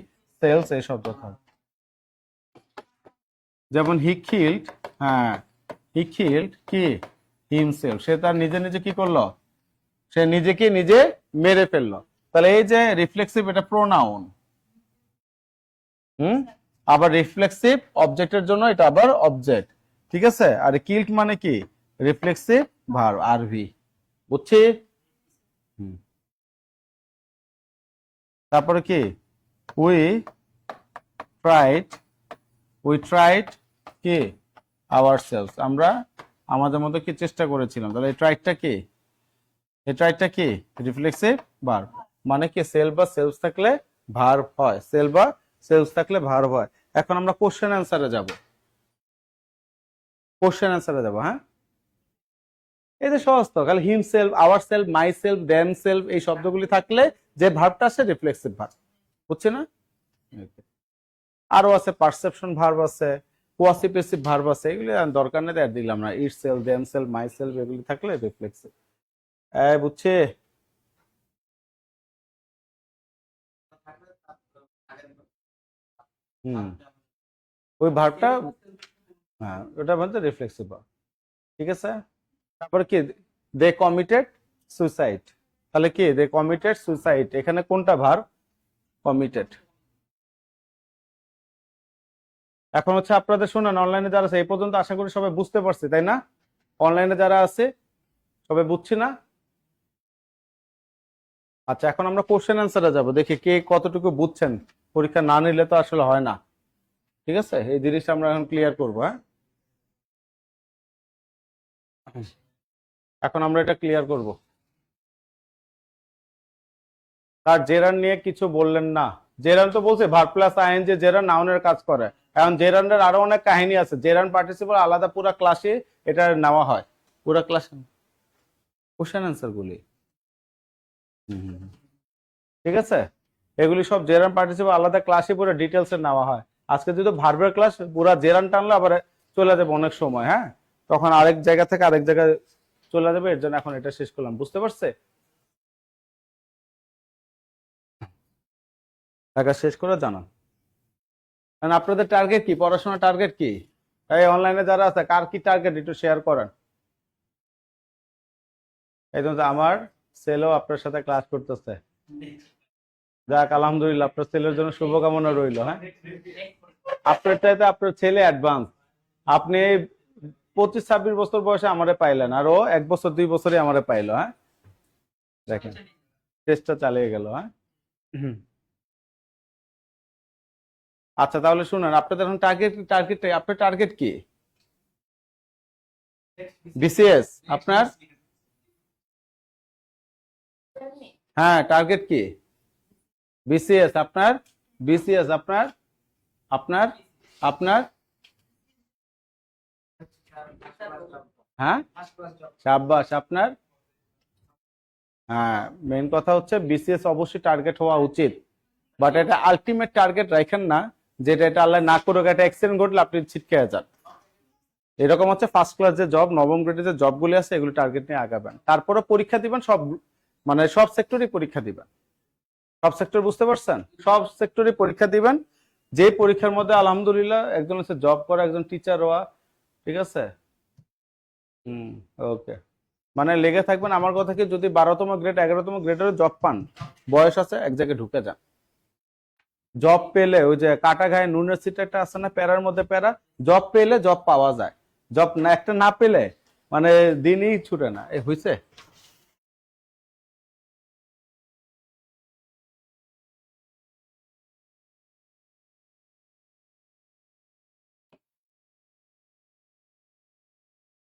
সেলস এই শব্দ থাকবে। যেমন হি কিল্ড, হ্যাঁ, হি কিল্ড কি হিমসেলফ, সে তার নিজে নিজে কি করলো? সে নিজেকে নিজে মেরে ফেললো। তাহলে এই যে রিফ্লেক্সিভ, এটা প্রোনাউন, আবার রিফ্লেক্সিভ অবজেক্টের জন্য এটা আবার অবজেক্ট, ঠিক আছে। আর কিল্ড মানে কি? রিফ্লেক্সিভ ভার্ব, আরভি, বুঝছি? তারপরে কি? উই ট্রাইড, উই ট্রাইড কি আওয়ারসেলফস, আমরা আমাদের মতো কি চেষ্টা করেছিলাম। তাহলে এই ট্রাইডটা কি? এই ট্রাইডটা কি? রিফ্লেক্সিভ ভার্ব, মানে কি সেলফ বা সেলস থাকলে ভার্ব হয়, সেলফ বা সেলস থাকলে ভার্ব হয়। এখন আমরা কোশ্চেন অ্যান্সারে যাব, কোশ্চেন অ্যান্সারে যাব, হ্যাঁ। এই যে সহজ তো, খালি himself, ourself, myself, themself এই শব্দগুলি থাকলে যে ভার্বটা আসে রিফ্লেক্সিভ ভার্ব, বুঝছে না? আরো আছে পারসেপশন ভার্ব আছে, কোয়াসিপেসিভ ভার্ব আছে, এগুলি দরকার নেই, আর দিলাম না। ইট self, them self, my self এগুলি থাকলে রিফ্লেক্সিভ। বুঝছে? হুম, ওই ভার্বটা, হ্যাঁ, ওটা বলতে রিফ্লেক্সিভ ভার্ব, ঠিক আছে। তারপরে কি? দে কমিটেড সুইসাইড, তাহলে কি? দে কমিটেড সুইসাইড, এখানে কোনটা ভার্ব? কমিটেড। এখন হচ্ছে আপনাদের শুনেন, অনলাইনে যারা আছে এই পর্যন্ত আশা করি সবাই বুঝতে পারছে, তাই না? অনলাইনে যারা আছে সবাই বুঝছি না? আচ্ছা, এখন আমরা কোশ্চেন অ্যান্সারে যাব, দেখি কে কতটুকু বুঝছেন। পরীক্ষা না নিলে তো আসলে হয় না, ঠিক আছে। এই জিনিসটা আমরা এখন ক্লিয়ার করবো, হ্যাঁ। এখন আমরা এটা ক্লিয়ার করব। তার জেরান নিয়ে কিছু বললেন না। জেরান তো বলছে ভার্ব প্লাস আইএনজি, জেরান নাউনের কাজ করে। এখন জেরানের আরো অনেক কাহিনী আছে, জেরান পার্টিসিপল আলাদা পুরো ক্লাসে এটা নেওয়া হয়, পুরো ক্লাসে কোশ্চেন অ্যান্সার গুলি, ঠিক আছে। এগুলি সব জেরান পার্টিসিপল আলাদা ক্লাসে পুরো ডিটেলসে নেওয়া হয়। আজকে যদি ভার্বের ক্লাস পুরো জেরান টানলে আবার চলে যাবে অনেক সময়, হ্যাঁ, তখন আরেক জায়গা থেকে আরেক জায়গায় চলে যাবে, এর জন্য এখন এটা শেষ করলাম, বুঝতে পারছে? ঢাকা শেষ করে জানান। কারণ আপনাদের টার্গেট কি? পড়াশোনার টার্গেট কি? এই অনলাইনে যারা আছে কার কি টার্গেট একটু শেয়ার করেন। এই জন্য আমার ছেলেও আপনার সাথে ক্লাস করতেছে, যাক আলহামদুলিল্লাহ, আপনার ছেলের জন্য শুভকামনা রইল, হ্যাঁ। আপনার চাইতে আপনার ছেলে অ্যাডভান্স, আপনি 25-26 বছর বয়সে আমারে পাইলেন, আর ও 1 বছর 2 বছরে আমারে পাইলো, হ্যাঁ। দেখেন, চেষ্টা চালিয়ে গেল, হ্যাঁ। আচ্ছা, তাহলে শুনেন, আপনাদের এখন আপনার টার্গেট কি? বিসিএস আপনার? হ্যাঁ, টার্গেট কি? বিসিএস আপনার? বিসিএস আপনার? আপনার? আপনার? হ্যাঁ, সাব্বাস, আপনার? হ্যাঁ, মেইন কথা হচ্ছে বিসিএস অবশ্যই টার্গেট হওয়া উচিত, বাট এটা আলটিমেট টার্গেট রাখেন না, যেটা এটা আল্লাহ না করুক একটা অ্যাক্সিডেন্ট ঘটলে আপনি ছিটকে যান। এরকম হচ্ছে ফার্স্ট ক্লাস যে জব, নবম গ্রেডে যে জবগুলি আছে এগুলো টার্গেট নিয়ে আগাবেন, তারপরে পরীক্ষা দিবেন সব, মানে সব সেক্টরে পরীক্ষা দিবেন, সব সেক্টর, বুঝতে পারছেন? সব সেক্টরে পরীক্ষা দিবেন, যে পরীক্ষার মধ্যে আলহামদুলিল্লাহ একজন হচ্ছে জব করা, একজন টিচার হওয়া, ঠিক আছে। ওকে, মানে লেগে থাকবেন। আমার কথা কি, যদি 12তম গ্রেড 11তম গ্রেডের জব পান, বয়স আছে, এক জায়গায় ঢুকে যান। জব পেলে ওই যে কাটা গায়ে নুনের সিট একটা আছে না, প্যারার মধ্যে প্যারা, জব পেলে জব পাওয়া যায়, জব না একটা না পেলে মানে দিনই ছুটে না, এই হয়েছে।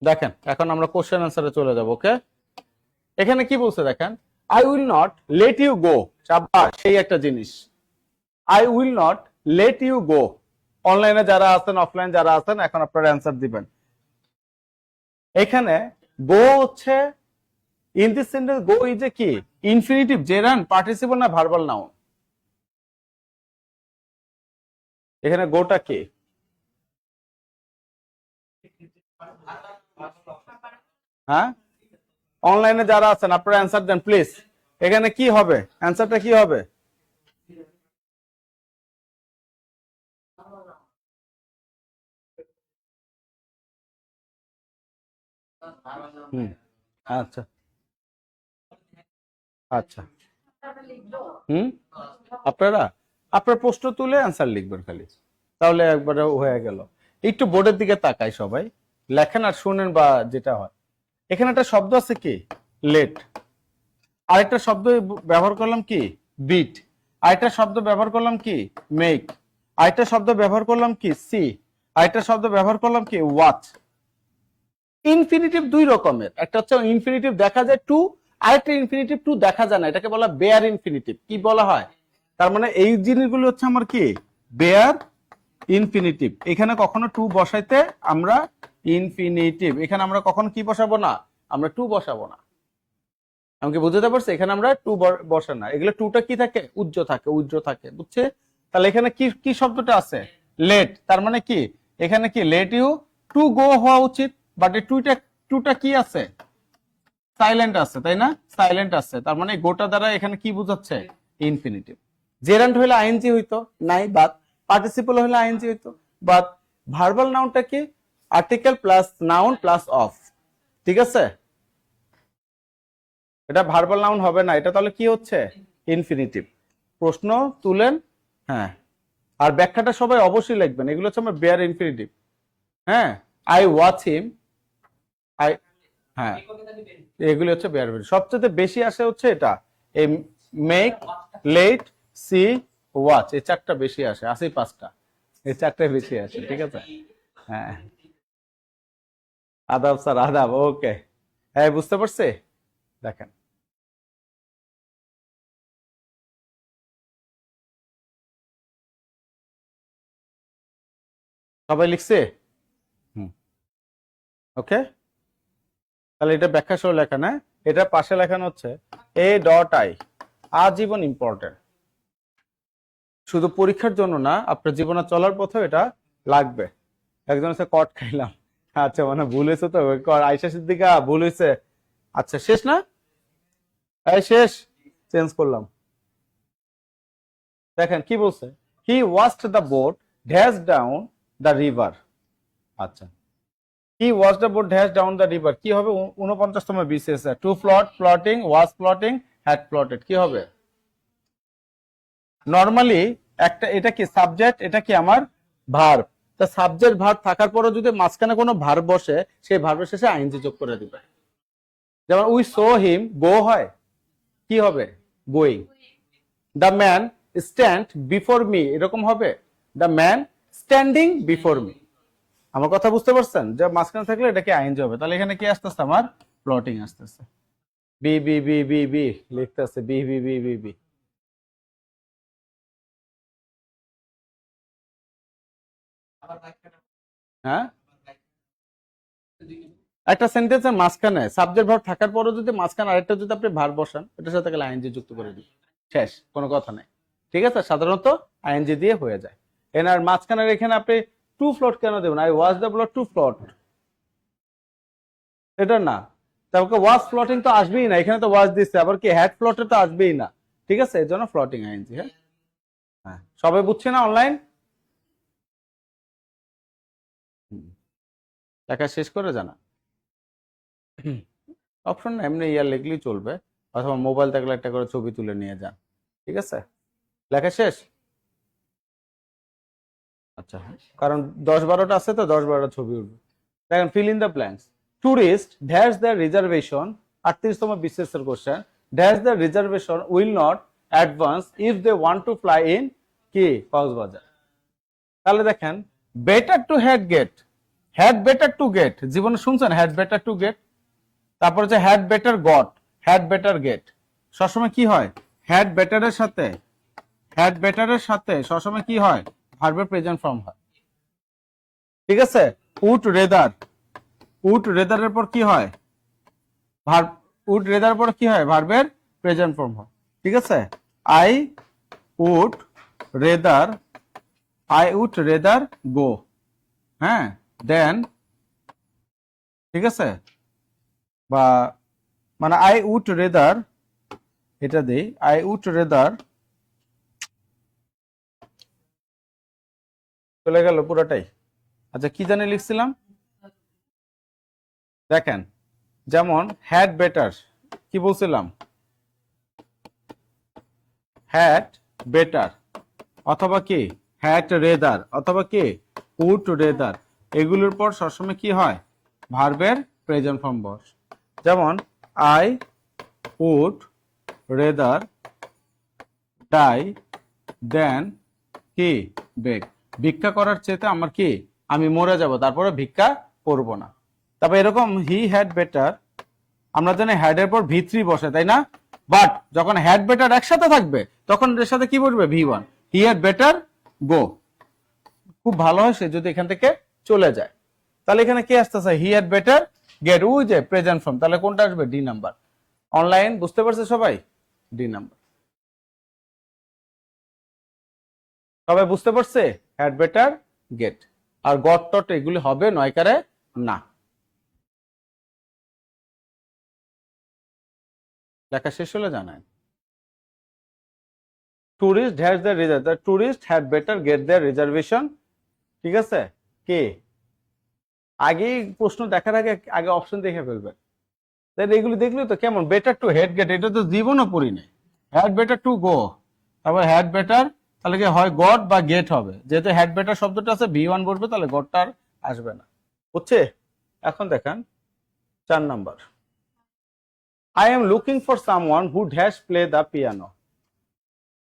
দেখেন এখন আমরা কোশ্চেন আনসারে চলে যাব। ওকে, এখানে কি বলছে দেখেন, I will not let you go. সেই একটা জিনিস, I will not let you go. অনলাইনে যারা আছেন, অফলাইন যারা আছেন, এখন আপনারা অ্যান্সার দিবেন। এখানে গো হচ্ছে in this sentence, go is a কি ইনফিনিটিভ, জেরান্ড, পার্টিসিপল না ভার্বাল নাউন? এখানে গোটা কি? হ্যাঁ, অনলাইনে যারা আছেন আপনারা অ্যান্সার দেন প্লিজ। এখানে কি হবে, অ্যান্সারটা কি হবে? আচ্ছা আচ্ছা, আপনারা আপনার প্রশ্ন তুলে অ্যান্সার লিখবেন খালি, তাহলে একবারে হয়ে গেল। একটু বোর্ডের দিকে তাকাই সবাই, লেখেন আর শুনেন বা যেটা হয়। এখানে একটা শব্দ আছে কি লেট, আরেকটা শব্দ ব্যবহার করলাম কি বিট, আরেকটা শব্দ ব্যবহার করলাম কি মেক, আরেকটা শব্দ ব্যবহার করলাম কি সি, আরেকটা শব্দ ব্যবহার করলাম কি ওয়াচ। ইনফিনিটিভ দুই রকমের, একটা হচ্ছে ইনফিনিটিভ দেখা যায় টু, আরেকটা ইনফিনিটিভ টু দেখা যায় না, এটাকে বলা বেয়ার ইনফিনিটিভ। কি বলা হয়? তার মানে এই জিনিসগুলো হচ্ছে আমার কি বেয়ার ইনফিনিটিভ। এখানে কখনো টু বসাইতে আমরা ইনফিনিটিভ, এখানে আমরা কখনো কি বসাবো না, আমরা টু বসাবো না। আমাকে বুঝতে পারছি? এখানে আমরা টু বসে না, এগুলো টুটা কি থাকে উজ্জ থাকে, উজ্জ থাকে, বুঝছে? তাহলে এখানে কি কি শব্দটা আছে লেট, তার মানে কি এখানে কি লেট ইউ টু গো হওয়া উচিত, বাট এই টুটা কি আছে সাইলেন্ট আছে, তাই না? সাইলেন্ট আছে, তার মানে গোটা দ্বারা এখানে কি বোঝাচ্ছে ইনফিনিটিভ। জেরান্ড হইলে আইএনজি হইতো নাই, বাট পার্টিসিপল হইলে আইএনজি হইতো, বাট ভার্বাল নাউনটা কি article plus noun plus of, ঠিক আছে? এটা ভার্বাল নাউন হবে না, এটা তাহলে কি হচ্ছে ইনফিনিটিভ। প্রশ্ন তুলেন, হ্যাঁ, আর ব্যাখ্যাটা সবাই অবশ্যই লিখবেন। এগুলো হচ্ছে আমার বেয়ার ইনফিনিটিভ। হ্যাঁ, আই ওয়াচ হিম, আই, হ্যাঁ, এগুলি হচ্ছে বেয়ার ইনফিনিটিভ। সবচেয়ে বেশি আসে হচ্ছে এটা, এই মেক, লেট, সি, ওয়াচ, এই চারটা বেশি আসে, আসে পাঁচটা, এই চারটাই বেশি আসে, ঠিক আছে? হ্যাঁ, আদাব স্যার, আদাব। ওকে, হ্যাঁ বুঝতে পারছি। দেখেন সবাই লিখছে? ওকে, তাহলে এটা ব্যাখ্যা সহ লেখা না, এটা পাশে লেখানো হচ্ছে এ ডট আই, আজীবন ইম্পর্টেন্ট, শুধু পরীক্ষার জন্য না, আপনার জীবনে চলার পথে এটা লাগবে। একজন হচ্ছে কট খাইলাম, আচ্ছা মানে ভুল হয়েছে তো, আয়সা সিদ্দিকা ভুল হয়েছে। আচ্ছা শেষ না, এই শেষ, চেঞ্জ করলাম। দেখেন কি বলছে, he watched the boat dash down the river. আচ্ছা, he watch the boat dash down the river, কি হবে 49তম BCS, to plot, plotting, was plotting, had plotted, কি হবে? নরমালি একটা, এটা কি সাবজেক্ট, এটা কি আমার ভার্ব। তা সাবজেক্ট ভার্ব থাকার পরও যদি মাঝখানে কোনো ভার্ব বসে, সেই ভার্বের শেষে আইএনজি যোগ করে দিবে। যেমন উই সো হিম, গো হয়, কি হবে going. The man stand before me, এরকম হবে the man standing before me. আমার কথা বুঝতে পারছেন? যে মাঝখানে থাকলে এটাকে আইএনজি হবে। তাহলে এখানে কি আসতেছে আমার প্লটিং আসতেছে, B B B B B লিখতেছে, B B B B B. হ্যাঁ, একটা সেন্টেন্সের মাঝখানে সাবজেক্ট ভার্ব থাকার পরও যদি মাঝখানে আরেকটা যদি আপনি ভার্ব বসান, এটার সাথে গেলে আইএনজি যুক্ত করে দিন, শেষ, কোনো কথা নাই, ঠিক আছে? সাধারণত আইএনজি দিয়ে হয়ে যায়। এনার মাঝখানে এখানে আপনি টু ফ্লোট কেন দেবেন? I was the blot two float, এটা না, তারপর ওয়াজ ফ্লোটিং তো আসবেই না, এখানে তো ওয়াজ দিচ্ছে, আবার কি হ্যাড ফ্লোটে তো আসবেই না, ঠিক আছে? এর জন্য ফ্লোটিং আইএনজি। হ্যাঁ, হ্যাঁ, সবাই বুঝছে না অনলাইন? লেখা শেষ করে জানা অপশন না, এমনি ইয়ার লিখলেই চলবে, অথবা মোবাইল থাকলে একটা করে ছবি তুলে নিয়ে যান, ঠিক আছে? লেখা শেষ? আচ্ছা, কারণ 10-12টা আছে তো 10-12টা ছবি উঠবে। দেখেন fill in the blanks, tourist dash the reservation, 38তম বিসিএস এর question, dash the reservation will not advance if they want to fly in কি কক্সবাজার। তাহলে দেখেন better to had get, had better to get, জীবনে শুনছেন হ্যাড বেটার টু গেট? তারপর হচ্ছে had better got, had better get. সবসময় কি হয়, হ্যাড বেটারের সাথে, হ্যাড বেটারের সাথে সবসময় কি হয়, ভার্বের প্রেজেন্ট ফর্ম হয়। ঠিক আছে, উড রেদার, উড রেদারের পর কি হয়, ভার্ব, উড রেদার পর কি হয়, ভার্বের প্রেজেন্ট ফর্ম হয়। ঠিক আছে, I would rather, I would rather go, হ্যাঁ, দেন, ঠিক আছে, বা মানে আই উড রেদার, এটা দেই, আই উড রেদার, চলে গেল পুরোটাই। আচ্ছা কি জানি লিখছিলাম, দেখেন, যেমন হ্যাড বেটার, কি বলছিলাম, হ্যাড বেটার, অথবা কি হ্যাড রেদার, অথবা কি উড রেদার, এগুলোর পর সবসময় কি হয়, ভার্বের প্রেজেন্ট ফর্ম বস। যেমন আই উড রেদার ডাই দেন কি বেগ, ভিক্ষা করার চেয়ে আমার কি, আমি মরে যাব, তারপরে ভিক্ষা করব না। তারপর এরকম হি হ্যাড বেটার, আমরা জানি হ্যাড এর পর ভি3 বসে, তাই না? বাট যখন হ্যাড বেটার একসাথে থাকবে তখন এর সাথে কি বসবে, V1, he had better go. খুব ভালো হয় সে যদি এখান থেকে চলে যায়। তাহলে এখানে কি আসতেছে, হি হ্যাড বেটার গেট, ওই যে প্রেজেন্ট ফর্ম, তাহলে কোনটা আসবে, ডি নাম্বার। অনলাইন বুঝতে পারছে সবাই, ডি নাম্বার। সবাই বুঝতে পারছে, হ্যাড বেটার গেট, আর গট টট এগুলি হবে নয়কারে না। লেখা শেষ হলে জানায়। Tourist has the reserve, the tourist had better get their reservation. ঠিক আছে, কি আগেই প্রশ্ন দেখার আগে আগে অপশন দেখে ফেলবেন। এগুলি দেখলে তো কেমন, বেটার টু হেড গেট, এটা তো জীবনও পড়ি নাই। হ্যাড বেটার টু গো, তারপর হ্যাড বেটার, তাহলে কি হয় গট বা গেট হবে, যেহেতু হ্যাড বেটার শব্দটা আছে ভি1 বসবে, তাহলে গটটা আর আসবে না। বুঝছে? এখন দেখেন 4 number, I am looking for someone who dash play the piano.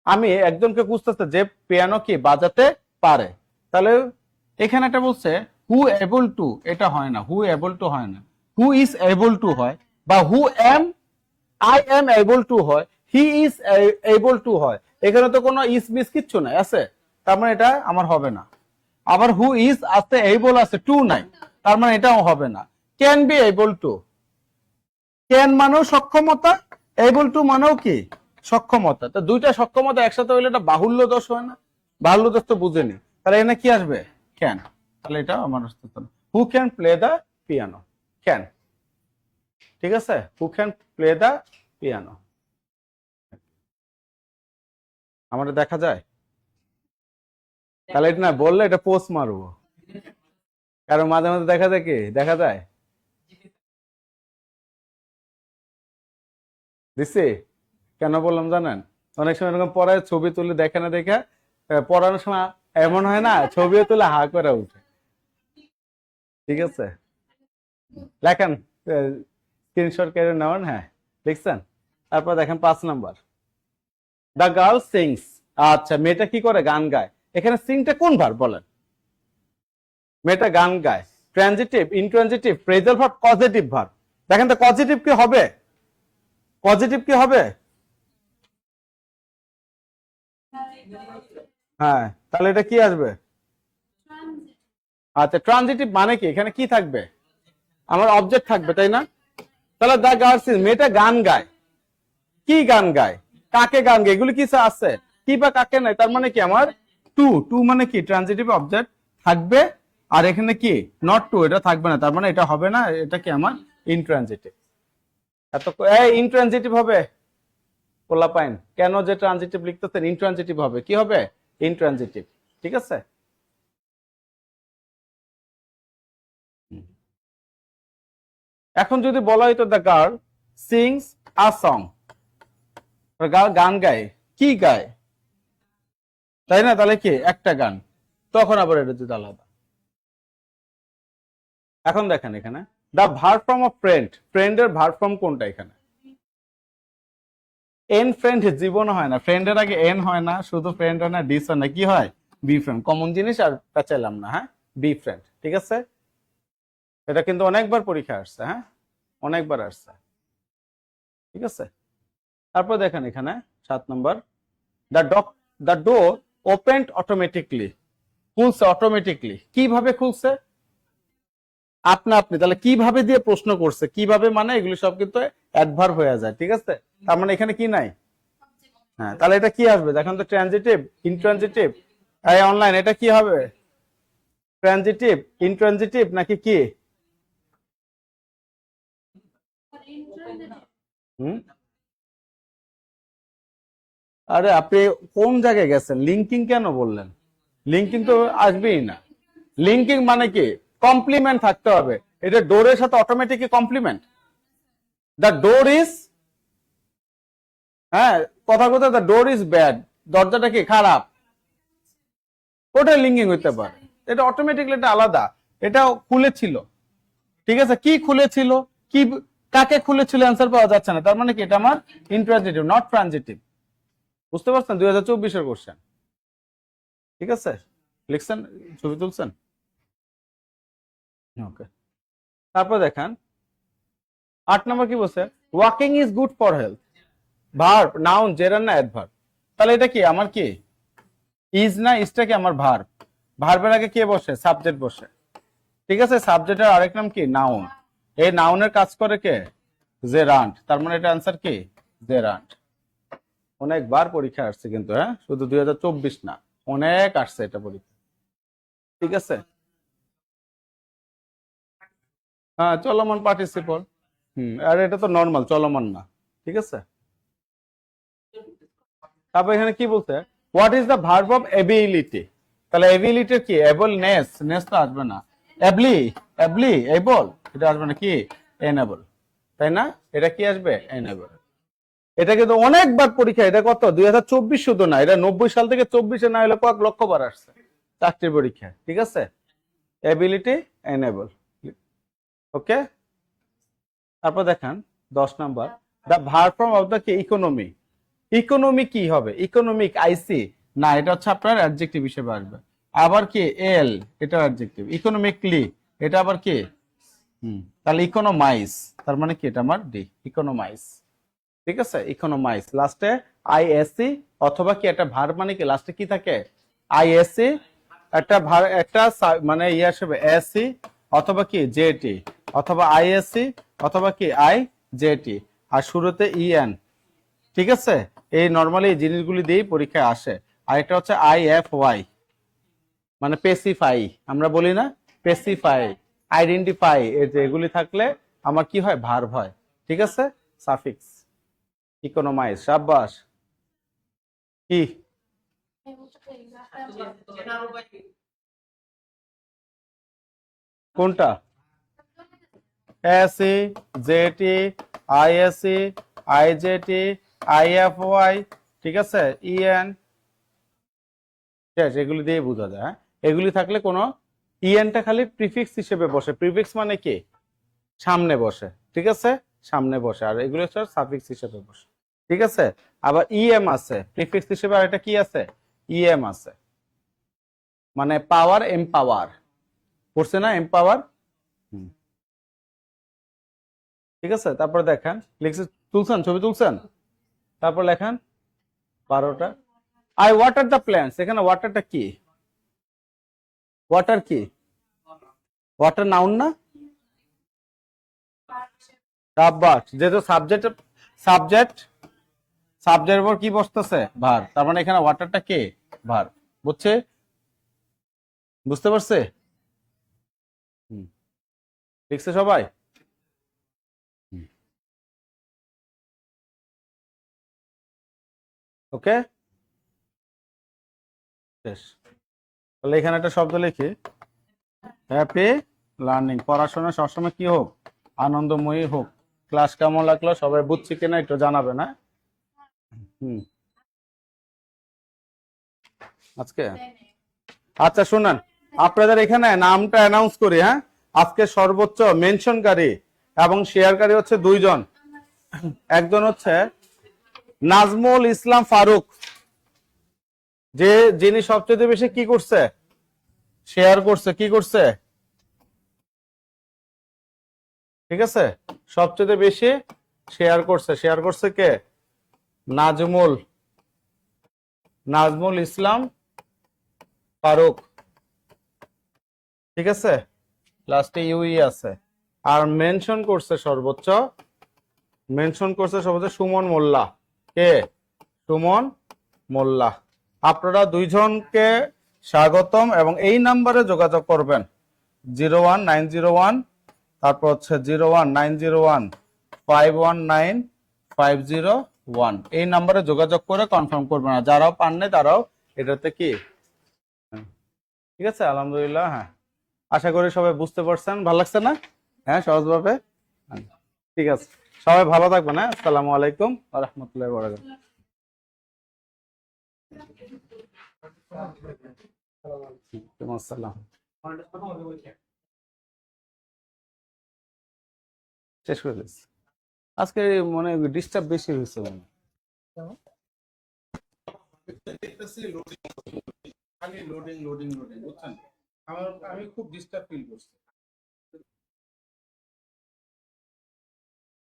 আমি একজনকে খুঁজতেছি যে পিয়ানো কি বাজাতে পারে। তাহলে এখানে একটা বলছে হু এবল টু, এটা হয় না, হু এবল টু হয় না, হু ইজ এবল টু হয়, বা who am, I am able to হয়, হি ইজ এবল টু হয়। এখানে তো কোনো ইস মিস কিচ্ছু নাই আছে, তার মানে এটা আমার হবে না। আবার হু ইজ আছে, এবল আছে, টু নাই, তার মানে এটাও হবে না। Can be able to, can মানেও সক্ষমতা, এবল টু মানেও কি সক্ষমতা। তো দুইটা সক্ষমতা একসাথে হইলে এটা বাহুল্য দোষ হয় না, বাহুল্য দোষ তো বুঝেনি, তাহলে এখানে কি আসবে, ক্যান। তাহলে এটা আমার who can play the piano, can. ঠিক আছে, who can play the piano. আমাদের দেখা যায়, তাহলে এটা না বললে এটা পোস্ট মারবো, কারণ মাঝে মাঝে দেখা যায় কি, দেখা যায় দিছি। কেন বললাম জানেন, অনেক সময় এরকম পড়ায় ছবি তুলে দেখে না দেখে, পড়ানোর সময় এমন হয় না, ছবিও তুলে হা করে উঠে। ঠিক আছে, লেখেন, স্ক্রিনশট করে নেওয়ান, হ্যাঁ লিখছেন। তারপর দেখেন 5 নাম্বার, দ্য গার্ল সিংস। আচ্ছা, মেয়েটা কি করে, গান গায়। এখানে সিংটা কোন ভার্ব বলেন, মেয়েটা গান গায়, transitive, intransitive, phrasal verb, positive verb. দেখেন তো পজিটিভ কি হবে, পজিটিভ কি হবে, হ্যাঁ, তাহলে এটা কি আসবে, আচ্ছা ট্রানজিটিভ মানে কি, এখানে কি থাকবে, আমার অবজেক্ট থাকবে, তাই না? তাহলে দ্য গার্ল সিংস, মেয়েটা গান গায়, কি গান গায়, কাকে গান গায়, এগুলি কি আছে, কি বা কাকে নাই, তার মানে কি আমার টু, টু মানে কি ট্রানজিটিভ অবজেক্ট থাকবে, আর এখানে কি নট টু, এটা থাকবে না, তার মানে এটা হবে না, এটা কি আমার ইনট্রানজিটিভ। এত ইনট্রানজিটিভ হবে, পোলা পাইন কেন যে ট্রানজিটিভ লিখতেছেন, ইনট্রানজিটিভ হবে, কি হবে, ইনট্রানজিটিভ। ঠিক আছে, এখন যদি বলা হয়তো the girl sings a song, girl গান গায়, কি গায়, তাই না? তাহলে কি একটা গান, তখন আবার এটা যদি আলাদা। এখন দেখেন এখানে the verb form of friend, ফ্রেন্ডের ভার্ব ফর্ম কোনটা এখানে, এন ফ্রেন্ড জীবন হয় না, ফ্রেন্ডের আগে এন হয় না, শুধু ফ্রেন্ড হয় না, ডিস হয় না, কি হয়, বি ফ্রেন্ড। কমন জিনিস আর পেঁচাইলাম না, হ্যাঁ, বি ফ্রেন্ড। ঠিক আছে, এটা কিন্তু অনেকবার পরীক্ষা আসছে, হ্যাঁ, অনেকবার আসছে। ঠিক আছে, তারপর দেখেন এখানে 7 নম্বর, দ্য ডোর ওপেন্ড অটোমেটিকলি, খুলছে অটোমেটিকলি। কিভাবে খুলছে? আপনি তাহলে কিভাবে দিয়ে প্রশ্ন করছে, কিভাবে মানে এগুলো সব কিন্তু অ্যাডভার্ব হয়ে যায়। ঠিক আছে, তার মানে এখানে কি নাই? হ্যাঁ, তাহলে এটা কি আসবে দেখেন তো, ট্রানজিটিভ, ইনট্রানজিটিভ, এই অনলাইন, এটা কি হবে? ট্রানজিটিভ, ইনট্রানজিটিভ নাকি কি? হুম, আরে আপনি কোন জায়গায় গেছেন? লিঙ্কিং কেন বললেন? লিঙ্কিং তো আসবেই না। লিঙ্কিং মানে কি? কমপ্লিমেন্ট থাকতে হবে। এটা ডোরের সাথে automatic complement. The door is, হ্যাঁ, কথা কথা, দ্য ডোর ইজ ব্যাড, দরজাটা কি খারাপ, ওটা লিঙ্কিং হইতে পারে। এটা অটোমেটিকলি, এটা আলাদা। এটা খুলেছিল। ঠিক আছে, কি খুলেছিল, কি, কাকে খুলেছিল, অ্যান্সার পাওয়া যাচ্ছে না, তার মানে কি এটা আমার ইন্ট্রানজিটিভ, নট ট্রানজিটিভ। বুঝতে পারছেন? 2024-এর কোশ্চেন। ঠিক আছে, লিখছেন, ছবি তুলছেন? ওকে, তারপর দেখেন 8 নম্বর কি বলছে? Walking is good for health. Verb, noun, জেরার না অ্যাডভার্ব? তাহলে এটা কি আমার কি ইজ না? ইজটা কি আমার ভার্ব? ভার্বের আগে কে বসে? সাবজেক্ট বসে। ঠিক আছে, সাবজেক্টের আরেক নাম কি? নাউন। এই নাউনের কাজ করে কে? জেরান্ট। তার মানে এটা অ্যান্সার কি? জেরান্ট। অনেকবার পরীক্ষা আসছে কিন্তু, হ্যাঁ, শুধু 2024 না, অনেক আসছে এটা পরীক্ষা। ঠিক আছে, হ্যাঁ, চলমান পার্টিসিপল। আর এটা তো নর্মাল, চলমান না। ঠিক আছে, তারপর এখানে কি বলছে? What is the verb of ability? তাহলে এবিলিটি কি? এবল, নেস, নেস তো আসবে না। এবলি, এবলি, এবল, এটা আসবে না কি? এনেবল। তাই না? এটা কি আসবে? এনেবল। এটা কিন্তু অনেকবার পরীক্ষা, এটা কত 2024 শুধু না, এটা 90 সাল থেকে 24-এ না হলে কয়েক লক্ষ বার আসছে চাকরির পরীক্ষা। ঠিক আছে, এবিলিটি, এনেবল। ওকে, তারপর দেখেন 10 number, the verb form of the কি? ইকোনমি। ইকোনমি কি হবে? ইকোনমিক, আইসি না, এটা হচ্ছে আপনার অ্যাডজেক্টিভ হিসেবে আসবে। আবার কি? এল, এটা অ্যাডজেক্টিভ। ইকোনমিকলি, এটা আবার কি? তাহলে ইকোনোমাইজ, তার মানে কি? এটা আমার ডি, ইকোনোমাইজ। ঠিক আছে, ইকোনোমাইজ, লাস্টে আইএসসি, অথবা কি একটা ভার্ব মানে কি লাস্টে কি থাকে? আইএসসি, একটা ভার, একটা মানে ইয়ে আসবে এসসি, অথবা কি জেটি, অথবা আইএসসি, অথবা কি আই জেটি, আর শুরুতে ইএন। ঠিক আছে, এই নরমালি এই জিনিসগুলি দিয়েই পরীক্ষায় আসে। আর একটা হচ্ছে আইএফওয়াই, মানে পেসিফাই, আমরা বলি না, পেসিফাই, আইডেন্টিফাই, এই যে এগুলি থাকলে আমার কি হয়? ভার্ব হয়। ঠিক আছে, সাফিক্স। ইকোনোমাইজ, সাব্বাস। কি? কোনটা? এসি, জেটি, আইএসসি, আইজেটি, আইএফওয়াই, ঠিক আছে, ইএন, শেষ। এগুলি দিয়ে বোঝা যায়, হ্যাঁ? এগুলি থাকলে কোনো, ইএনটা খালি প্রিফিক্স হিসেবে বসে। প্রিফিক্স মানে কি? সামনে বসে। ঠিক আছে, সামনে বসে, আর এগুলো হচ্ছে সাফিক্স হিসেবে বসে। ঠিক আছে, আবার ইএম আছে প্রিফিক্স হিসেবে, আর এটা কি আছে? ইএম আছে, মানে পাওয়ার, এমপাওয়ার। পড়ছে না এমপাওয়ার? ঠিক আছে, তারপর দেখেন লিখছে, তুলছেন, ছবি তুলছেন? তারপর লেখেন 12টা, আই ওয়াটার দ্য প্ল্যান্টস। এখানে ওয়াটারটা কি? ওয়াটার কি? ওয়াটার নাউন না? সাবজেক্ট, যেহেতু সাবজেক্ট, সাবজেক্ট, সাবজেক্টের উপর কি বসতেছে? ভার। তার মানে এখানে ওয়াটারটা কে? ভার। বুঝছে? বুঝতে পারছে? লিখছে সবাই? ওকে, শেষ। তাহলে এখানে একটা শব্দ লিখি, হ্যাপি লার্নিং। পড়াশোনা সবসময় কি হোক? আনন্দময়ী হোক। ক্লাস কেমন লাগলো? সবাই বুঝছি কিনা একটু জানাবে না? হুম, আজকে আচ্ছা শুনেন, আপনাদের এখানে নামটা অ্যানাউন্স করি, হ্যাঁ? আজকে সর্বোচ্চ মেনশনকারী এবং শেয়ারকারী হচ্ছে 2 জন। একজন হচ্ছে নাজমুল ইসলাম ফারুক, যিনি সবচেয়ে বেশি কি করছে? শেয়ার করছে। কি করছে? ঠিক আছে, সবচেয়ে বেশি শেয়ার করছে কে? নাজমুল ইসলাম ফারুক। ঠিক আছে, লাস্টে ইউই আছে। আর মেনশন করছে সর্বোচ্চ সুমন মোল্লা। কে? সুমন মোল্লা। আপনারা দুইজনকে স্বাগতম এবং এই নাম্বারে যোগাযোগ করবেন 01901, তারপর হচ্ছে 01901519501। এই নাম্বারে যোগাযোগ করে কনফার্ম করবেন। আর যারাও পান নাই তারাও এটাতে কি, ঠিক আছে, আলহামদুলিল্লাহ। হ্যাঁ, আশা করি সবাই বুঝতে পারছেন। ভালো লাগছে না? হ্যাঁ, সহজভাবে। হ্যাঁ, ঠিক আছে, সবাই ভালো থাকবেন। হ্যাঁ, আসসালামু আলাইকুম ওয়া রাহমাতুল্লাহি ওয়া বারাকাতুহু। ওয়ালাইকুম আসসালাম। শেষ করে দিচ্ছি। আজকে মনে ডিস্টার্ব বেশি হয়েছে মনে হয়। দেখতেছি লোডিং, খালি লোডিং লোডিং লোডিং, বুঝছেন? আমি খুব ডিস্টার্ব ফিল করছি।